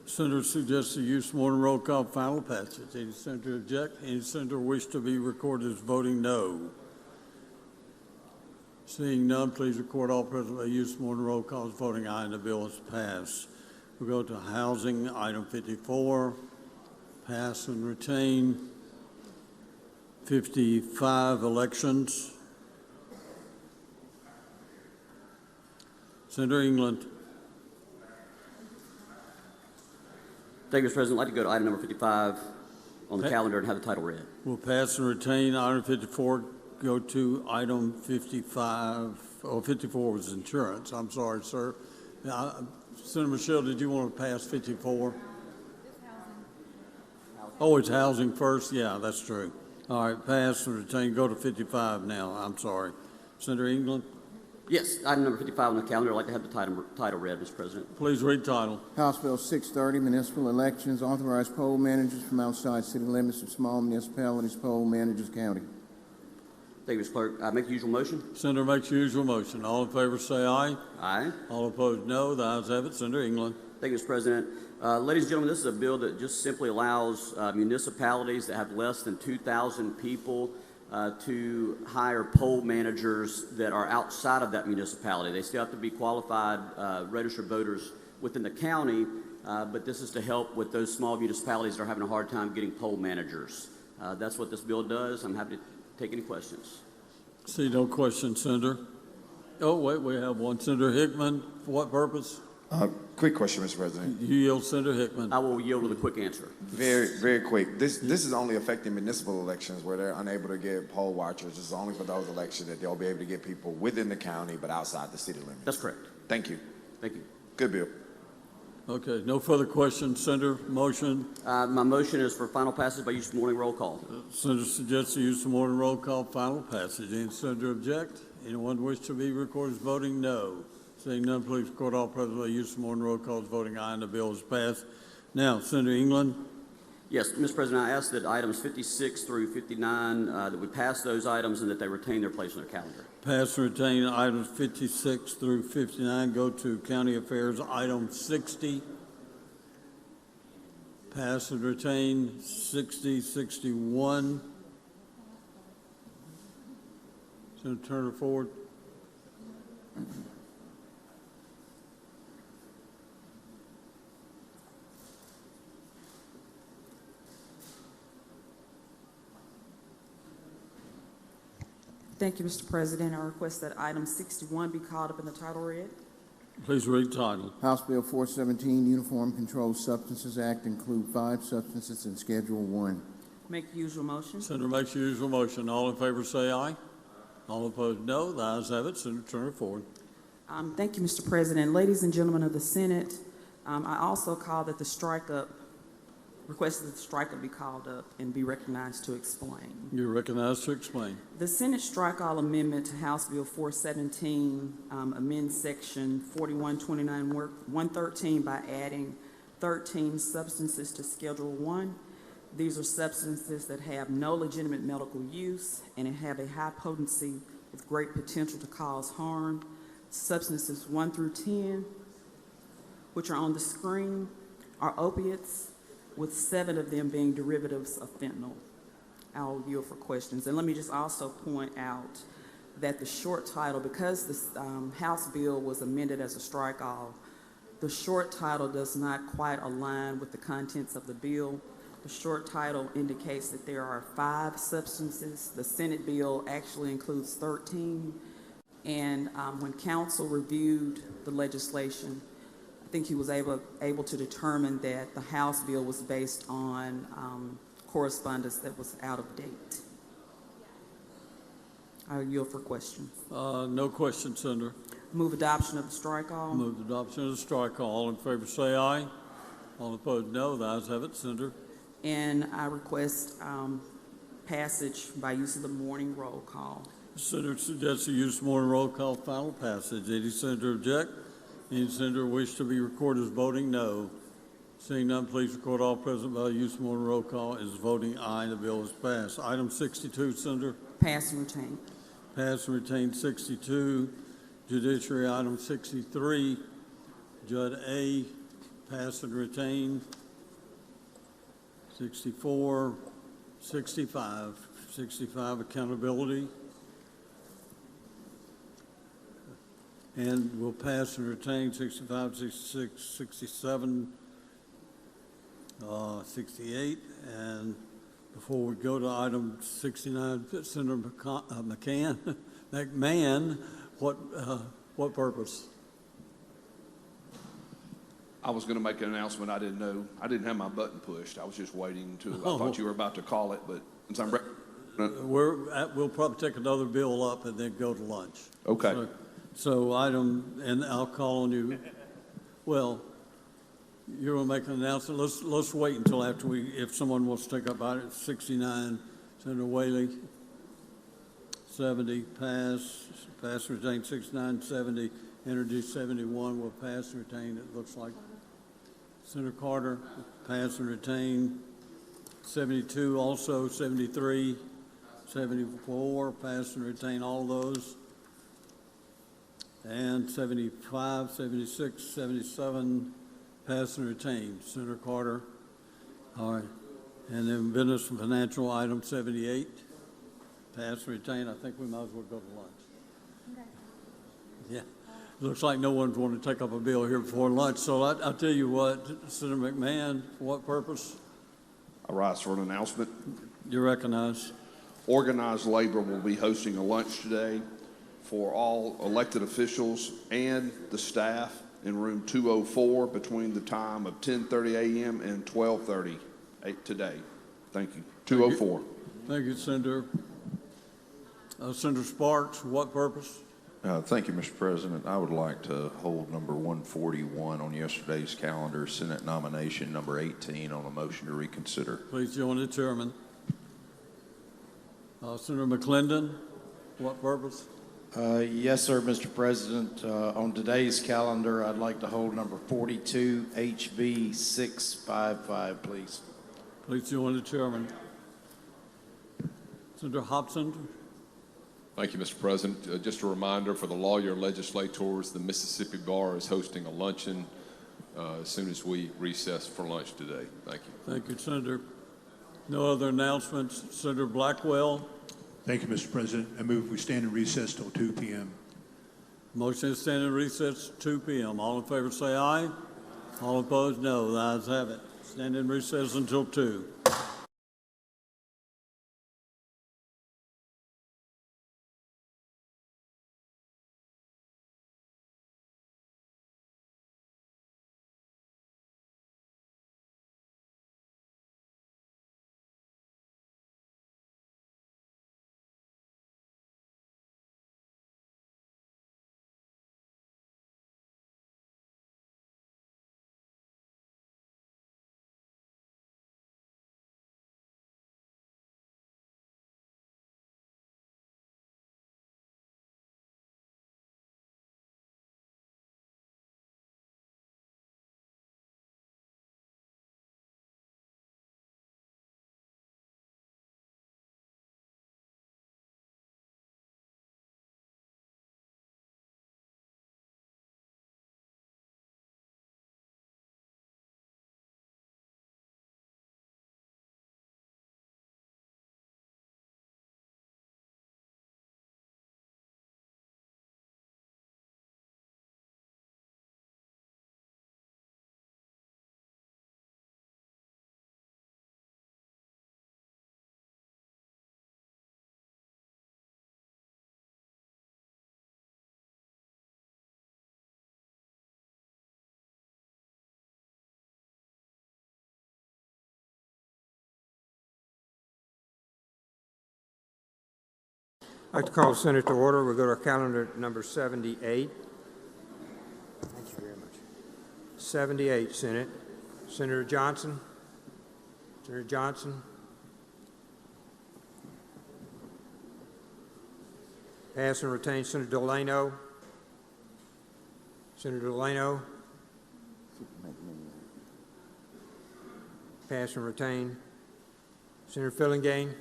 Speaker 3: Senator suggests the use of morning roll call final passage. Any senator object? Any senator wish to be recorded as voting no? Seeing none, please record all present by use of morning roll call as voting aye, and the bill is passed. We'll go to housing, item 54. Pass and retain. 55, elections. Senator England.
Speaker 14: Thank you, Mr. President. I'd like to go to item number 55 on the calendar and have the title read.
Speaker 3: We'll pass and retain item 54. Go to item 55. Oh, 54 was insurance. I'm sorry, sir. Senator Michelle, did you want to pass 54? Oh, it's housing first? Yeah, that's true. All right, pass and retain. Go to 55 now. I'm sorry. Senator England?
Speaker 14: Yes, item number 55 on the calendar. I'd like to have the title read, Mr. President.
Speaker 3: Please read title.
Speaker 1: House Bill 630, municipal elections, authorize poll managers from outside city limits of small municipalities, poll managers county.
Speaker 14: Thank you, Mr. Clerk. I make the usual motion.
Speaker 3: Senator makes the usual motion. All in favor say aye.
Speaker 14: Aye.
Speaker 3: All opposed, no. The ayes have it. Senator England.
Speaker 14: Thank you, Mr. President. Ladies and gentlemen, this is a bill that just simply allows municipalities that have less than 2,000 people to hire poll managers that are outside of that municipality. They still have to be qualified registered voters within the county, but this is to help with those small municipalities that are having a hard time getting poll managers. That's what this bill does. I'm happy to take any questions.
Speaker 3: See no questions, Senator. Oh, wait, we have one. Senator Hickman, for what purpose?
Speaker 6: Quick question, Mr. President.
Speaker 3: You yield, Senator Hickman.
Speaker 14: I will yield with a quick answer.
Speaker 6: Very, very quick. This is only affecting municipal elections where they're unable to get poll watchers. This is only for those elections that they'll be able to get people within the county but outside the city limits.
Speaker 14: That's correct.
Speaker 6: Thank you.
Speaker 14: Thank you.
Speaker 6: Good bill.
Speaker 3: Okay, no further questions. Senator, motion.
Speaker 14: My motion is for final passage by use of morning roll call.
Speaker 3: Senator suggests the use of morning roll call, final passage. Any senator object? Anyone wish to be recorded as voting no? Seeing none, please record all present by use of morning roll call as voting aye, and the bill is passed. Now, Senator England.
Speaker 14: Yes, Mr. President, I ask that items 56 through 59, that we pass those items and that they retain their place on their calendar.
Speaker 3: Pass and retain items 56 through 59. Go to County Affairs, item 60. Pass and retain 60, 61. Senator Turner forward.
Speaker 8: Thank you, Mr. President. I request that item 61 be called up in the title read.
Speaker 3: Please read title.
Speaker 1: House Bill 417, Uniform Controlled Substances Act, include 5 substances in Schedule 1.
Speaker 8: Make the usual motion.
Speaker 3: Senator makes the usual motion. All in favor say aye. All opposed, no. The ayes have it. Senator Turner forward.
Speaker 8: Thank you, Mr. President. Ladies and gentlemen of the Senate, I also call that the strike-up, request that the strike-up be called up and be recognized to explain.
Speaker 3: You're recognized to explain.
Speaker 8: The Senate strike-all amendment to House Bill 417 amends Section 4129-113 by adding 13 substances to Schedule 1. These are substances that have no legitimate medical use and have a high potency with great potential to cause harm. Substances 1 through 10, which are on the screen, are opiates, with 7 of them being derivatives of fentanyl. I'll yield for questions. And let me just also point out that the short title, because this House bill was amended as a strike-all, the short title does not quite align with the contents of the bill. The short title indicates that there are 5 substances. The Senate bill actually includes 13. And when council reviewed the legislation, I think he was able to determine that the House bill was based on correspondence that was out of date. I yield for questions.
Speaker 3: No questions, Senator.
Speaker 8: Move adoption of the strike-all.
Speaker 3: Move the adoption of the strike-all. All in favor say aye. All opposed, no. The ayes have it, Senator.
Speaker 8: And I request passage by use of the morning roll call.
Speaker 3: The Senator suggests the use of morning roll call final passage. Any senator object? Any senator wish to be recorded as voting no? Seeing none, please record all present by the use of morning roll call as voting aye. The bill is passed. Item 62, Senator.
Speaker 8: Pass and retain.
Speaker 3: Pass and retain 62. Judiciary item 63. Judd A. Pass and retain. 64. 65. 65 accountability. And we'll pass and retain 65, 66, 67, 68. And before we go to item 69, Senator McMahon, what purpose?
Speaker 23: I was going to make an announcement. I didn't know. I didn't have my button pushed. I was just waiting to. I thought you were about to call it, but since I'm.
Speaker 3: We'll probably take another bill up and then go to lunch.
Speaker 23: Okay.
Speaker 3: So item, and I'll call on you. Well, you're going to make an announcement. Let's wait until after if someone wants to take up item 69, Senator Whaley. 70, pass and retain 69, 70, introduce 71, will pass and retain, it looks like. Senator Carter, pass and retain 72, also 73, 74, pass and retain all those. And 75, 76, 77, pass and retain. Senator Carter. All right. And then business and financial item 78, pass and retain. I think we might as well go to lunch. Okay. Yeah. Looks like no one's wanting to take up a bill here before lunch. So I'll tell you what, Senator McMahon, for what purpose?
Speaker 23: I rise for an announcement.
Speaker 3: You recognize.
Speaker 23: Organized Labor will be hosting a lunch today for all elected officials and the staff in room 204 between the time of 10:30 a.m. and 12:30 today. Thank you. 204.
Speaker 3: Thank you, Senator. Senator Sparks, what purpose?
Speaker 20: Thank you, Mr. President. I would like to hold number 141 on yesterday's calendar, Senate nomination number 18 on a motion to reconsider.
Speaker 3: Please join the chairman. Senator McClendon, what purpose?
Speaker 21: Yes, sir, Mr. President. On today's calendar, I'd like to hold number 42, HB 655, please.
Speaker 3: Please join the chairman. Senator Hobson.
Speaker 24: Thank you, Mr. President. Just a reminder for the lawyer legislators, the Mississippi Bar is hosting a luncheon as soon as we recess for lunch today. Thank you.
Speaker 3: Thank you, Senator. No other announcements. Senator Blackwell.
Speaker 25: Thank you, Mr. President. I move we stand in recess till 2 p.m.
Speaker 3: Motion to stand in recess 2 p.m. All in favor say aye. All opposed, no. The ayes have it. Stand in recess until 2.
Speaker 5: I'd like to call the Senate to order. We'll go to our calendar number 78. Thank you very much. 78, Senate. Senator Johnson. Senator Johnson. Pass and retain Senator Delano. Senator Delano. Pass and retain. Senator Fillingane.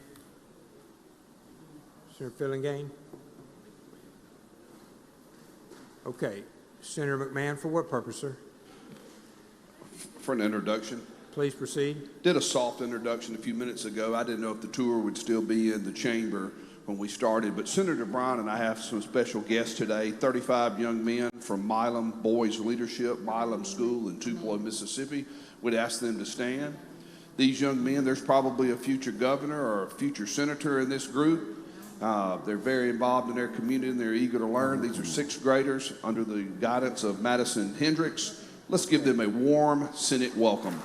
Speaker 5: Senator Fillingane. Okay. Senator McMahon, for what purpose, sir?
Speaker 23: For an introduction.
Speaker 5: Please proceed.
Speaker 23: Did a soft introduction a few minutes ago. I didn't know if the tour would still be in the chamber when we started, but Senator Brown and I have some special guests today, 35 young men from Milam Boys Leadership, Milam School in Tupelo, Mississippi. We'd ask them to stand. These young men, there's probably a future governor or a future senator in this group. They're very involved in their community and they're eager to learn. These are sixth graders under the guidance of Madison Hendricks. Let's give them a warm Senate welcome.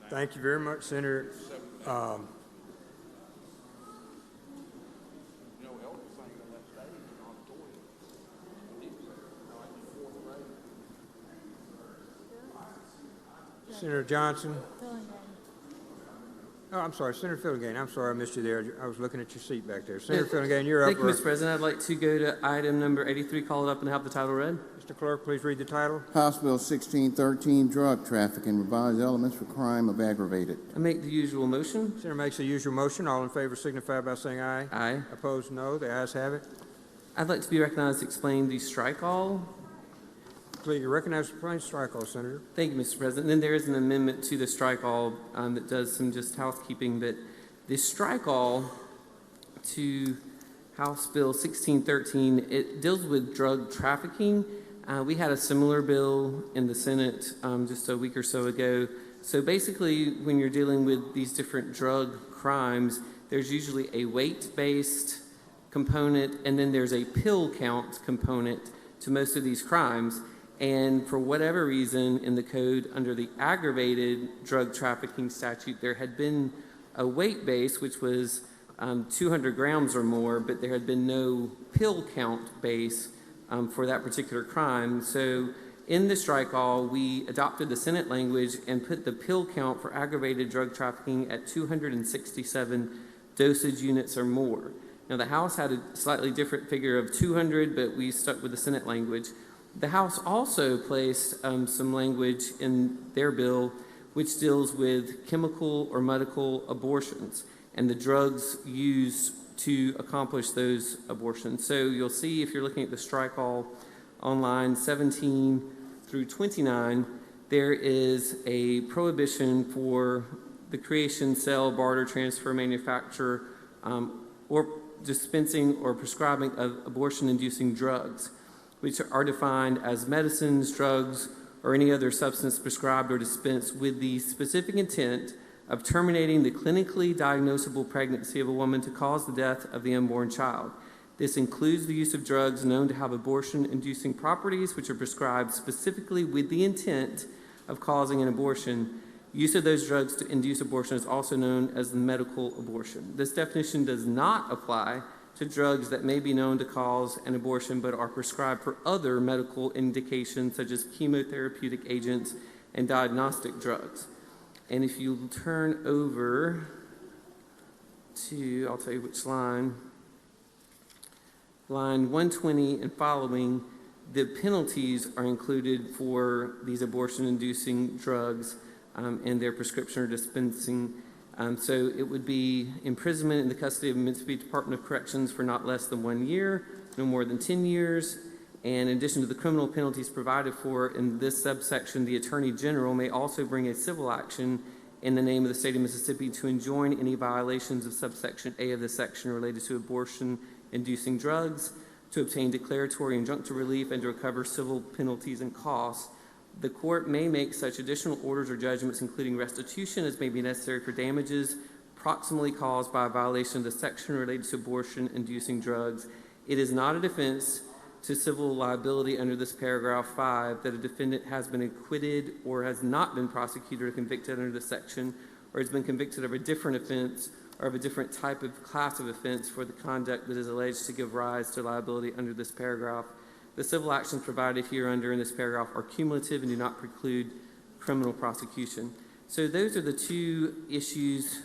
Speaker 5: Thank you very much, Senator. Senator Johnson. Oh, I'm sorry, Senator Fillingane. I'm sorry I missed you there. I was looking at your seat back there. Senator Fillingane, you're up.
Speaker 9: Thank you, Mr. President. I'd like to go to item number 83, call it up and have the title read.
Speaker 5: Mr. Clerk, please read the title.
Speaker 1: House Bill 1613, Drug Trafficking, Revised Elements for Crime of Aggravated.
Speaker 9: I make the usual motion.
Speaker 5: Senator makes the usual motion. All in favor signify by saying aye.
Speaker 9: Aye.
Speaker 5: Opposed, no. The ayes have it.
Speaker 9: I'd like to be recognized to explain the strike all.
Speaker 5: Please recognize the plain strike all, Senator.
Speaker 9: Thank you, Mr. President. Then there is an amendment to the strike all that does some just housekeeping, but the strike all to House Bill 1613, it deals with drug trafficking. We had a similar bill in the Senate just a week or so ago. So basically, when you're dealing with these different drug crimes, there's usually a weight-based component, and then there's a pill count component to most of these crimes. And for whatever reason, in the code under the aggravated drug trafficking statute, there had been a weight base, which was 200 grams or more, but there had been no pill count base for that particular crime. So in the strike all, we adopted the Senate language and put the pill count for aggravated drug trafficking at 267 dosage units or more. Now, the House had a slightly different figure of 200, but we stuck with the Senate language. The House also placed some language in their bill which deals with chemical or medical abortions and the drugs used to accomplish those abortions. So you'll see if you're looking at the strike all on line 17 through 29, there is a prohibition for the creation, sale, barter, transfer, manufacture, or dispensing or prescribing of abortion-inducing drugs, which are defined as medicines, drugs, or any other substance prescribed or dispensed with the specific intent of terminating the clinically diagnosable pregnancy of a woman to cause the death of the unborn child. This includes the use of drugs known to have abortion-inducing properties, which are prescribed specifically with the intent of causing an abortion. Use of those drugs to induce abortion is also known as the medical abortion. This definition does not apply to drugs that may be known to cause an abortion but are prescribed for other medical indications such as chemotherapeutic agents and diagnostic drugs. And if you turn over to, I'll tell you which line 120 and following, the penalties are included for these abortion-inducing drugs and their prescription or dispensing. So it would be imprisonment in the custody of the Mississippi Department of Corrections for not less than 1 year, no more than 10 years. And in addition to the criminal penalties provided for in this subsection, the Attorney General may also bring a civil action in the name of the state of Mississippi to enjoin any violations of subsection A of this section related to abortion-inducing drugs, to obtain declaratory injunctive relief, and to recover civil penalties and costs. The court may make such additional orders or judgments, including restitution, as may be necessary for damages proximately caused by a violation of the section related to abortion-inducing drugs. It is not a defense to civil liability under this paragraph 5 that a defendant has been acquitted or has not been prosecuted or convicted under this section, or has been convicted of a different offense or of a different type of class of offense for the conduct that is alleged to give rise to liability under this paragraph. The civil actions provided here under in this paragraph are cumulative and do not preclude criminal prosecution. So those are the two issues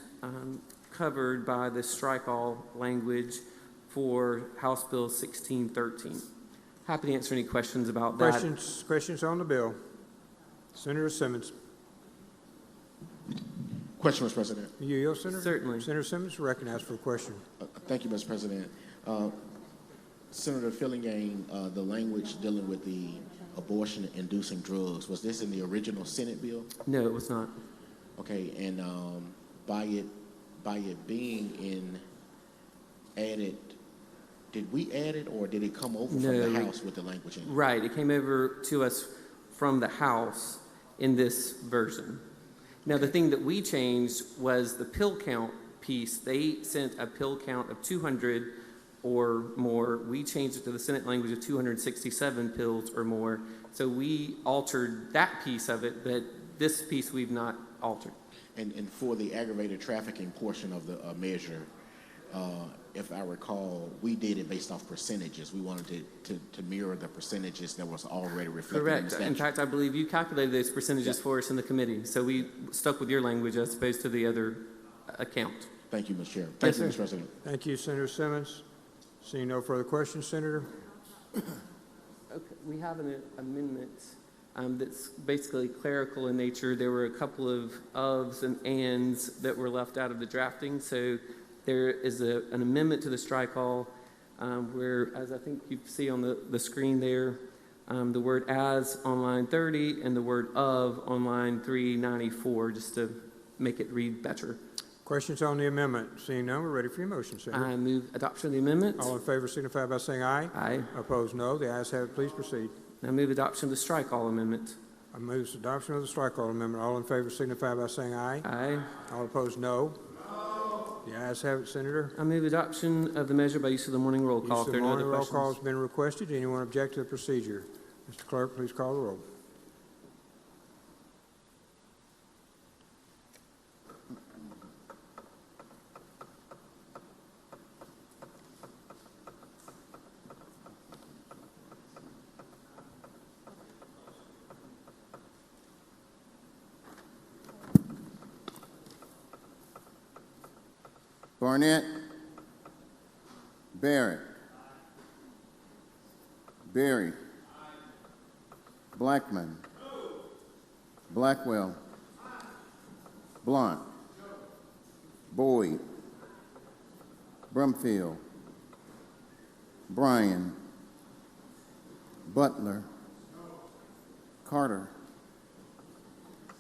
Speaker 9: covered by the strike-all language for House Bill 1613. Happy to answer any questions about that.
Speaker 5: Questions on the bill? Senator Simmons.
Speaker 15: Question, Mr. President.
Speaker 5: You yield, Senator?
Speaker 9: Certainly.
Speaker 5: Senator Simmons, recognized for a question.
Speaker 15: Thank you, Mr. President. Senator Fillingane, the language dealing with the abortion-inducing drugs, was this in the original Senate bill?
Speaker 9: No, it was not.
Speaker 15: Okay, and by it being in added, did we add it or did it come over from the House with the language in it?
Speaker 9: Right, it came over to us from the House in this version. Now, the thing that we changed was the pill count piece. They sent a pill count of 200 or more. We changed it to the Senate language of 267 pills or more. So we altered that piece of it, but this piece we've not altered.
Speaker 15: And for the aggravated trafficking portion of the measure, if I recall, we did it based off percentages. We wanted to mirror the percentages that was already reflected in the
Speaker 9: Correct.
Speaker 15: statute.
Speaker 9: In fact, I believe you calculated those percentages for us in the committee. So we stuck with your language as opposed to the other account.
Speaker 15: Thank you, Mr. Chair. Thank you,
Speaker 9: sir.
Speaker 15: Mr. President.
Speaker 5: Thank you, Senator Simmons. Seeing no further questions, Senator.
Speaker 9: Okay, we have an amendment that's basically clerical in nature. There were a couple of ofs and ands that were left out of the drafting. So there is an amendment to the strike-all where, as I think you see on the screen there, the word as on line 30 and the word of on line 394, just to make it read better.
Speaker 5: Questions on the amendment? Seeing none, we're ready for your motion, Senator.
Speaker 9: I move adoption of the amendment.
Speaker 5: All in favor signify by saying aye.
Speaker 9: Aye.
Speaker 5: Opposed, no. The ayes have it. Please proceed.
Speaker 9: I move adoption of the strike-all amendment.
Speaker 5: I move adoption of the strike-all amendment. All in favor signify by saying aye.
Speaker 9: Aye.
Speaker 5: All opposed, no. The ayes have it, Senator.
Speaker 9: I move adoption of the measure by use of the morning roll call.
Speaker 5: Use of the morning roll call has been requested. Anyone object to the procedure? Mr. Clerk, please call the roll.
Speaker 1: Barnett. Barrett. Berry. Blackman. Blackwell. Blunt. Boyd. Brumfield. Bryan. Butler. Carter.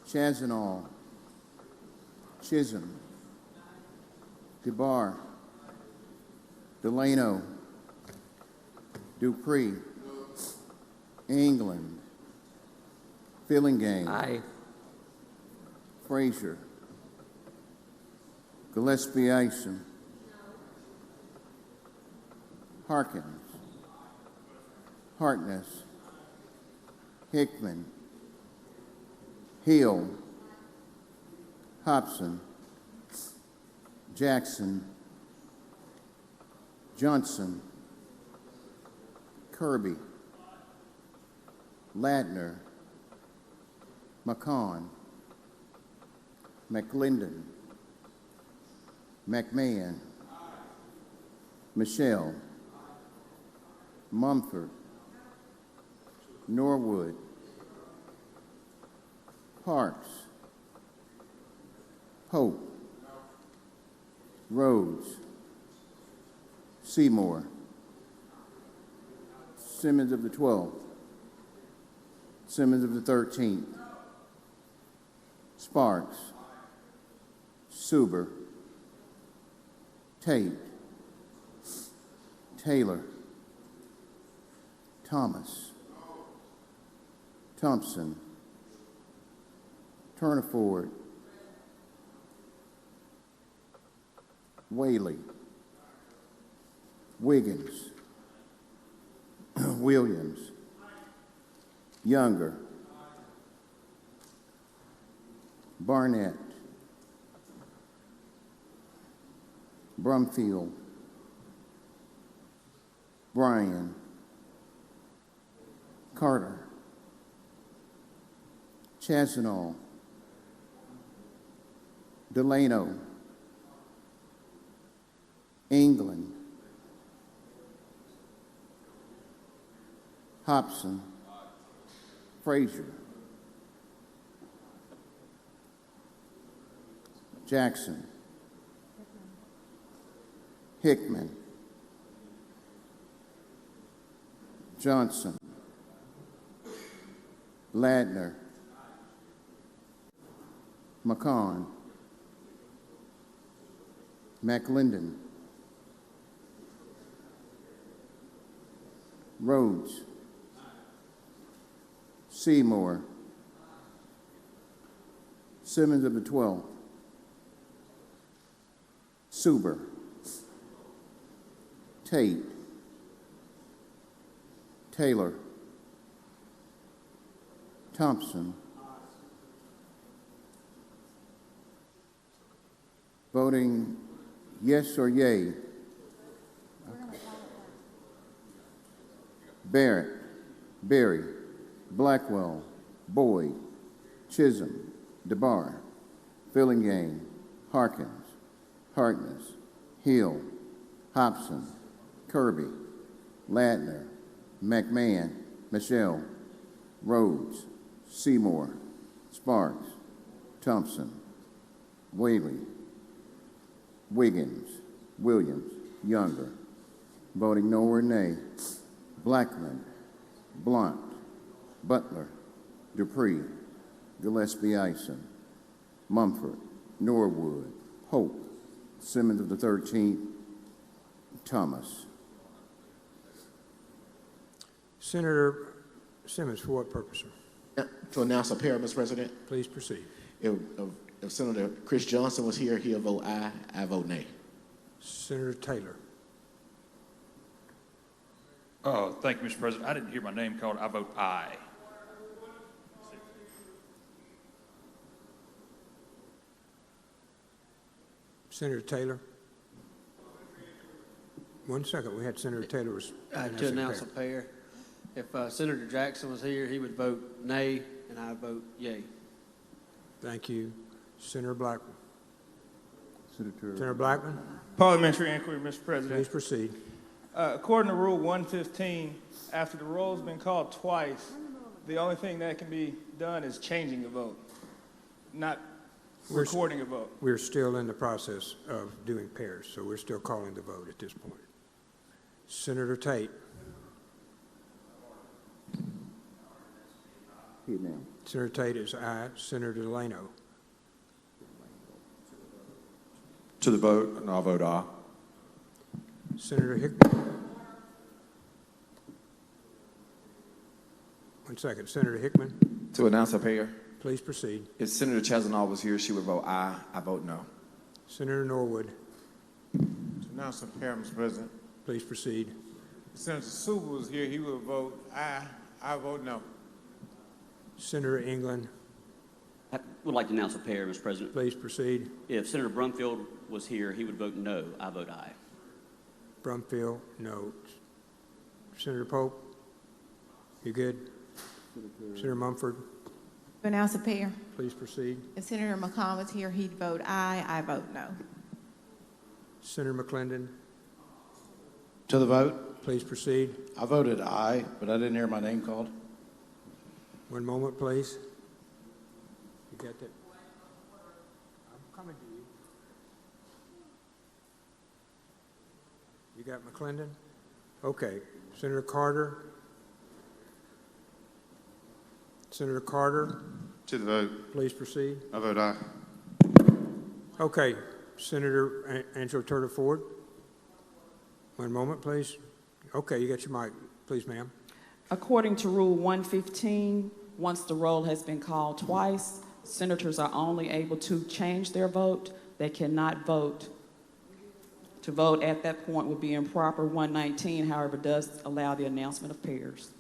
Speaker 1: Chazanall. Chisholm. DeBar. Delano. Dupree. England. Fillingane.
Speaker 9: Aye.
Speaker 1: Frazier. Gillespie Isom. Harkins. Hartness. Hickman. Hill. Hobson. Jackson. Johnson. Kirby. Ladner. McCon. McLendon. McMahon. Michelle. Mumford. Norwood. Parks. Pope. Rhodes. Seymour. Simmons of the 12th. Simmons of the 13th. Sparks. Suber. Tate. Taylor. Thomas. Thompson. Turniford. Whaley. Wiggins. Williams. Younger. Barnett. Brumfield. Bryan. Carter. Chazanall. Delano. England. Hobson. Frazier. Jackson. Hickman. Johnson. Ladner. McCon. McLendon. Rhodes. Seymour. Simmons of the 12th. Suber. Tate. Taylor. Thompson. Voting yes or yay. Barrett. Berry. Blackwell. Boyd. Chisholm. DeBar. Fillingane. Harkins. Harkness. Hill. Hobson. Kirby. Ladner. McMahon. Michelle. Rhodes. Seymour. Sparks. Thompson. Whaley. Wiggins. Williams. Younger. Voting no or nay. Blackman. Blunt. Butler. Dupree. Gillespie Ison. Mumford. Norwood. Hope. Simmons of the 13th. Thomas.
Speaker 5: Senator Simmons, for what purpose, sir?
Speaker 15: To announce a pair, Mr. President.
Speaker 5: Please proceed.
Speaker 15: If Senator Chris Johnson was here, he'll vote aye. I vote nay.
Speaker 5: Senator Taylor.
Speaker 10: Thank you, Mr. President. I didn't hear my name called. I vote aye.
Speaker 5: Senator Taylor. 1 second. We had Senator Taylor was
Speaker 13: to announce a pair. If Senator Jackson was here, he would vote nay, and I would vote yay.
Speaker 5: Thank you. Senator Blackman. Senator Blackman.
Speaker 16: Parliamentary inquiry, Mr. President.
Speaker 5: Please proceed.
Speaker 16: According to Rule 115, after the roll's been called twice, the only thing that can be done is changing a vote, not recording a vote.
Speaker 5: We're still in the process of doing pairs, so we're still calling the vote at this point. Senator Tate. Senator Tate is aye. Senator Delano.
Speaker 6: To the vote, and I'll vote aye.
Speaker 5: Senator Hickman. 1 second. Senator Hickman.
Speaker 6: To announce a pair.
Speaker 5: Please proceed.
Speaker 6: If Senator Chazanall was here, she would vote aye. I vote no.
Speaker 5: Senator Norwood.
Speaker 17: To announce a pair, Mr. President.
Speaker 5: Please proceed.
Speaker 17: If Senator Suba was here, he would vote aye. I vote no.
Speaker 5: Senator England.
Speaker 14: I would like to announce a pair, Mr. President.
Speaker 5: Please proceed.
Speaker 14: If Senator Brumfield was here, he would vote no. I vote aye.
Speaker 5: Brumfield, no. Senator Pope, you good? Senator Mumford.
Speaker 22: To announce a pair.
Speaker 5: Please proceed.
Speaker 22: If Senator McCon was here, he'd vote aye. I vote no.
Speaker 5: Senator McClendon.
Speaker 21: To the vote?
Speaker 5: Please proceed.
Speaker 21: I voted aye, but I didn't hear my name called.
Speaker 5: 1 moment, please. You got that? I'm coming to you. You got McClendon? Okay. Senator Carter. Senator Carter.
Speaker 17: To the vote.
Speaker 5: Please proceed.
Speaker 17: I vote aye.
Speaker 5: Okay. Senator Angela Turner Ford. 1 moment, please. Okay, you got your mic. Please, ma'am.
Speaker 8: According to Rule 115, once the roll has been called twice, senators are only able to change their vote. They cannot vote To vote at that point would be improper. 119, however, does allow the announcement of pairs.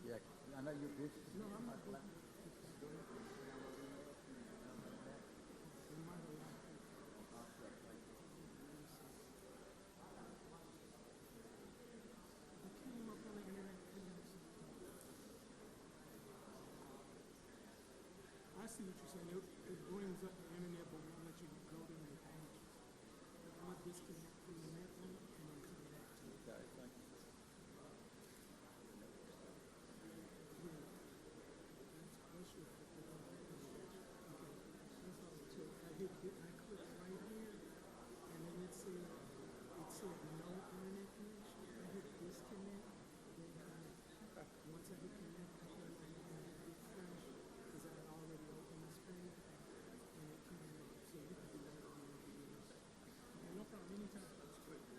Speaker 1: Yeah, I know you're busy. No, I'm not.
Speaker 2: I see what you're saying. It brings up the internet, but won't let you go to the page. I'm gonna disconnect from the net one and then come back to it.
Speaker 3: Okay, thank you.
Speaker 2: No problem, anytime.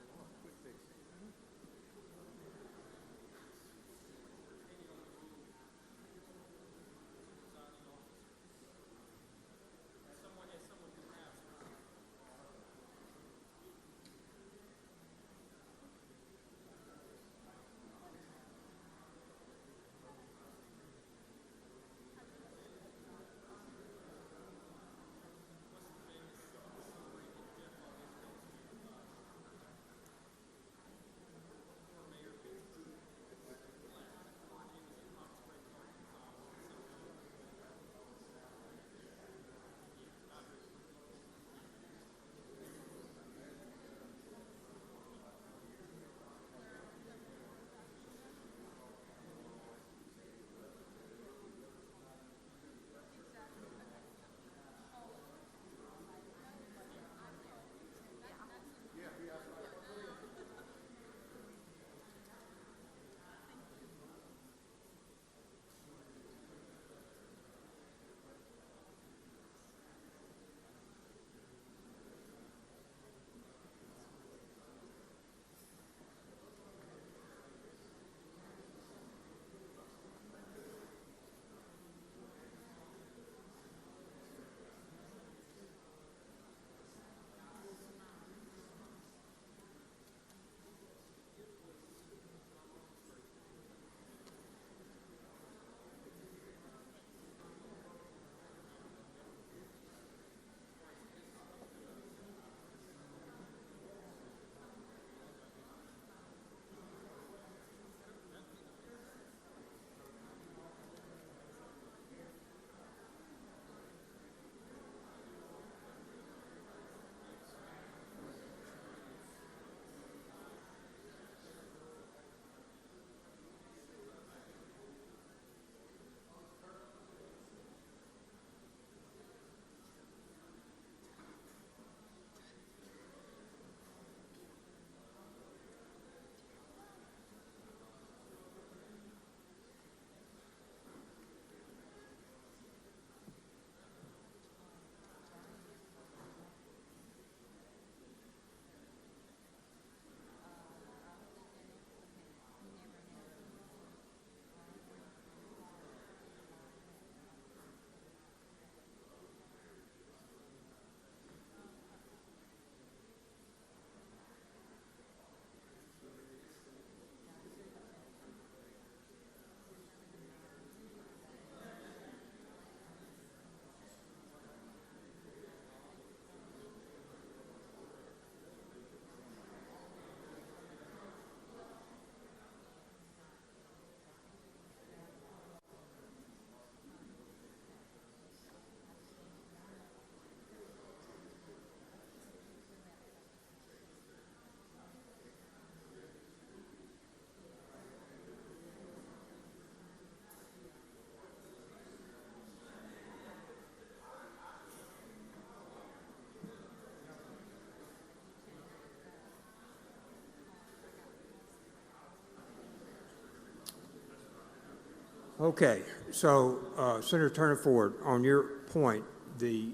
Speaker 5: Okay, so Senator Turner Ford, on your point, the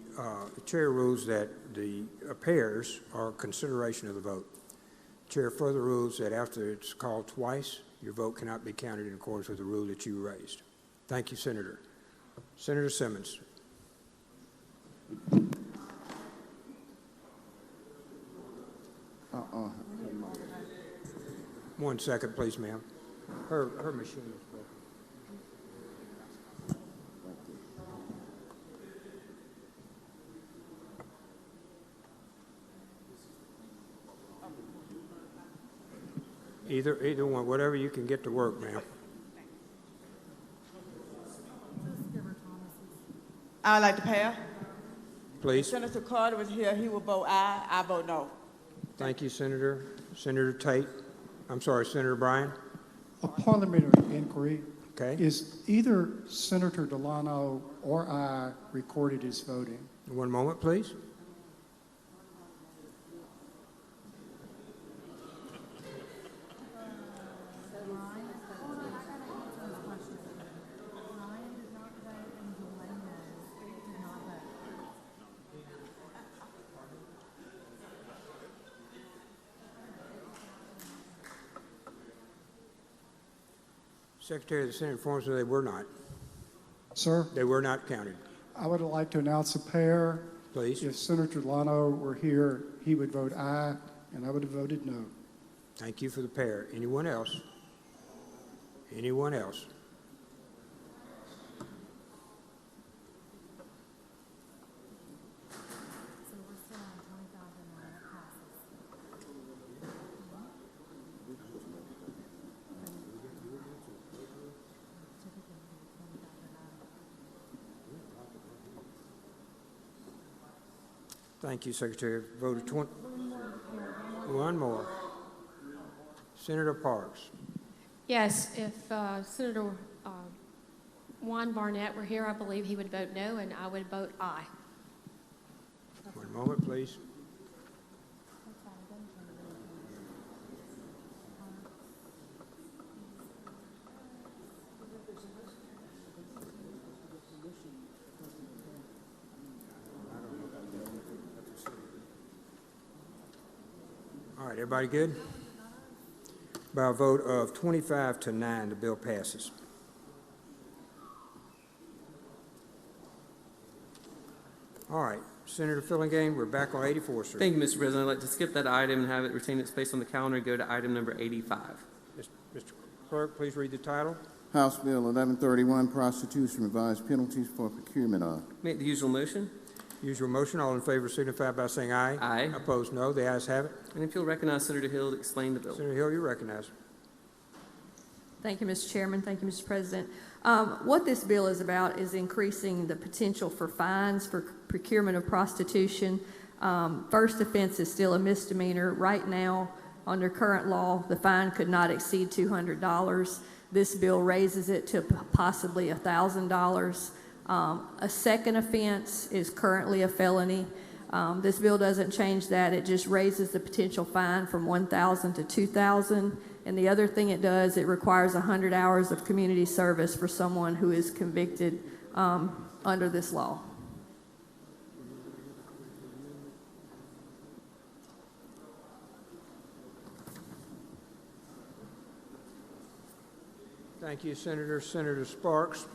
Speaker 5: chair rules that the pairs are consideration of the vote. Chair further rules that after it's called twice, your vote cannot be counted in accordance with the rule that you raised. Thank you, Senator. Senator Simmons. One second, please, ma'am. Her machine is broken. Either one, whatever you can get to work, ma'am.
Speaker 4: I would like to pair.
Speaker 5: Please.
Speaker 4: If Senator Carter was here, he would vote aye. I vote no.
Speaker 5: Thank you, Senator. Senator Tate. I'm sorry, Senator Bryan.
Speaker 2: A parliamentary inquiry.
Speaker 5: Okay.
Speaker 2: Is either Senator Delano or I recorded as voting?
Speaker 5: One moment, please. Secretary of the Senate informs me they were not.
Speaker 2: Sir?
Speaker 5: They were not counted.
Speaker 2: I would like to announce a pair.
Speaker 5: Please.
Speaker 2: If Senator Delano were here, he would vote aye, and I would have voted no.
Speaker 5: Thank you for the pair. Anyone else? Anyone else? Thank you, Secretary. Voted 20. One more. Senator Parks.
Speaker 7: Yes, if Senator Juan Barnett were here, I believe he would vote no, and I would vote aye.
Speaker 5: One moment, please. All right, everybody good? By a vote of 25 to 9, the bill passes. All right, Senator Fillingane, we're back on 84, sir.
Speaker 9: Thank you, Mr. President. I'd like to skip that item and have it retain its place on the calendar and go to item number 85.
Speaker 5: Mr. Clerk, please read the title.
Speaker 1: House Bill 1131, Prostitution, Revised Penalties for Procurement of.
Speaker 9: Make the usual motion.
Speaker 5: Usual motion. All in favor signify by saying aye.
Speaker 9: Aye.
Speaker 5: Opposed, no. The ayes have it.
Speaker 9: And if you'll recognize Senator Hill to explain the bill.
Speaker 5: Senator Hill, you recognize.
Speaker 11: Thank you, Mr. Chairman. Thank you, Mr. President. What this bill is about is increasing the potential for fines for procurement of prostitution. First offense is still a misdemeanor. Right now, under current law, the fine could not exceed $200. This bill raises it to possibly $1,000. A second offense is currently a felony. This bill doesn't change that. It just raises the potential fine from $1,000 to $2,000. And the other thing it does, it requires 100 hours of community service for someone who is convicted under this law.
Speaker 5: Thank you, Senator. Senator Sparks.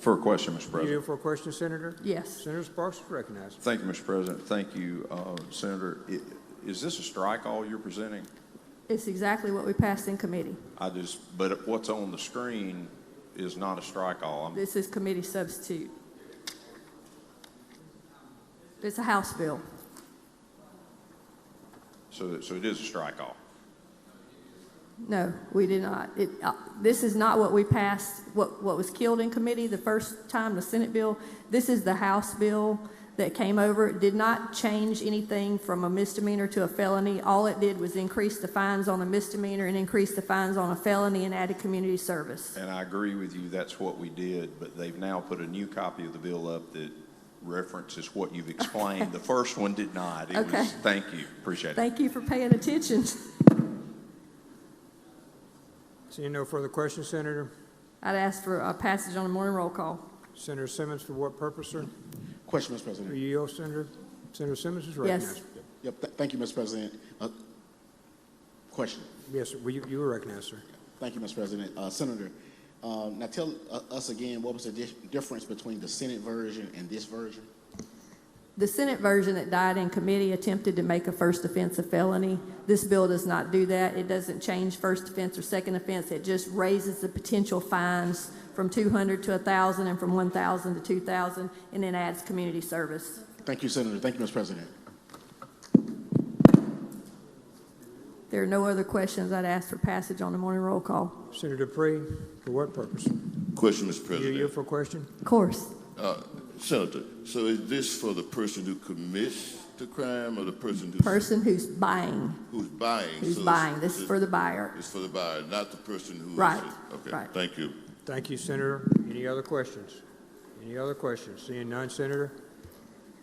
Speaker 20: For a question, Mr.
Speaker 5: You
Speaker 20: President.
Speaker 5: for a question, Senator?
Speaker 11: Yes.
Speaker 5: Senator Sparks is recognized.
Speaker 20: Thank you, Mr. President. Thank you, Senator. Is this a strike all you're presenting?
Speaker 11: It's exactly what we passed in committee.
Speaker 20: But what's on the screen is not a strike all.
Speaker 11: This is committee substitute. It's a House bill.
Speaker 20: So it is a strike all.
Speaker 11: No, we did not. This is not what we passed, what was killed in committee the first time, the Senate bill. This is the House bill that came over. It did not change anything from a misdemeanor to a felony. All it did was increase the fines on a misdemeanor and increase the fines on a felony and added community service.
Speaker 20: And I agree with you, that's what we did, but they've now put a new copy of the bill up that references what you've explained. The first one did not. Thank you. Appreciate it.
Speaker 11: Thank you for paying attention.
Speaker 5: Seeing no further questions, Senator.
Speaker 11: I'd ask for a passage on the morning roll call.
Speaker 5: Senator Simmons, for what purpose, sir?
Speaker 15: Question, Mr. President.
Speaker 5: Do you yield, Senator? Senator Simmons is recognized.
Speaker 11: Yes.
Speaker 15: Yep, thank you, Mr. President. Question.
Speaker 5: Yes, sir. You were recognized, sir.
Speaker 15: Thank you, Mr. President. Senator, now tell us again, what was the difference between the Senate version and this version?
Speaker 11: The Senate version that died in committee attempted to make a first offense a felony. This bill does not do that. It doesn't change first offense or second offense. It just raises the potential fines from $200 to $1,000 and from $1,000 to $2,000, and then adds community service.
Speaker 15: Thank you, Senator. Thank you, Mr. President.
Speaker 11: There are no other questions. I'd ask for passage on the morning roll call.
Speaker 5: Senator Dupree, for what purpose?
Speaker 12: Question, Mr.
Speaker 5: You
Speaker 12: President.
Speaker 5: yield for a question?
Speaker 11: Of course.
Speaker 12: Senator, so is this for the person who commits the crime or the person
Speaker 11: who's buying?
Speaker 12: Who's buying.
Speaker 11: Who's
Speaker 12: So
Speaker 11: buying. This is for the buyer.
Speaker 12: It's for the buyer, not the person who.
Speaker 11: Right.
Speaker 12: Okay.
Speaker 11: Right.
Speaker 12: Thank you.
Speaker 5: Thank you, Senator. Any other questions? Any other questions? Seeing none, Senator?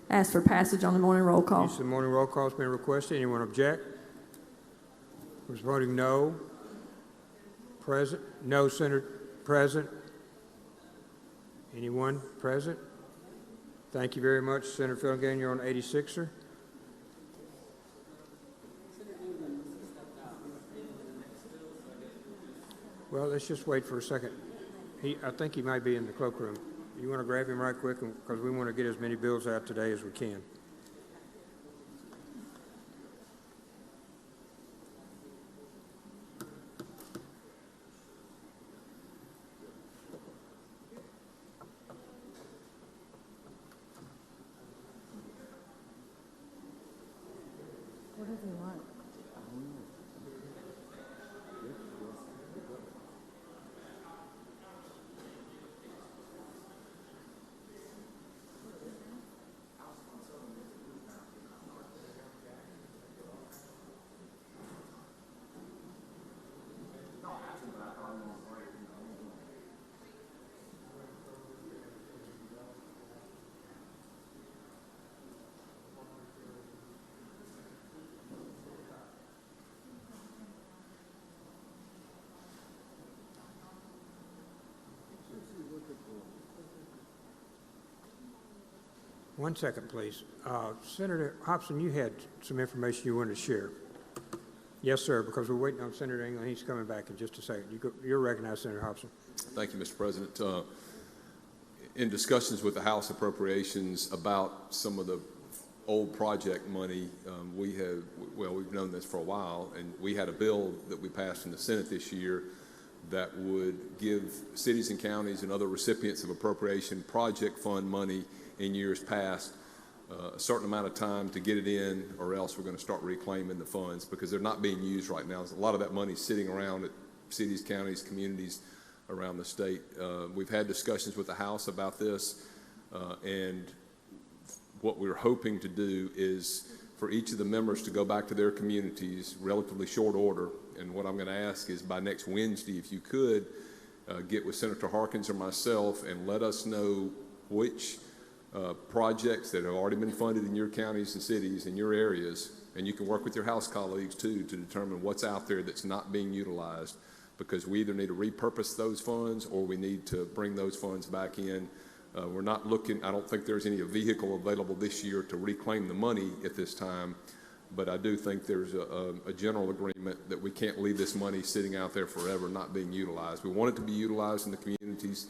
Speaker 11: Ask for passage on the morning roll call.
Speaker 5: Use of the morning roll call has been requested. Anyone object? Who's voting no? Present? No, Senator. Present? Anyone present? Thank you very much, Senator Ibagane. You're on 86, sir. Well, let's just wait for a second. I think he might be in the cloakroom. You want to grab him right quick, because we want to get as many bills out today as we can.
Speaker 22: What does he want?
Speaker 5: One second, please. Senator Hobson, you had some information you wanted to share. Yes, sir, because we're waiting on Senator England. He's coming back in just a second. You're recognized, Senator Hobson.
Speaker 18: Thank you, Mr. President. In discussions with the House Appropriations about some of the old project money, we've known this for a while, and we had a bill that we passed in the Senate this year that would give cities and counties and other recipients of appropriation project fund money in years past a certain amount of time to get it in, or else we're going to start reclaiming the funds because they're not being used right now. A lot of that money is sitting around at cities, counties, communities around the state. We've had discussions with the House about this, and what we're hoping to do is for each of the members to go back to their communities relatively short order. And what I'm going to ask is by next Wednesday, if you could get with Senator Harkins or myself and let us know which projects that have already been funded in your counties and cities in your areas, and you can work with your House colleagues too to determine what's out there that's not being utilized, because we either need to repurpose those funds or we need to bring those funds back in. We're not looking, I don't think there's any vehicle available this year to reclaim the money at this time, but I do think there's a general agreement that we can't leave this money sitting out there forever not being utilized. We want it to be utilized in the communities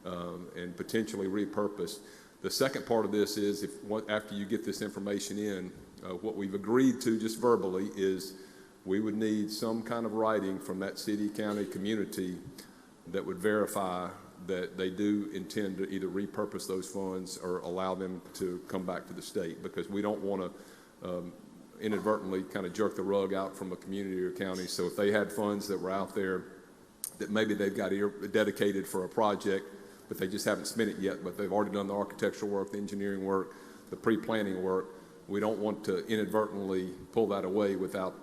Speaker 18: and potentially repurposed. The second part of this is after you get this information in, what we've agreed to just verbally is we would need some kind of writing from that city, county, community that would verify that they do intend to either repurpose those funds or allow them to come back to the state, because we don't want to inadvertently kind of jerk the rug out from a community or county. So if they had funds that were out there that maybe they've got dedicated for a project, but they just haven't spent it yet, but they've already done the architectural work, the engineering work, the pre-planning work, we don't want to inadvertently pull that away without,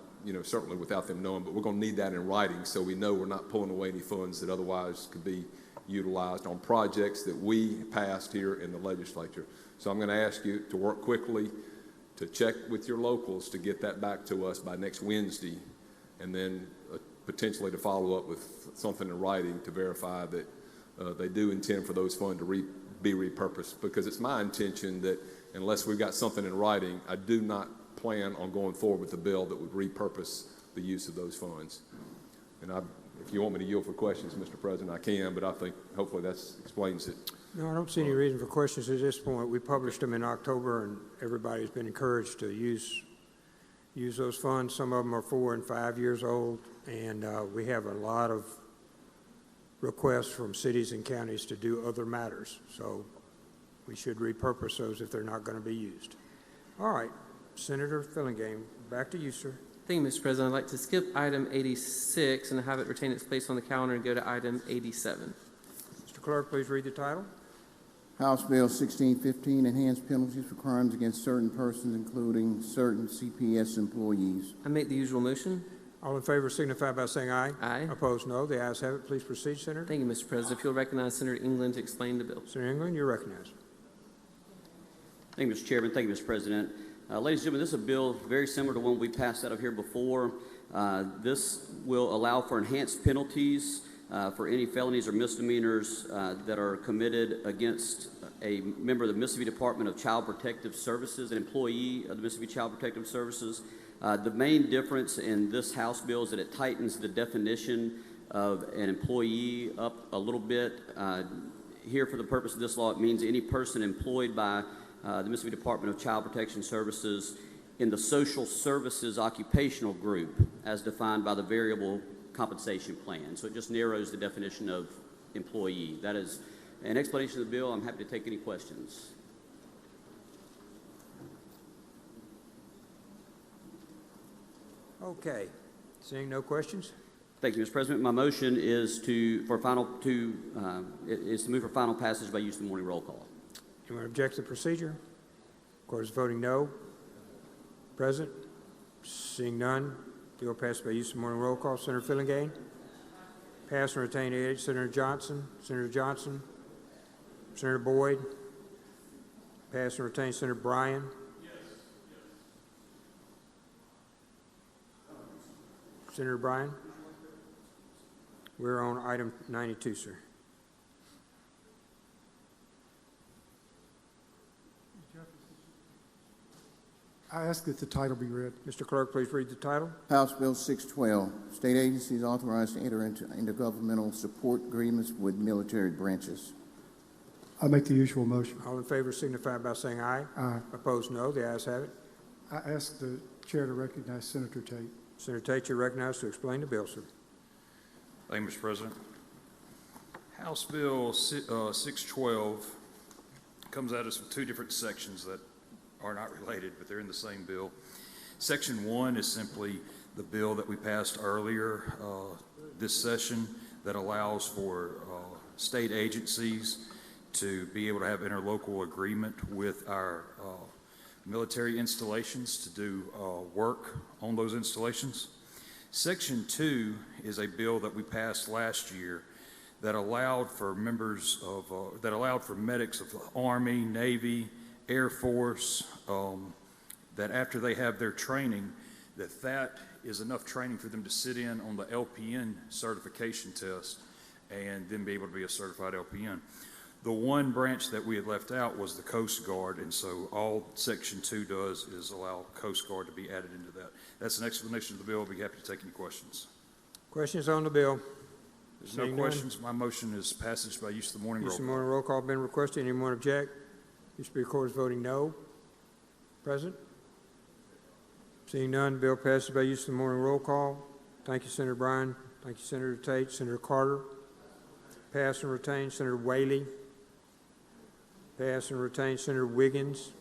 Speaker 18: certainly without them knowing, but we're going to need that in writing so we know we're not pulling away any funds that otherwise could be utilized on projects that we passed here in the legislature. So I'm going to ask you to work quickly to check with your locals to get that back to us by next Wednesday, and then potentially to follow up with something in writing to verify that they do intend for those funds to be repurposed, because it's my intention that unless we've got something in writing, I do not plan on going forward with the bill that would repurpose the use of those funds. And if you want me to yield for questions, Mr. President, I can, but I think hopefully that explains it.
Speaker 5: No, I don't see any reason for questions at this point. We published them in October, and everybody's been encouraged to use those funds. Some of them are 4 and 5 years old, and we have a lot of requests from cities and counties to do other matters. So we should repurpose those if they're not going to be used. All right, Senator Fillingame, back to you, sir.
Speaker 9: Thank you, Mr. President. I'd like to skip item 86 and have it retain its place on the calendar and go to item 87.
Speaker 5: Mr. Clerk, please read the title.
Speaker 1: House Bill 1615, enhanced penalties for crimes against certain persons, including certain CPS employees.
Speaker 9: I make the usual motion.
Speaker 5: All in favor signify by saying aye.
Speaker 9: Aye.
Speaker 5: Opposed, no. The ayes have it. Please proceed, Senator.
Speaker 9: Thank you, Mr. President. If you'll recognize Senator England to explain the bill.
Speaker 5: Senator England, you're recognized.
Speaker 14: Thank you, Mr. Chairman. Thank you, Mr. President. Ladies and gentlemen, this is a bill very similar to one we passed out of here before. This will allow for enhanced penalties for any felonies or misdemeanors that are committed against a member of the Mississippi Department of Child Protective Services, an employee of the Mississippi Child Protective Services. The main difference in this House bill is that it tightens the definition of an employee up a little bit. Here, for the purpose of this law, it means any person employed by the Mississippi Department of Child Protection Services in the social services occupational group as defined by the variable compensation plan. So it just narrows the definition of employee. That is an explanation of the bill. I'm happy to take any questions.
Speaker 5: Okay. Seeing no questions?
Speaker 14: Thank you, Mr. President. My motion is to move for final passage by use of the morning roll call.
Speaker 5: Anyone object to the procedure? Court is voting no. Present? Seeing none, bill passed by use of morning roll call. Senator Fillingane? Pass and retain 88. Senator Johnson? Senator Johnson? Senator Boyd? Pass and retain. Senator Bryan? Senator Bryan? We're on item 92, sir.
Speaker 2: I ask that the title be read.
Speaker 5: Mr. Clerk, please read the title.
Speaker 1: House Bill 612, state agencies authorized to enter into intergovernmental support agreements with military branches.
Speaker 2: I make the usual motion.
Speaker 5: All in favor signify by saying aye.
Speaker 2: Aye.
Speaker 5: Opposed, no. The ayes have it.
Speaker 2: I ask the chair to recognize Senator Tate.
Speaker 5: Senator Tate, you're recognized to explain the bill, sir.
Speaker 10: Thank you, Mr. President. House Bill 612 comes at us with two different sections that are not related, but they're in the same bill. Section 1 is simply the bill that we passed earlier this session that allows for state agencies to be able to have interlocal agreement with our military installations to do work on those installations. Section 2 is a bill that we passed last year that allowed for members of, medics of the Army, Navy, Air Force, that after they have their training, that is enough training for them to sit in on the LPN certification test and then be able to be a certified LPN. The one branch that we had left out was the Coast Guard, and so all Section 2 does is allow Coast Guard to be added into that. That's an explanation of the bill. I'll be happy to take any questions.
Speaker 5: Questions on the bill?
Speaker 10: There's no questions. My motion is passage by use of the morning roll call.
Speaker 5: Use of morning roll call been requested. Anyone object? The Speaker is voting no. Present? Seeing none, bill passes by use of the morning roll call. Thank you, Senator Bryan. Thank you, Senator Tate. Senator Carter. Pass and retain. Senator Whaley. Pass and retain. Senator Wiggins.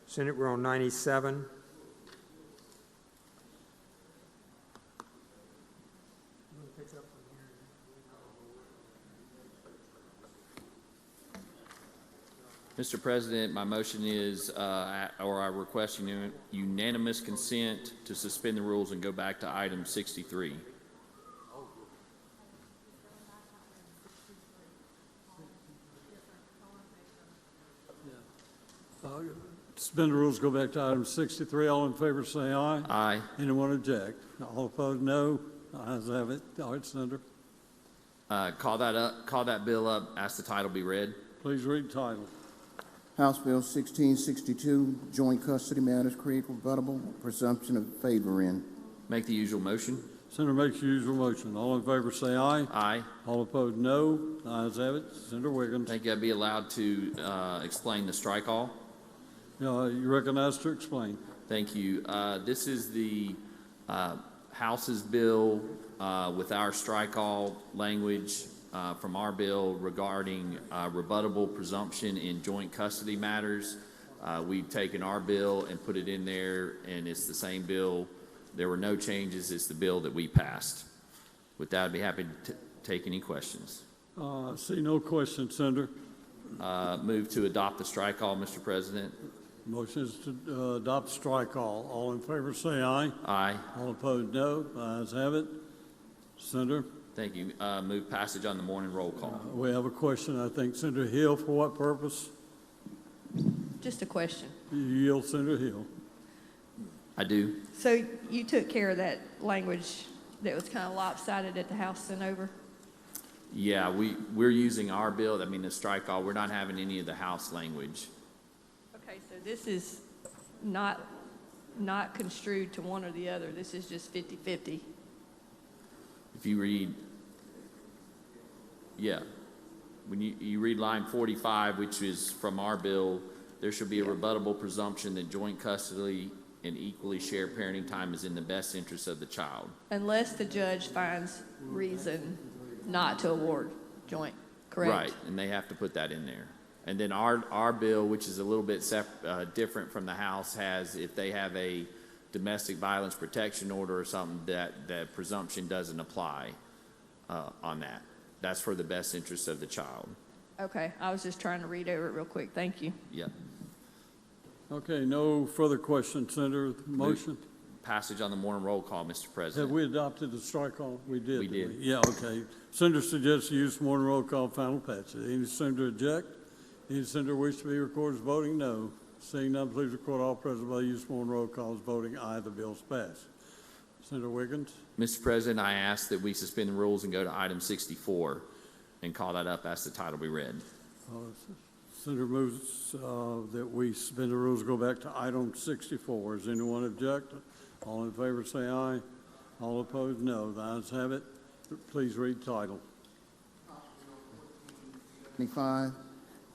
Speaker 5: Senate, we're on 97.
Speaker 19: Mr. President, my motion is, or I request unanimous consent to suspend the rules and go back to item 63.
Speaker 3: Suspend the rules, go back to item 63. All in favor say aye.
Speaker 19: Aye.
Speaker 3: Anyone object? All opposed, no. Ayes have it. All right, Senator.
Speaker 19: Call that bill up, ask the title be read.
Speaker 3: Please read title.
Speaker 1: House Bill 1662, Joint Custody Matters, create rebuttable presumption of favor in.
Speaker 19: Make the usual motion.
Speaker 3: Senator makes the usual motion. All in favor say aye.
Speaker 19: Aye.
Speaker 3: All opposed, no. The ayes have it. Senator Wiggins.
Speaker 19: Think I'd be allowed to explain the strike all?
Speaker 3: You recognize to explain.
Speaker 19: Thank you. This is the House's bill with our strike all language from our bill regarding rebuttable presumption in joint custody matters. We've taken our bill and put it in there, and it's the same bill. There were no changes. It's the bill that we passed. With that, I'd be happy to take any questions.
Speaker 3: See no questions, Senator.
Speaker 19: Move to adopt the strike all, Mr. President.
Speaker 3: Motion is to adopt strike all. All in favor say aye.
Speaker 19: Aye.
Speaker 3: All opposed, no. The ayes have it. Senator?
Speaker 19: Thank you. Move passage on the morning roll call.
Speaker 3: We have a question, I think. Senator Hill, for what purpose?
Speaker 11: Just a question.
Speaker 3: You yield, Senator Hill.
Speaker 19: I do.
Speaker 11: So you took care of that language that was kind of lopsided that the House sent over?
Speaker 19: Yeah, we're using our bill. I mean, the strike all. We're not having any of the House language.
Speaker 11: Okay, so this is not construed to one or the other. This is just 50-50.
Speaker 19: If you read, yeah, when you read line 45, which is from our bill, there should be a rebuttable presumption that joint custody and equally shared parenting time is in the best interest of the child.
Speaker 11: Unless the judge finds reason not to award joint, correct?
Speaker 19: Right, and they have to put that in there. And then our bill, which is a little bit different from the House, has, if they have a domestic violence protection order or something, that presumption doesn't apply on that. That's for the best interest of the child.
Speaker 11: Okay, I was just trying to read over it real quick. Thank you.
Speaker 19: Yep.
Speaker 3: Okay, no further questions, Senator. Motion?
Speaker 19: Passage on the morning roll call, Mr. President.
Speaker 3: Have we adopted the strike all? We did.
Speaker 19: We did.
Speaker 3: Yeah, okay. Senator suggests use morning roll call, final passage. Any senator object? Any senator wish to be recorded as voting no? Seeing none, please record all present by use morning roll call as voting aye. The bill's passed. Senator Wiggins.
Speaker 19: Mr. President, I ask that we suspend the rules and go to item 64 and call that up, ask the title be read.
Speaker 3: Senator moves that we suspend the rules, go back to item 64. Does anyone object? All in favor say aye. All opposed, no. The ayes have it. Please read title.
Speaker 1: 25,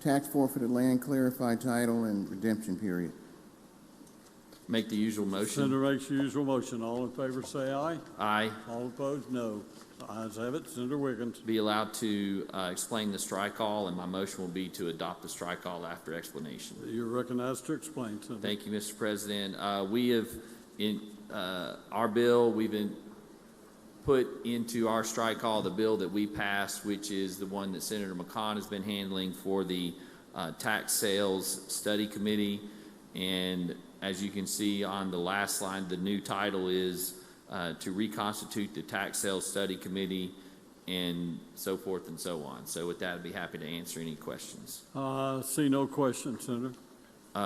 Speaker 1: tax forfeited land, clarify title and redemption period.
Speaker 19: Make the usual motion.
Speaker 3: Senator makes the usual motion. All in favor say aye.
Speaker 19: Aye.
Speaker 3: All opposed, no. The ayes have it. Senator Wiggins.
Speaker 19: Be allowed to explain the strike all, and my motion will be to adopt the strike all after explanation.
Speaker 3: You're recognized to explain, Senator.
Speaker 19: Thank you, Mr. President. We have, in our bill, we've been put into our strike all the bill that we passed, which is the one that Senator McCon has been handling for the Tax Sales Study Committee. And as you can see on the last line, the new title is to reconstitute the Tax Sales Study Committee, and so forth and so on. So with that, I'd be happy to answer any questions.
Speaker 3: See no questions, Senator.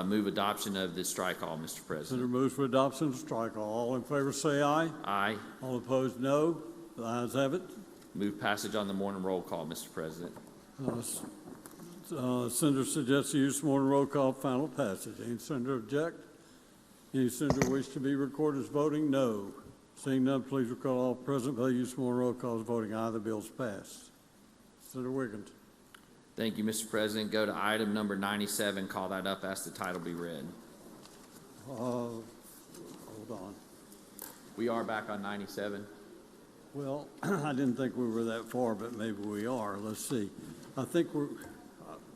Speaker 19: Move adoption of the strike all, Mr. President.
Speaker 3: Senator moves for adoption of strike all. All in favor say aye.
Speaker 19: Aye.
Speaker 3: All opposed, no. The ayes have it.
Speaker 19: Move passage on the morning roll call, Mr. President.
Speaker 3: Senator suggests the use of morning roll call, final passage. Any senator object? Any senator wish to be recorded as voting no? Seeing none, please record all present by the use of morning roll call as voting aye. The bill's passed. Senator Wiggins.
Speaker 19: Thank you, Mr. President. Go to item number 97. Call that up. Ask the title be read.
Speaker 3: Hold on.
Speaker 19: We are back on 97.
Speaker 3: Well, I didn't think we were that far, but maybe we are. Let's see. I think we're,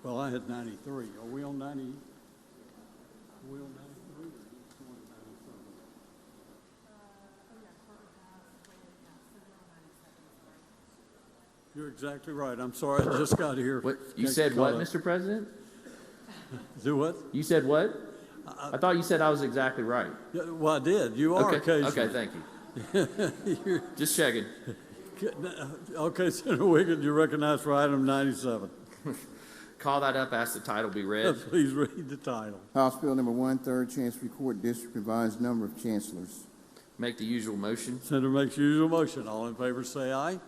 Speaker 3: well, I had 93. Are we on 90? Are we on 93? You're exactly right. I'm sorry. I just got here.
Speaker 19: What, you said what, Mr. President?
Speaker 3: Do what?
Speaker 19: You said what? I thought you said I was exactly right.
Speaker 3: Yeah, well, I did. You are occasionally.
Speaker 19: Okay, thank you. Just checking.
Speaker 3: Okay, Senator Wiggins, you're recognized for item 97.
Speaker 19: Call that up. Ask the title be read.
Speaker 3: Please read the title.
Speaker 1: House Bill number 1, Third Chancery Court District, revised number of chancellors.
Speaker 19: Make the usual motion.
Speaker 3: Senator makes the usual motion. All in favor say aye.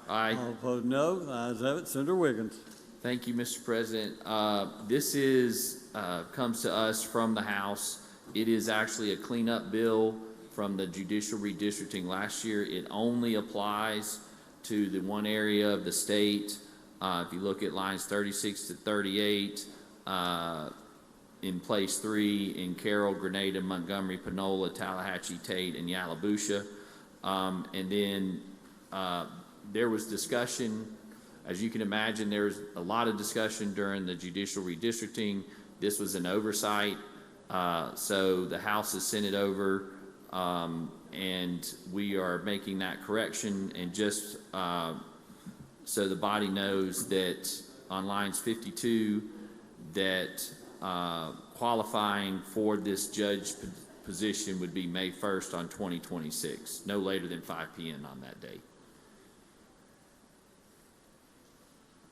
Speaker 19: Aye.
Speaker 3: All opposed, no. The ayes have it. Senator Wiggins.
Speaker 19: Thank you, Mr. President. This is, comes to us from the House. It is actually a cleanup bill from the judicial redistricting last year. It only applies to the one area of the state. If you look at lines 36 to 38, in place 3 in Carroll, Grenada, Montgomery, Panola, Tallahatchie, Tate, and Yallabusha. And then there was discussion, as you can imagine, there's a lot of discussion during the judicial redistricting. This was an oversight, so the House has sent it over, and we are making that correction. And just so the body knows that on lines 52, that qualifying for this judge position would be May 1st on 2026, no later than 5 p.m. on that date.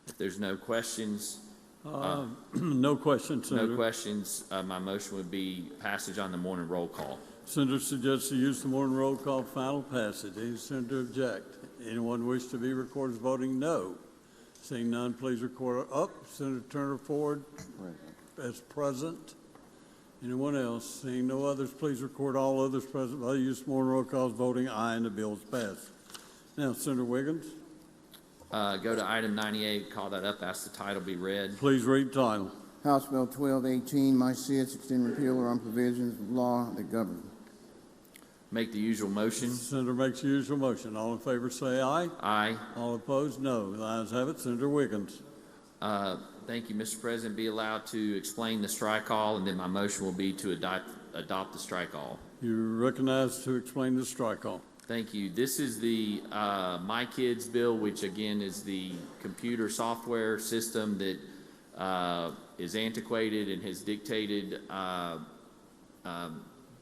Speaker 19: If there's no questions,
Speaker 3: no questions, Senator.
Speaker 19: No questions. My motion would be passage on the morning roll call.
Speaker 3: Senator suggests to use the morning roll call for final passage. Any senator object? Anyone wish to be recorded as voting no? Seeing none, please record up. Senator Turner Ford as present. Anyone else? Seeing no others, please record all others present by the use of morning roll calls voting aye, and the bill is passed. Now, Senator Wiggins.
Speaker 19: Go to item 98, call that up, ask the title be read.
Speaker 3: Please read title.
Speaker 1: House Bill 1218, my SIDS, extend repeal or on provisions of law that govern.
Speaker 19: Make the usual motion.
Speaker 3: Senator makes the usual motion. All in favor say aye.
Speaker 19: Aye.
Speaker 3: All opposed, no. The ayes have it. Senator Wiggins.
Speaker 19: Thank you, Mr. President. Be allowed to explain the strike all, and then my motion will be to adopt the strike all.
Speaker 3: You're recognized to explain the strike all.
Speaker 19: Thank you. This is the My Kids bill, which again is the computer software system that is antiquated and has dictated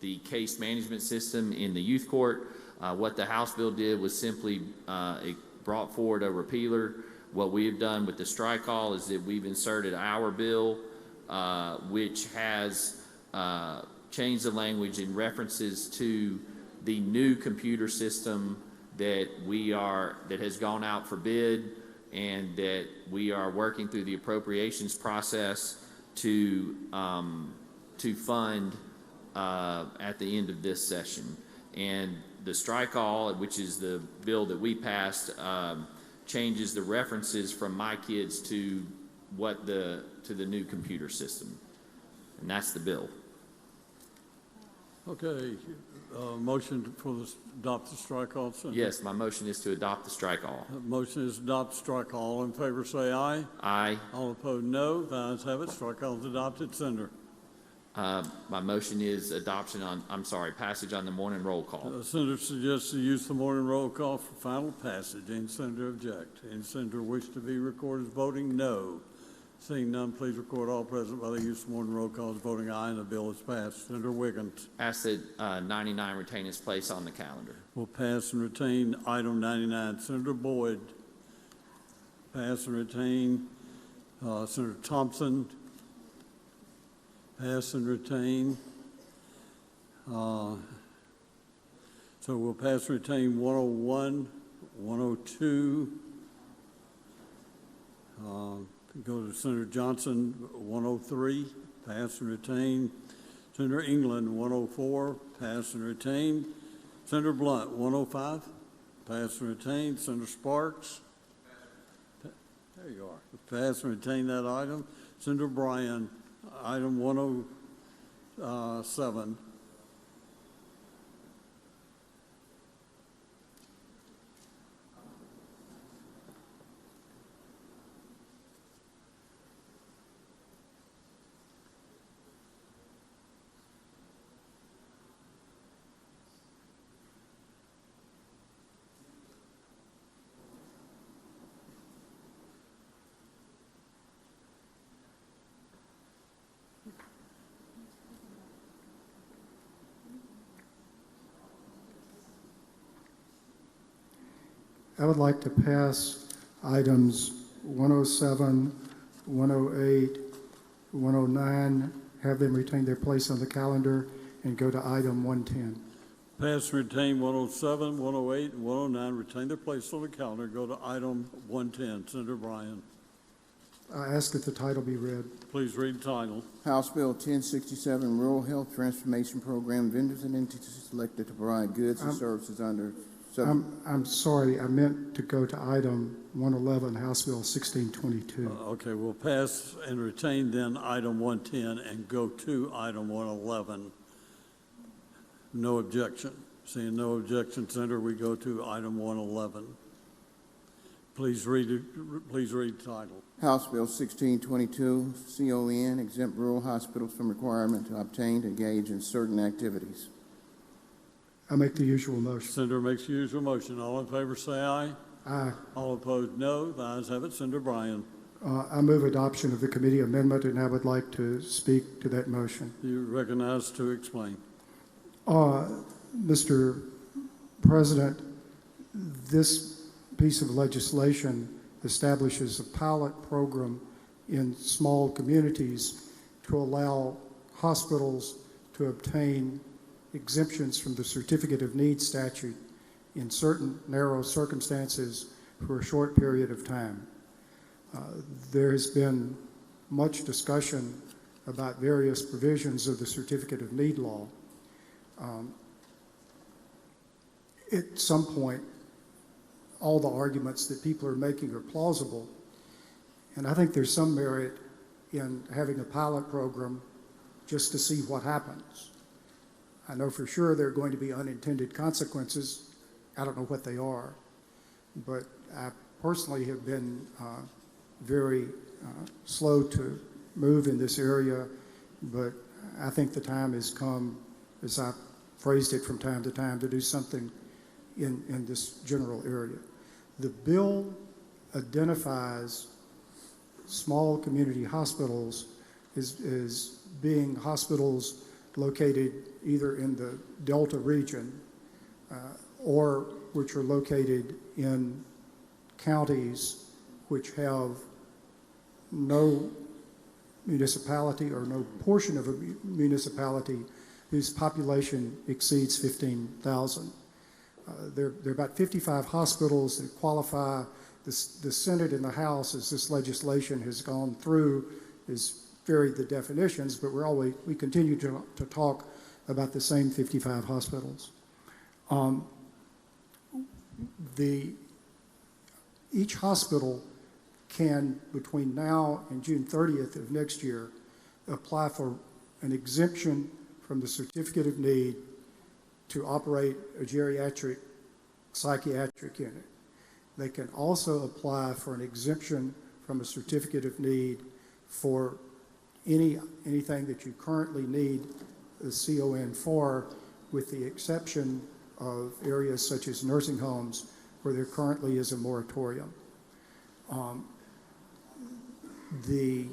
Speaker 19: the case management system in the youth court. What the House bill did was simply it brought forward a repealer. What we have done with the strike all is that we've inserted our bill, which has changed the language in references to the new computer system that has gone out for bid, and that we are working through the appropriations process to fund at the end of this session. And the strike all, which is the bill that we passed, changes the references from My Kids to the new computer system, and that's the bill.
Speaker 3: Okay, motion for adopt the strike all. Senator.
Speaker 19: Yes, my motion is to adopt the strike all.
Speaker 3: Motion is adopt the strike all. All in favor say aye.
Speaker 19: Aye.
Speaker 3: All opposed no. The ayes have it. Strike all is adopted. Senator.
Speaker 19: My motion is passage on the morning roll call.
Speaker 3: Senator suggests to use the morning roll call for final passage. Any senator object? Any senator wish to be recorded as voting no? Seeing none, please record all present by the use of morning roll calls voting aye, and the bill is passed. Senator Wiggins.
Speaker 19: Ask that 99 retain its place on the calendar.
Speaker 3: Will pass and retain item 99. Senator Boyd. Pass and retain. Senator Thompson. Pass and retain. So we'll pass and retain 101, 102. Go to Senator Johnson, 103. Pass and retain. Senator England, 104. Pass and retain. Senator Blunt, 105. Pass and retain. Senator Sparks. There you are. Pass and retain that item. Senator Bryan, item 107.
Speaker 2: I would like to pass items 107, 108, 109, have them retain their place on the calendar, and go to item 110.
Speaker 3: Pass and retain 107, 108, and 109, retain their place on the calendar. Go to item 110. Senator Bryan.
Speaker 2: I ask that the title be read.
Speaker 3: Please read the title.
Speaker 1: House Bill 1067, Rural Health Transformation Program, vendors and entities selected to provide goods and services under.
Speaker 2: I'm sorry, I meant to go to item 111, House Bill 1622.
Speaker 3: Okay, we'll pass and retain then item 110 and go to item 111. No objection. Seeing no objection, Senator, we go to item 111. Please read the title.
Speaker 1: House Bill 1622, CON, exempt rural hospitals from requirement to obtain, engage in certain activities.
Speaker 2: I make the usual motion.
Speaker 3: Senator makes the usual motion. All in favor say aye.
Speaker 2: Aye.
Speaker 3: All opposed, no. The ayes have it. Senator Bryan.
Speaker 2: I move adoption of the committee amendment, and I would like to speak to that motion.
Speaker 3: You recognize to explain.
Speaker 2: Mr. President, this piece of legislation establishes a pilot program in small communities to allow hospitals to obtain exemptions from the Certificate of Need statute in certain narrow circumstances for a short period of time. There has been much discussion about various provisions of the Certificate of Need law. At some point, all the arguments that people are making are plausible, and I think there's some merit in having a pilot program just to see what happens. I know for sure there are going to be unintended consequences. I don't know what they are, but I personally have been very slow to move in this area, but I think the time has come, as I phrased it from time to time, to do something in this general area. The bill identifies small community hospitals as being hospitals located either in the Delta region or which are located in counties which have no municipality or no portion of a municipality whose population exceeds 15,000. There are about 55 hospitals that qualify. The Senate and the House, as this legislation has gone through, has varied the definitions, but we continue to talk about the same 55 hospitals. Each hospital can, between now and June 30th of next year, apply for an exemption from the Certificate of Need to operate a geriatric psychiatric unit. They can also apply for an exemption from a Certificate of Need for anything that you currently need a CON for, with the exception of areas such as nursing homes where there currently is a moratorium. The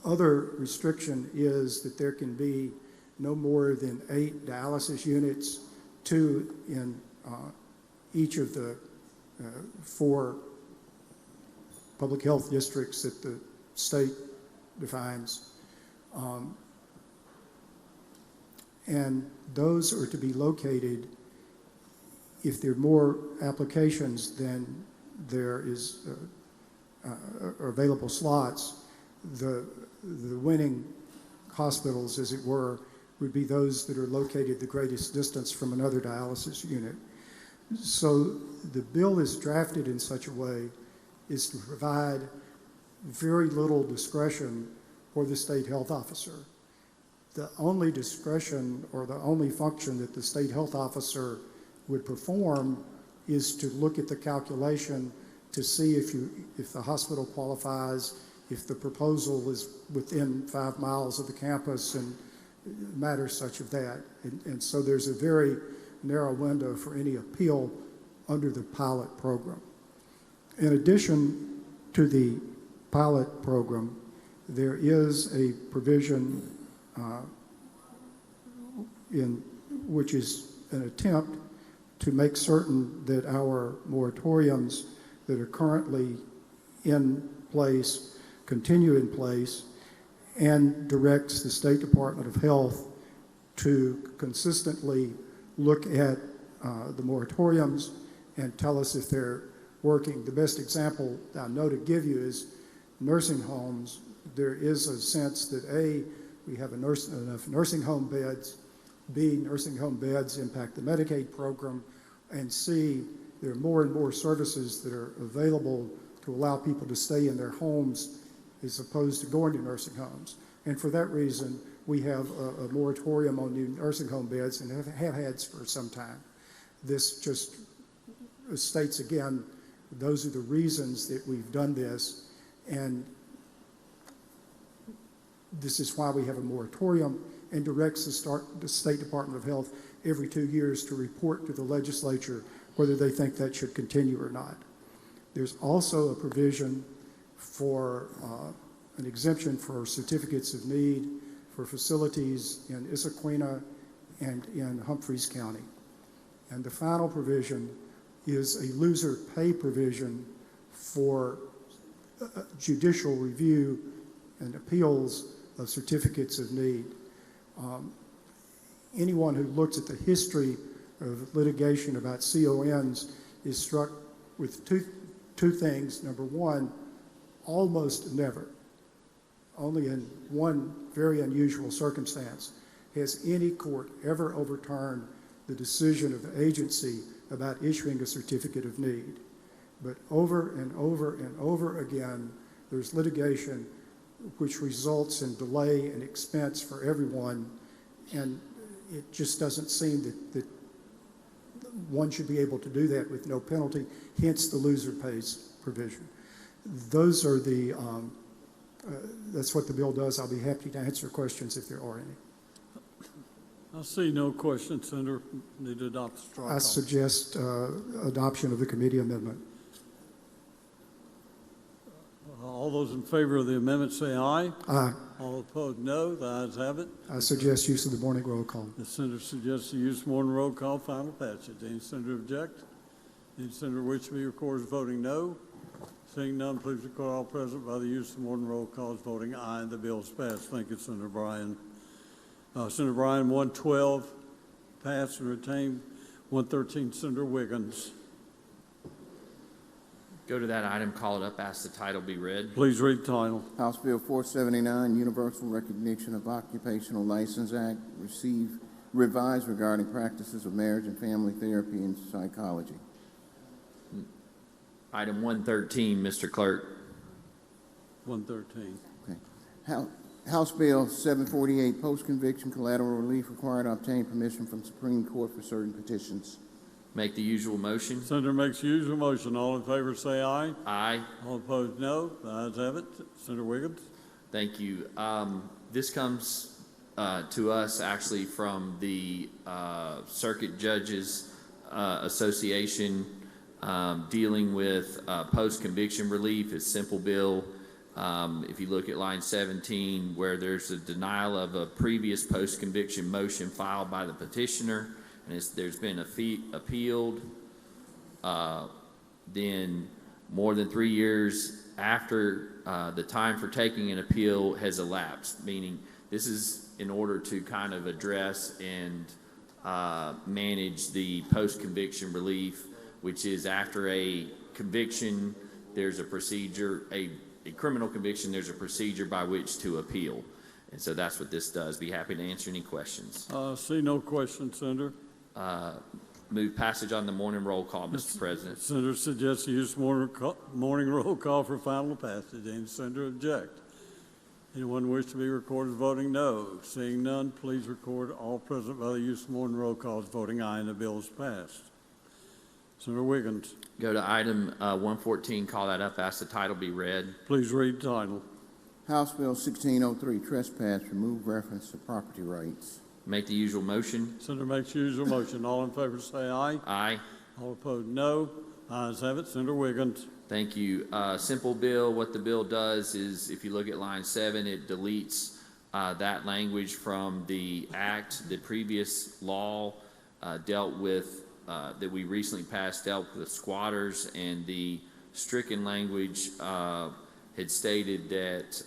Speaker 2: other restriction is that there can be no more than 8 dialysis units, 2 in each of the 4 public health districts that the state defines. And those are to be located, if there are more applications than there is available slots, the winning hospitals, as it were, would be those that are located the greatest distance from another dialysis unit. So the bill is drafted in such a way as to provide very little discretion for the state health officer. The only discretion or the only function that the state health officer would perform is to look at the calculation to see if the hospital qualifies, if the proposal is within 5 miles of the campus, and matters such of that. And so there's a very narrow window for any appeal under the pilot program. In addition to the pilot program, there is a provision which is an attempt to make certain that our moratoriums that are currently in place continue in place, and directs the State Department of Health to consistently look at the moratoriums and tell us if they're working. The best example I know to give you is nursing homes. There is a sense that A, we have enough nursing home beds, B, nursing home beds impact the Medicaid program, and C, there are more and more services that are available to allow people to stay in their homes as opposed to going to nursing homes. And for that reason, we have a moratorium on new nursing home beds and have had for some time. This just states again, those are the reasons that we've done this, and this is why we have a moratorium and directs the State Department of Health every 2 years to report to the legislature whether they think that should continue or not. There's also a provision for an exemption for certificates of need for facilities in Issaquena and in Humphreys County. And the final provision is a loser pay provision for judicial review and appeals of certificates of need. Anyone who looks at the history of litigation about CONs is struck with two things. Number one, almost never, only in one very unusual circumstance, has any court ever overturned the decision of the agency about issuing a certificate of need. But over and over and over again, there's litigation which results in delay and expense for everyone, and it just doesn't seem that one should be able to do that with no penalty, hence the loser pays provision. Those are the, that's what the bill does. I'll be happy to answer questions if there are any.
Speaker 3: I see no questions, Senator. Need to adopt the strike.
Speaker 2: I suggest adoption of the committee amendment.
Speaker 3: All those in favor of the amendment say aye.
Speaker 2: Aye.
Speaker 3: All opposed, no. The ayes have it.
Speaker 2: I suggest use of the morning roll call.
Speaker 3: The senator suggests the use of morning roll call, final passage. Any senator object? Any senator wish to be recorded as voting no? Seeing none, please record all present by the use of morning roll call as voting aye, and the bill is passed. Thank you, Senator Bryan. Senator Bryan, 112, passed and retained. 113, Senator Wiggins.
Speaker 19: Go to that item, call it up, ask the title be read.
Speaker 3: Please read the title.
Speaker 1: House Bill 479, Universal Recognition of Occupational License Act, revised regarding practices of marriage and family therapy and psychology.
Speaker 19: Item 113, Mr. Clerk.
Speaker 3: 113.
Speaker 1: Okay. House Bill 748, Post-Conviction Collateral Relief required to obtain permission from Supreme Court for certain petitions.
Speaker 19: Make the usual motion.
Speaker 3: Senator makes the usual motion. All in favor say aye.
Speaker 19: Aye.
Speaker 3: All opposed, no. The ayes have it. Senator Wiggins.
Speaker 19: Thank you. This comes to us actually from the Circuit Judges Association dealing with post-conviction relief. It's simple bill. If you look at line 17, where there's a denial of a previous post-conviction motion filed by the petitioner, and there's been appealed, then more than 3 years after the time for taking an appeal has elapsed, meaning this is in order to kind of address and manage the post-conviction relief, which is after a conviction, there's a procedure, a criminal conviction, there's a procedure by which to appeal. And so that's what this does. Be happy to answer any questions.
Speaker 3: See no questions, Senator.
Speaker 19: Move passage on the morning roll call, Mr. President.
Speaker 3: Senator suggests the use of morning roll call for final passage. Any senator object? Anyone wish to be recorded as voting no? Seeing none, please record all present by the use of morning roll call as voting aye, and the bill is passed. Senator Wiggins.
Speaker 19: Go to item 114, call that up, ask the title be read.
Speaker 3: Please read the title.
Speaker 1: House Bill 1603, Trespass, remove reference to property rights.
Speaker 19: Make the usual motion.
Speaker 3: Senator makes the usual motion. All in favor say aye.
Speaker 19: Aye.
Speaker 3: All opposed, no. Ayes have it. Senator Wiggins.
Speaker 19: Thank you. Simple bill. What the bill does is, if you look at line 7, it deletes that language from the act. The previous law dealt with, that we recently passed, dealt with squatters, and the stricken language had stated that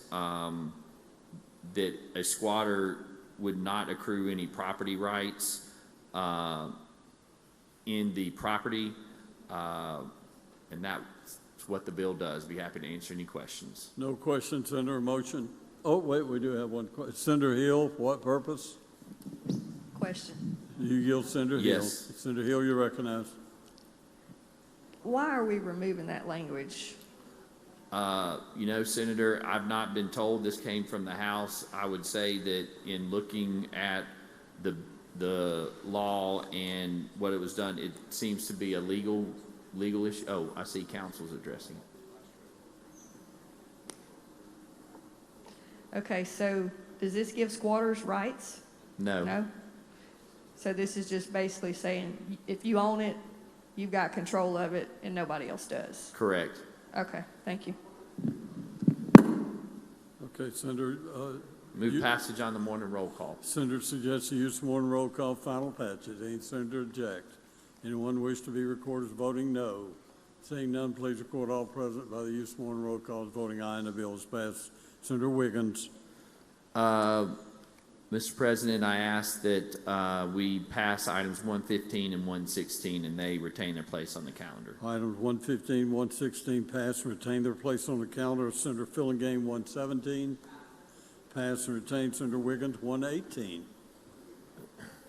Speaker 19: that a squatter would not accrue any property rights in the property, and that's what the bill does. Be happy to answer any questions.
Speaker 3: No questions, Senator. Motion. Oh, wait, we do have one question. Senator Hill, for what purpose?
Speaker 11: Question.
Speaker 3: You yield, Senator Hill.
Speaker 19: Yes.
Speaker 3: Senator Hill, you recognize.
Speaker 11: Why are we removing that language?
Speaker 19: You know, Senator, I've not been told. This came from the House. I would say that in looking at the law and what it was done, it seems to be a legal issue. Oh, I see council's addressing it.
Speaker 11: Okay, so does this give squatters rights?
Speaker 19: No.
Speaker 11: No? So this is just basically saying if you own it, you've got control of it and nobody else does?
Speaker 19: Correct.
Speaker 11: Okay, thank you.
Speaker 3: Okay, Senator.
Speaker 19: Move passage on the morning roll call.
Speaker 3: Senator suggests the use of morning roll call, final passage. Any senator object? Anyone wish to be recorded as voting no? Seeing none, please record all present by the use of morning roll call as voting aye, and the bill is passed. Senator Wiggins.
Speaker 19: Mr. President, I ask that we pass items 115 and 116, and they retain their place on the calendar.
Speaker 3: Items 115, 116 pass and retain their place on the calendar. Senator Ibagane 117. Pass and retain. Senator Wiggins 118.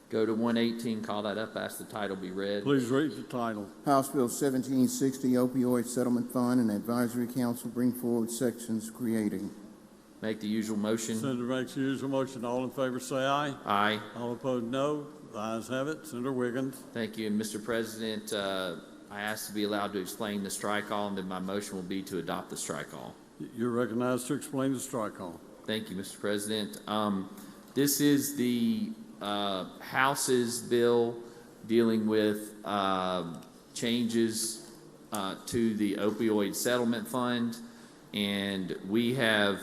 Speaker 19: Go to 118, call that up, ask the title be read.
Speaker 3: Please read the title.
Speaker 1: House Bill 1760, Opioid Settlement Fund and Advisory Council bring forward sections creating.
Speaker 19: Make the usual motion.
Speaker 3: Senator makes the usual motion. All in favor say aye.
Speaker 19: Aye.
Speaker 3: All opposed no. The ayes have it. Senator Wiggins.
Speaker 19: Thank you. And Mr. President, I ask to be allowed to explain the strike all, and then my motion will be to adopt the strike all.
Speaker 3: You're recognized to explain the strike all.
Speaker 19: Thank you, Mr. President. This is the House's bill dealing with changes to the opioid settlement fund. And we have,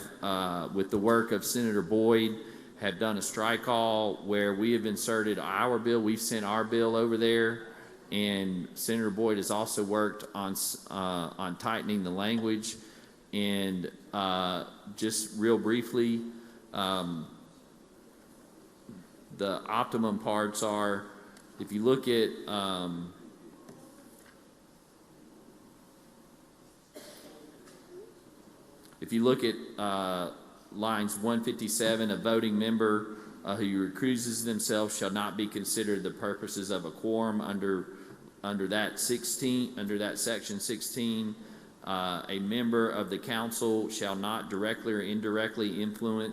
Speaker 19: with the work of Senator Boyd, have done a strike all where we have inserted our bill. We've sent our bill over there, and Senator Boyd has also worked on tightening the language. And just real briefly, the optimum parts are, if you look at lines 157, a voting member who recuses themselves shall not be considered the purposes of a quorum under that section 16. A member of the council shall not directly or indirectly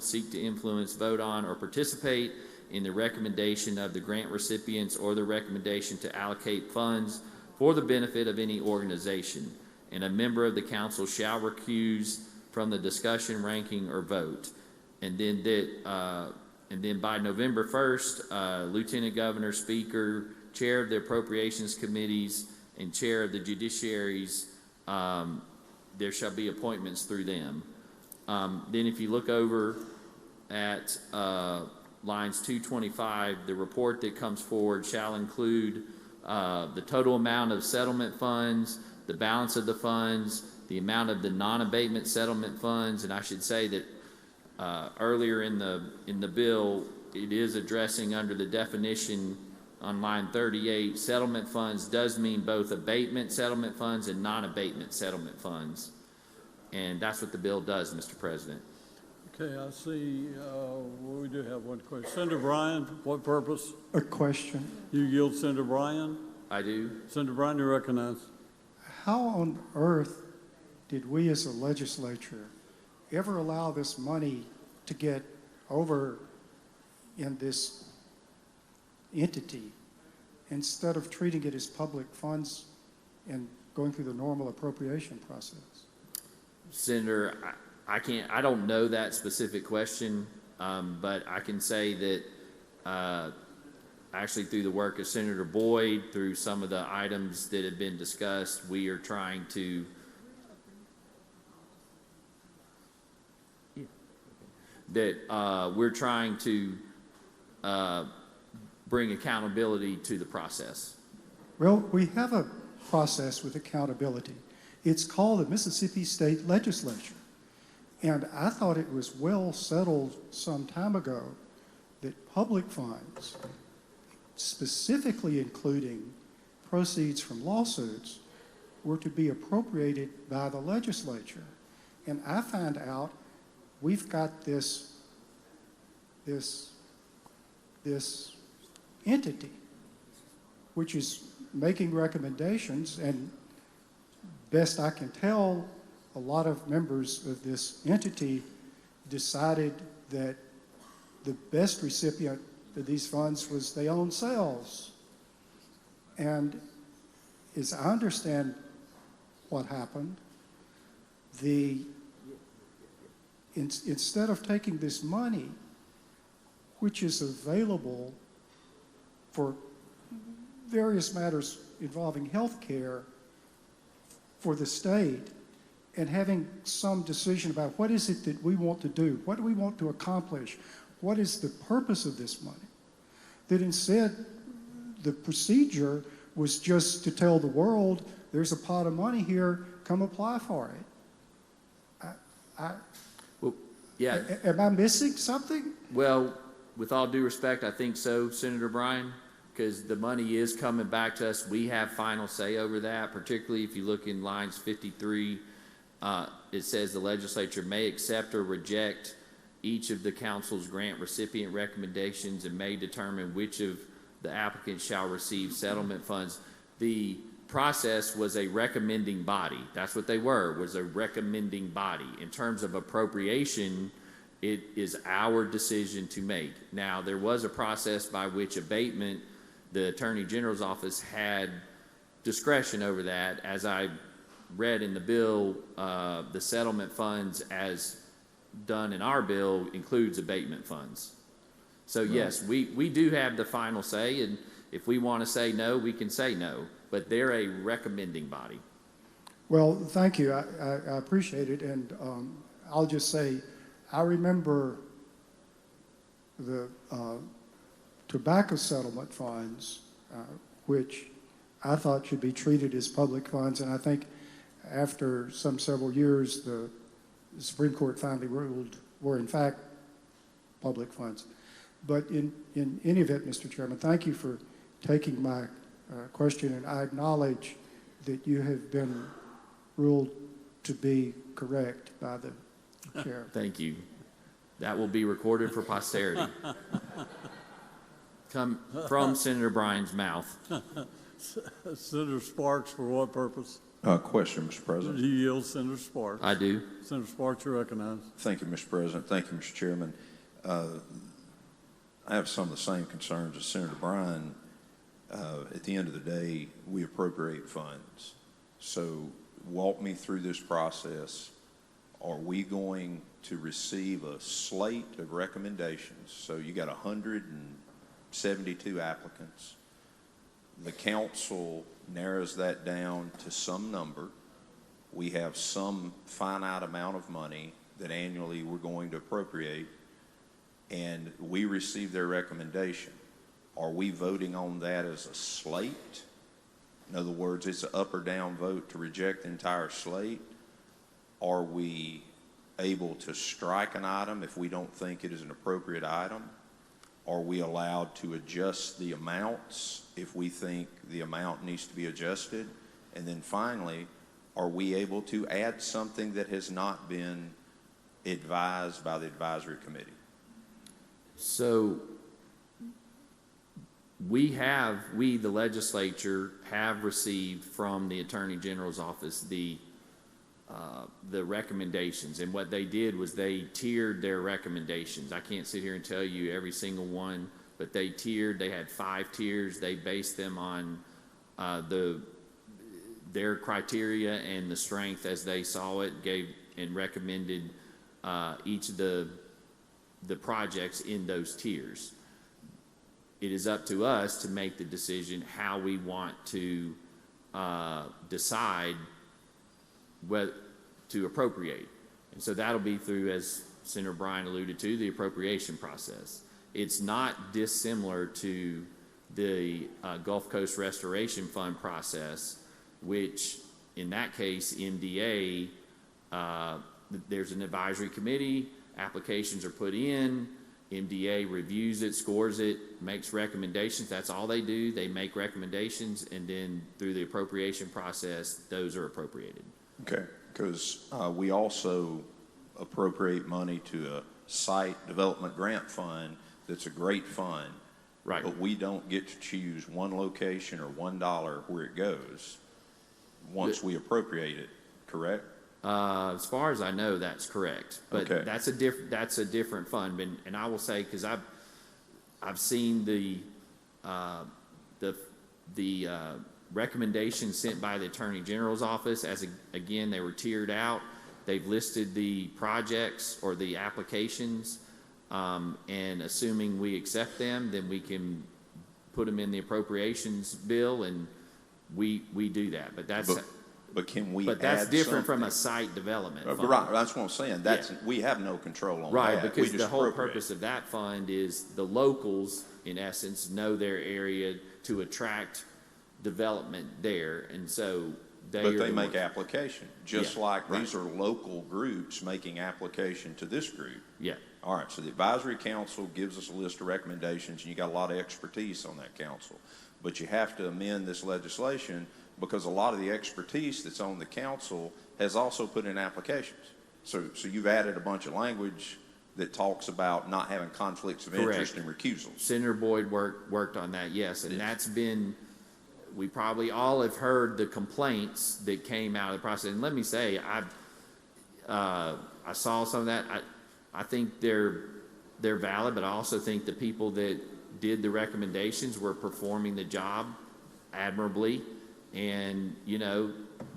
Speaker 19: seek to influence, vote on, or participate in the recommendation of the grant recipients or the recommendation to allocate funds for the benefit of any organization. And a member of the council shall recuse from the discussion, ranking, or vote. And then by November 1st, Lieutenant Governor, Speaker, Chair of the Appropriations Committees, and Chair of the Judiciaries, there shall be appointments through them. Then if you look over at lines 225, the report that comes forward shall include the total amount of settlement funds, the balance of the funds, the amount of the non-abatement settlement funds. And I should say that earlier in the bill, it is addressing under the definition on line 38, settlement funds does mean both abatement settlement funds and non-abatement settlement funds. And that's what the bill does, Mr. President.
Speaker 3: Okay, I see, we do have one question. Senator Bryan, what purpose?
Speaker 2: A question.
Speaker 3: You yield, Senator Bryan?
Speaker 19: I do.
Speaker 3: Senator Bryan, you recognize.
Speaker 2: How on earth did we as a legislature ever allow this money to get over in this entity instead of treating it as public funds and going through the normal appropriation process?
Speaker 19: Senator, I don't know that specific question, but I can say that actually through the work of Senator Boyd, through some of the items that have been discussed, we are trying to bring accountability to the process.
Speaker 2: Well, we have a process with accountability. It's called the Mississippi State Legislature. And I thought it was well settled some time ago that public funds, specifically including proceeds from lawsuits, were to be appropriated by the legislature. And I find out we've got this entity which is making recommendations, and best I can tell, a lot of members of this entity decided that the best recipient of these funds was their own selves. And as I understand what happened, instead of taking this money, which is available for various matters involving health care for the state, and having some decision about what is it that we want to do, what do we want to accomplish, what is the purpose of this money, that instead the procedure was just to tell the world, there's a pot of money here, come apply for it.
Speaker 19: Well, yeah.
Speaker 2: Am I missing something?
Speaker 19: Well, with all due respect, I think so, Senator Bryan, because the money is coming back to us. We have final say over that, particularly if you look in lines 53. It says the legislature may accept or reject each of the council's grant recipient recommendations and may determine which of the applicants shall receive settlement funds. The process was a recommending body. That's what they were, was a recommending body. In terms of appropriation, it is our decision to make. Now, there was a process by which abatement, the Attorney General's office had discretion over that. As I read in the bill, the settlement funds as done in our bill includes abatement funds. So yes, we do have the final say, and if we want to say no, we can say no, but they're a recommending body.
Speaker 2: Well, thank you. I appreciate it, and I'll just say, I remember the tobacco settlement funds, which I thought should be treated as public funds, and I think after several years, the Supreme Court finally ruled were in fact public funds. But in any event, Mr. Chairman, thank you for taking my question, and I acknowledge that you have been ruled to be correct by the chair.
Speaker 19: Thank you. That will be recorded for posterity. Come from Senator Bryan's mouth.
Speaker 3: Senator Sparks, for what purpose?
Speaker 20: Question, Mr. President.
Speaker 3: Do you yield, Senator Sparks?
Speaker 19: I do.
Speaker 3: Senator Sparks, you're recognized.
Speaker 20: Thank you, Mr. President. Thank you, Mr. Chairman. I have some of the same concerns as Senator Bryan. At the end of the day, we appropriate funds. So walk me through this process. Are we going to receive a slate of recommendations? So you got 172 applicants. The council narrows that down to some number. We have some finite amount of money that annually we're going to appropriate, and we receive their recommendation. Are we voting on that as a slate? In other words, it's an up or down vote to reject the entire slate. Are we able to strike an item if we don't think it is an appropriate item? Are we allowed to adjust the amounts if we think the amount needs to be adjusted? And then finally, are we able to add something that has not been advised by the advisory committee?
Speaker 19: So we, the legislature, have received from the Attorney General's office the recommendations, and what they did was they tiered their recommendations. I can't sit here and tell you every single one, but they tiered. They had 5 tiers. They based them on their criteria and the strength as they saw it, gave and recommended each of the projects in those tiers. It is up to us to make the decision how we want to decide what to appropriate. And so that'll be through, as Senator Bryan alluded to, the appropriation process. It's not dissimilar to the Gulf Coast Restoration Fund process, which in that case, MDA, there's an advisory committee, applications are put in, MDA reviews it, scores it, makes recommendations. That's all they do. They make recommendations, and then through the appropriation process, those are appropriated.
Speaker 20: Okay, because we also appropriate money to a site development grant fund that's a great fund.
Speaker 19: Right.
Speaker 20: But we don't get to choose one location or $1 where it goes once we appropriate it, correct?
Speaker 19: As far as I know, that's correct. But
Speaker 20: Okay.
Speaker 19: that's a different fund. And I will say, because I've seen the recommendations sent by the Attorney General's office. Again, they were tiered out. They've listed the projects or the applications, and assuming we accept them, then we can put them in the appropriations bill, and we do that.
Speaker 20: But can we?
Speaker 19: But that's
Speaker 20: add
Speaker 19: different from
Speaker 20: something?
Speaker 19: a site development fund.
Speaker 20: Right, that's what I'm saying. We have no control on
Speaker 19: right,
Speaker 20: that.
Speaker 19: because
Speaker 20: We just
Speaker 19: the whole
Speaker 20: appropriate.
Speaker 19: purpose of that fund is the locals, in essence, know their area to attract development there, and so
Speaker 20: But they make application, just
Speaker 19: Yeah,
Speaker 20: like
Speaker 19: right.
Speaker 20: these are local groups making application to this group.
Speaker 19: Yeah.
Speaker 20: All right, so the advisory council gives us a list of recommendations, and you got a lot of expertise on that council. But you have to amend this legislation because a lot of the expertise that's on the council has also put in applications. So you've added a bunch of language that talks about not having conflicts of interest and recusals.
Speaker 19: Senator Boyd worked on that, yes, and that's been, we probably all have heard the complaints that came out of the process. And let me say, I saw some of that. I think they're valid, but I also think the people that did the recommendations were performing the job admirably. And,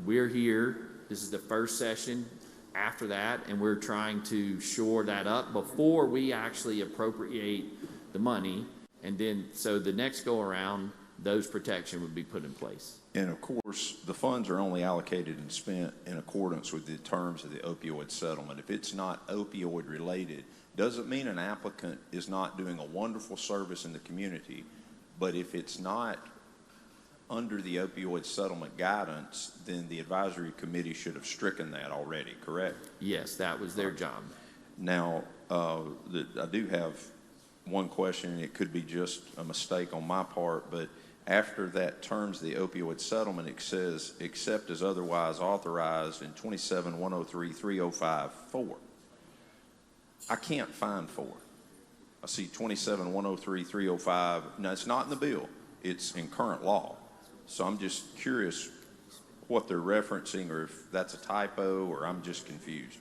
Speaker 19: we're here. This is the first session after that, and we're trying to shore that up before we actually appropriate the money. And then, so the next go around, those protection would be put in place.
Speaker 20: And of course, the funds are only allocated and spent in accordance with the terms of the opioid settlement. If it's not opioid related, doesn't mean an applicant is not doing a wonderful service in the community. But if it's not under the opioid settlement guidance, then the advisory committee should have stricken that already, correct?
Speaker 19: Yes, that was their job.
Speaker 20: Now, I do have one question, and it could be just a mistake on my part, but after that terms of the opioid settlement, it says, except as otherwise authorized in 27-103-305-4. I can't find 4. I see 27-103-305. Now, it's not in the bill. It's in current law. So I'm just curious what they're referencing, or if that's a typo, or I'm just confused.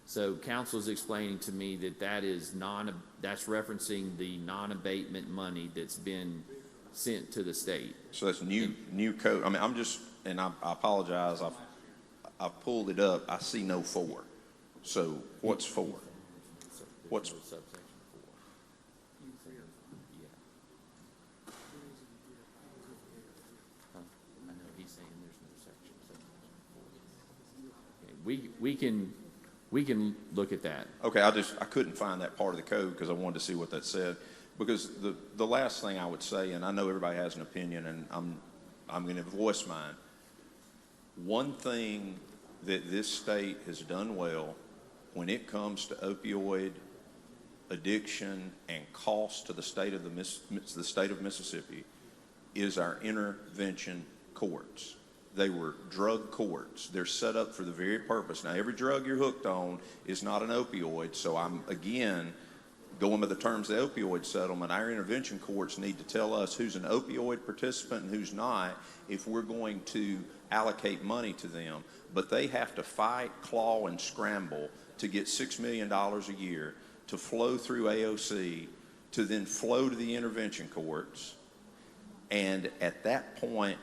Speaker 19: So council's explaining to me that that's referencing the non-abatement money that's been sent to the state.
Speaker 20: So that's new code. I mean, I apologize. I've pulled it up. I see no 4. So what's 4? What's
Speaker 19: We can look at that.
Speaker 20: Okay, I couldn't find that part of the code because I wanted to see what that said. Because the last thing I would say, and I know everybody has an opinion, and I'm going to voice mine. One thing that this state has done well when it comes to opioid addiction and cost to the state of Mississippi is our intervention courts. They were drug courts. They're set up for the very purpose. Now, every drug you're hooked on is not an opioid, so I'm, again, going by the terms of the opioid settlement, our intervention courts need to tell us who's an opioid participant and who's not if we're going to allocate money to them. But they have to fight, claw, and scramble to get $6 million a year to flow through AOC, to then flow to the intervention courts. And at that point,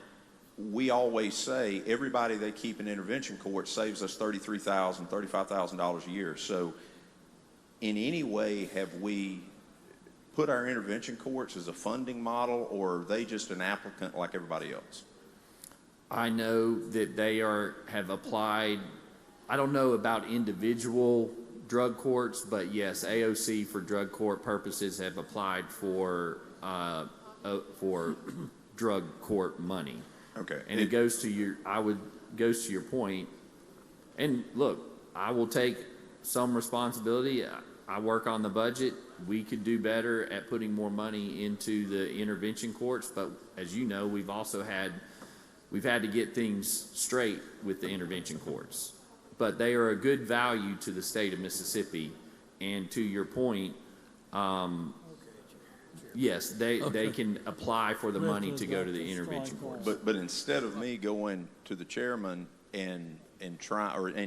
Speaker 20: we always say everybody they keep in intervention court saves us $33,000, $35,000 a year. So in any way, have we put our intervention courts as a funding model, or are they just an applicant like everybody else?
Speaker 19: I know that they have applied. I don't know about individual drug courts, but yes, AOC for drug court purposes have applied for drug court money.
Speaker 20: Okay.
Speaker 19: And it goes to your point. And look, I will take some responsibility. I work on the budget. We could do better at putting more money into the intervention courts, but as you know, we've had to get things straight with the intervention courts. But they are a good value to the state of Mississippi, and to your point, yes, they can apply for the money to go to the intervention courts.
Speaker 20: But instead of me going to the chairman and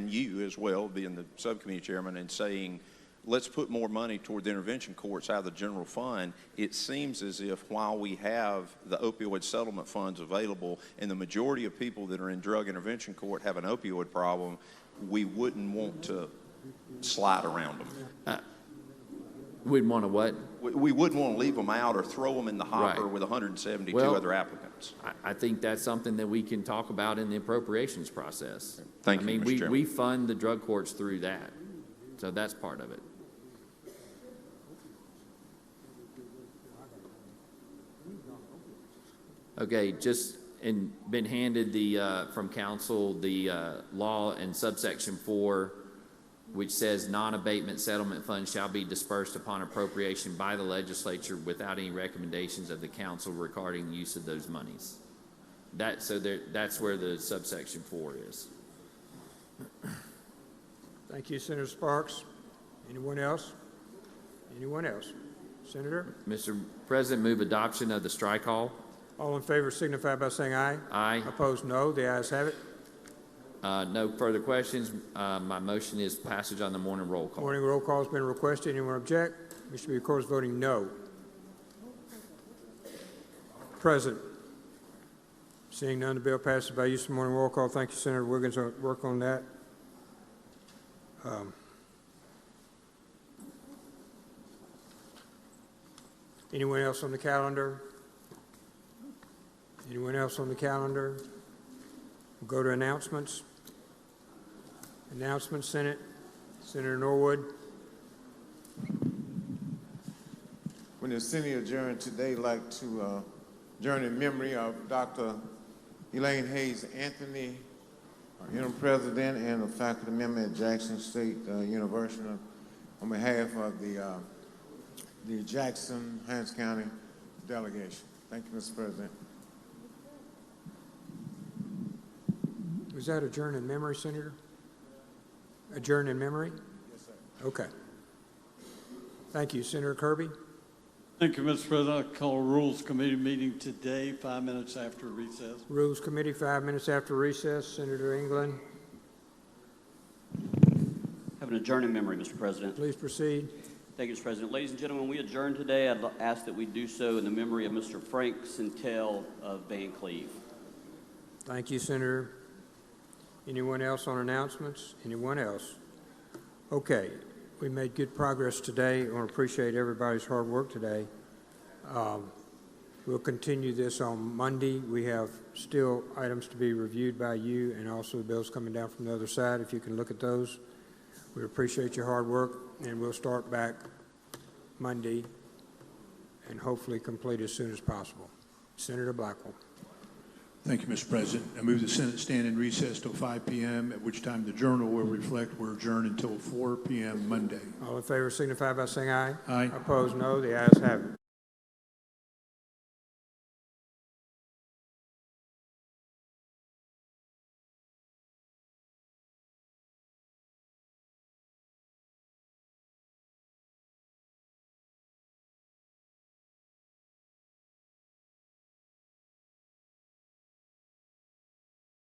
Speaker 20: you as well, being the subcommittee chairman, and saying, let's put more money toward the intervention courts out of the general fund, it seems as if while we have the opioid settlement funds available and the majority of people that are in drug intervention court have an opioid problem, we wouldn't want to slide around them.
Speaker 19: Wouldn't want to what?
Speaker 20: We wouldn't want to leave them out or throw them in the hopper
Speaker 19: Right.
Speaker 20: with 172
Speaker 19: Well,
Speaker 20: other applicants.
Speaker 19: I think that's something that we can talk about in the appropriations process.
Speaker 20: Thank you,
Speaker 19: I mean,
Speaker 20: Mr. Chairman.
Speaker 19: we fund the drug courts through that, so that's part of it. Okay, been handed from council, the law in subsection 4, which says non-abatement settlement funds shall be dispersed upon appropriation by the legislature without any recommendations of the council regarding the use of those monies. That's where the subsection 4 is.
Speaker 5: Thank you, Senator Sparks. Anyone else? Anyone else? Senator?
Speaker 19: Mr. President, move adoption of the strike all.
Speaker 5: All in favor signify by saying aye.
Speaker 19: Aye.
Speaker 5: Opposed, no. The ayes have it.
Speaker 19: No further questions. My motion is passage on the morning roll call.
Speaker 5: Morning roll call has been requested. Anyone object? Mr. B, of course, voting no. Present. Seeing none, the bill passes by use of morning roll call. Thank you, Senator Wiggins. I'll work on that. Anyone else on the calendar? Anyone else on the calendar? We'll go to announcements. Announcements, Senate. Senator Norwood.
Speaker 17: When the Senate adjourned today, I'd like to adjourn in memory of Dr. Elaine Hayes Anthony, our interim president and a faculty member at Jackson State University, on behalf of the Jackson Hines County delegation. Thank you, Mr. President.
Speaker 5: Was that adjourn in memory, Senator? Adjourn in memory?
Speaker 17: Yes, sir.
Speaker 5: Okay. Thank you. Senator Kirby?
Speaker 3: Thank you, Mr. President. I call a Rules Committee meeting today, 5 minutes after recess.
Speaker 5: Rules Committee, 5 minutes after recess. Senator England?
Speaker 14: Have an adjourn in memory, Mr. President.
Speaker 5: Please proceed.
Speaker 14: Thank you, Mr. President. Ladies and gentlemen, we adjourn today. I'd ask that we do so in the memory of Mr. Frank Centel of Van Cleve.
Speaker 5: Thank you, Senator. Anyone else on announcements? Anyone else? Okay. We made good progress today. I want to appreciate everybody's hard work today. We'll continue this on Monday. We have still items to be reviewed by you and also the bills coming down from the other side. If you can look at those, we appreciate your hard work, and we'll start back Monday and hopefully complete as soon as possible. Senator Blackwell.
Speaker 13: Thank you, Mr. President. I move the Senate stand in recess till 5 p.m., at which time the Journal will reflect we're adjourned until 4 p.m. Monday.
Speaker 5: All in favor signify by saying aye.
Speaker 13: Aye.
Speaker 5: Opposed, no. The ayes have it.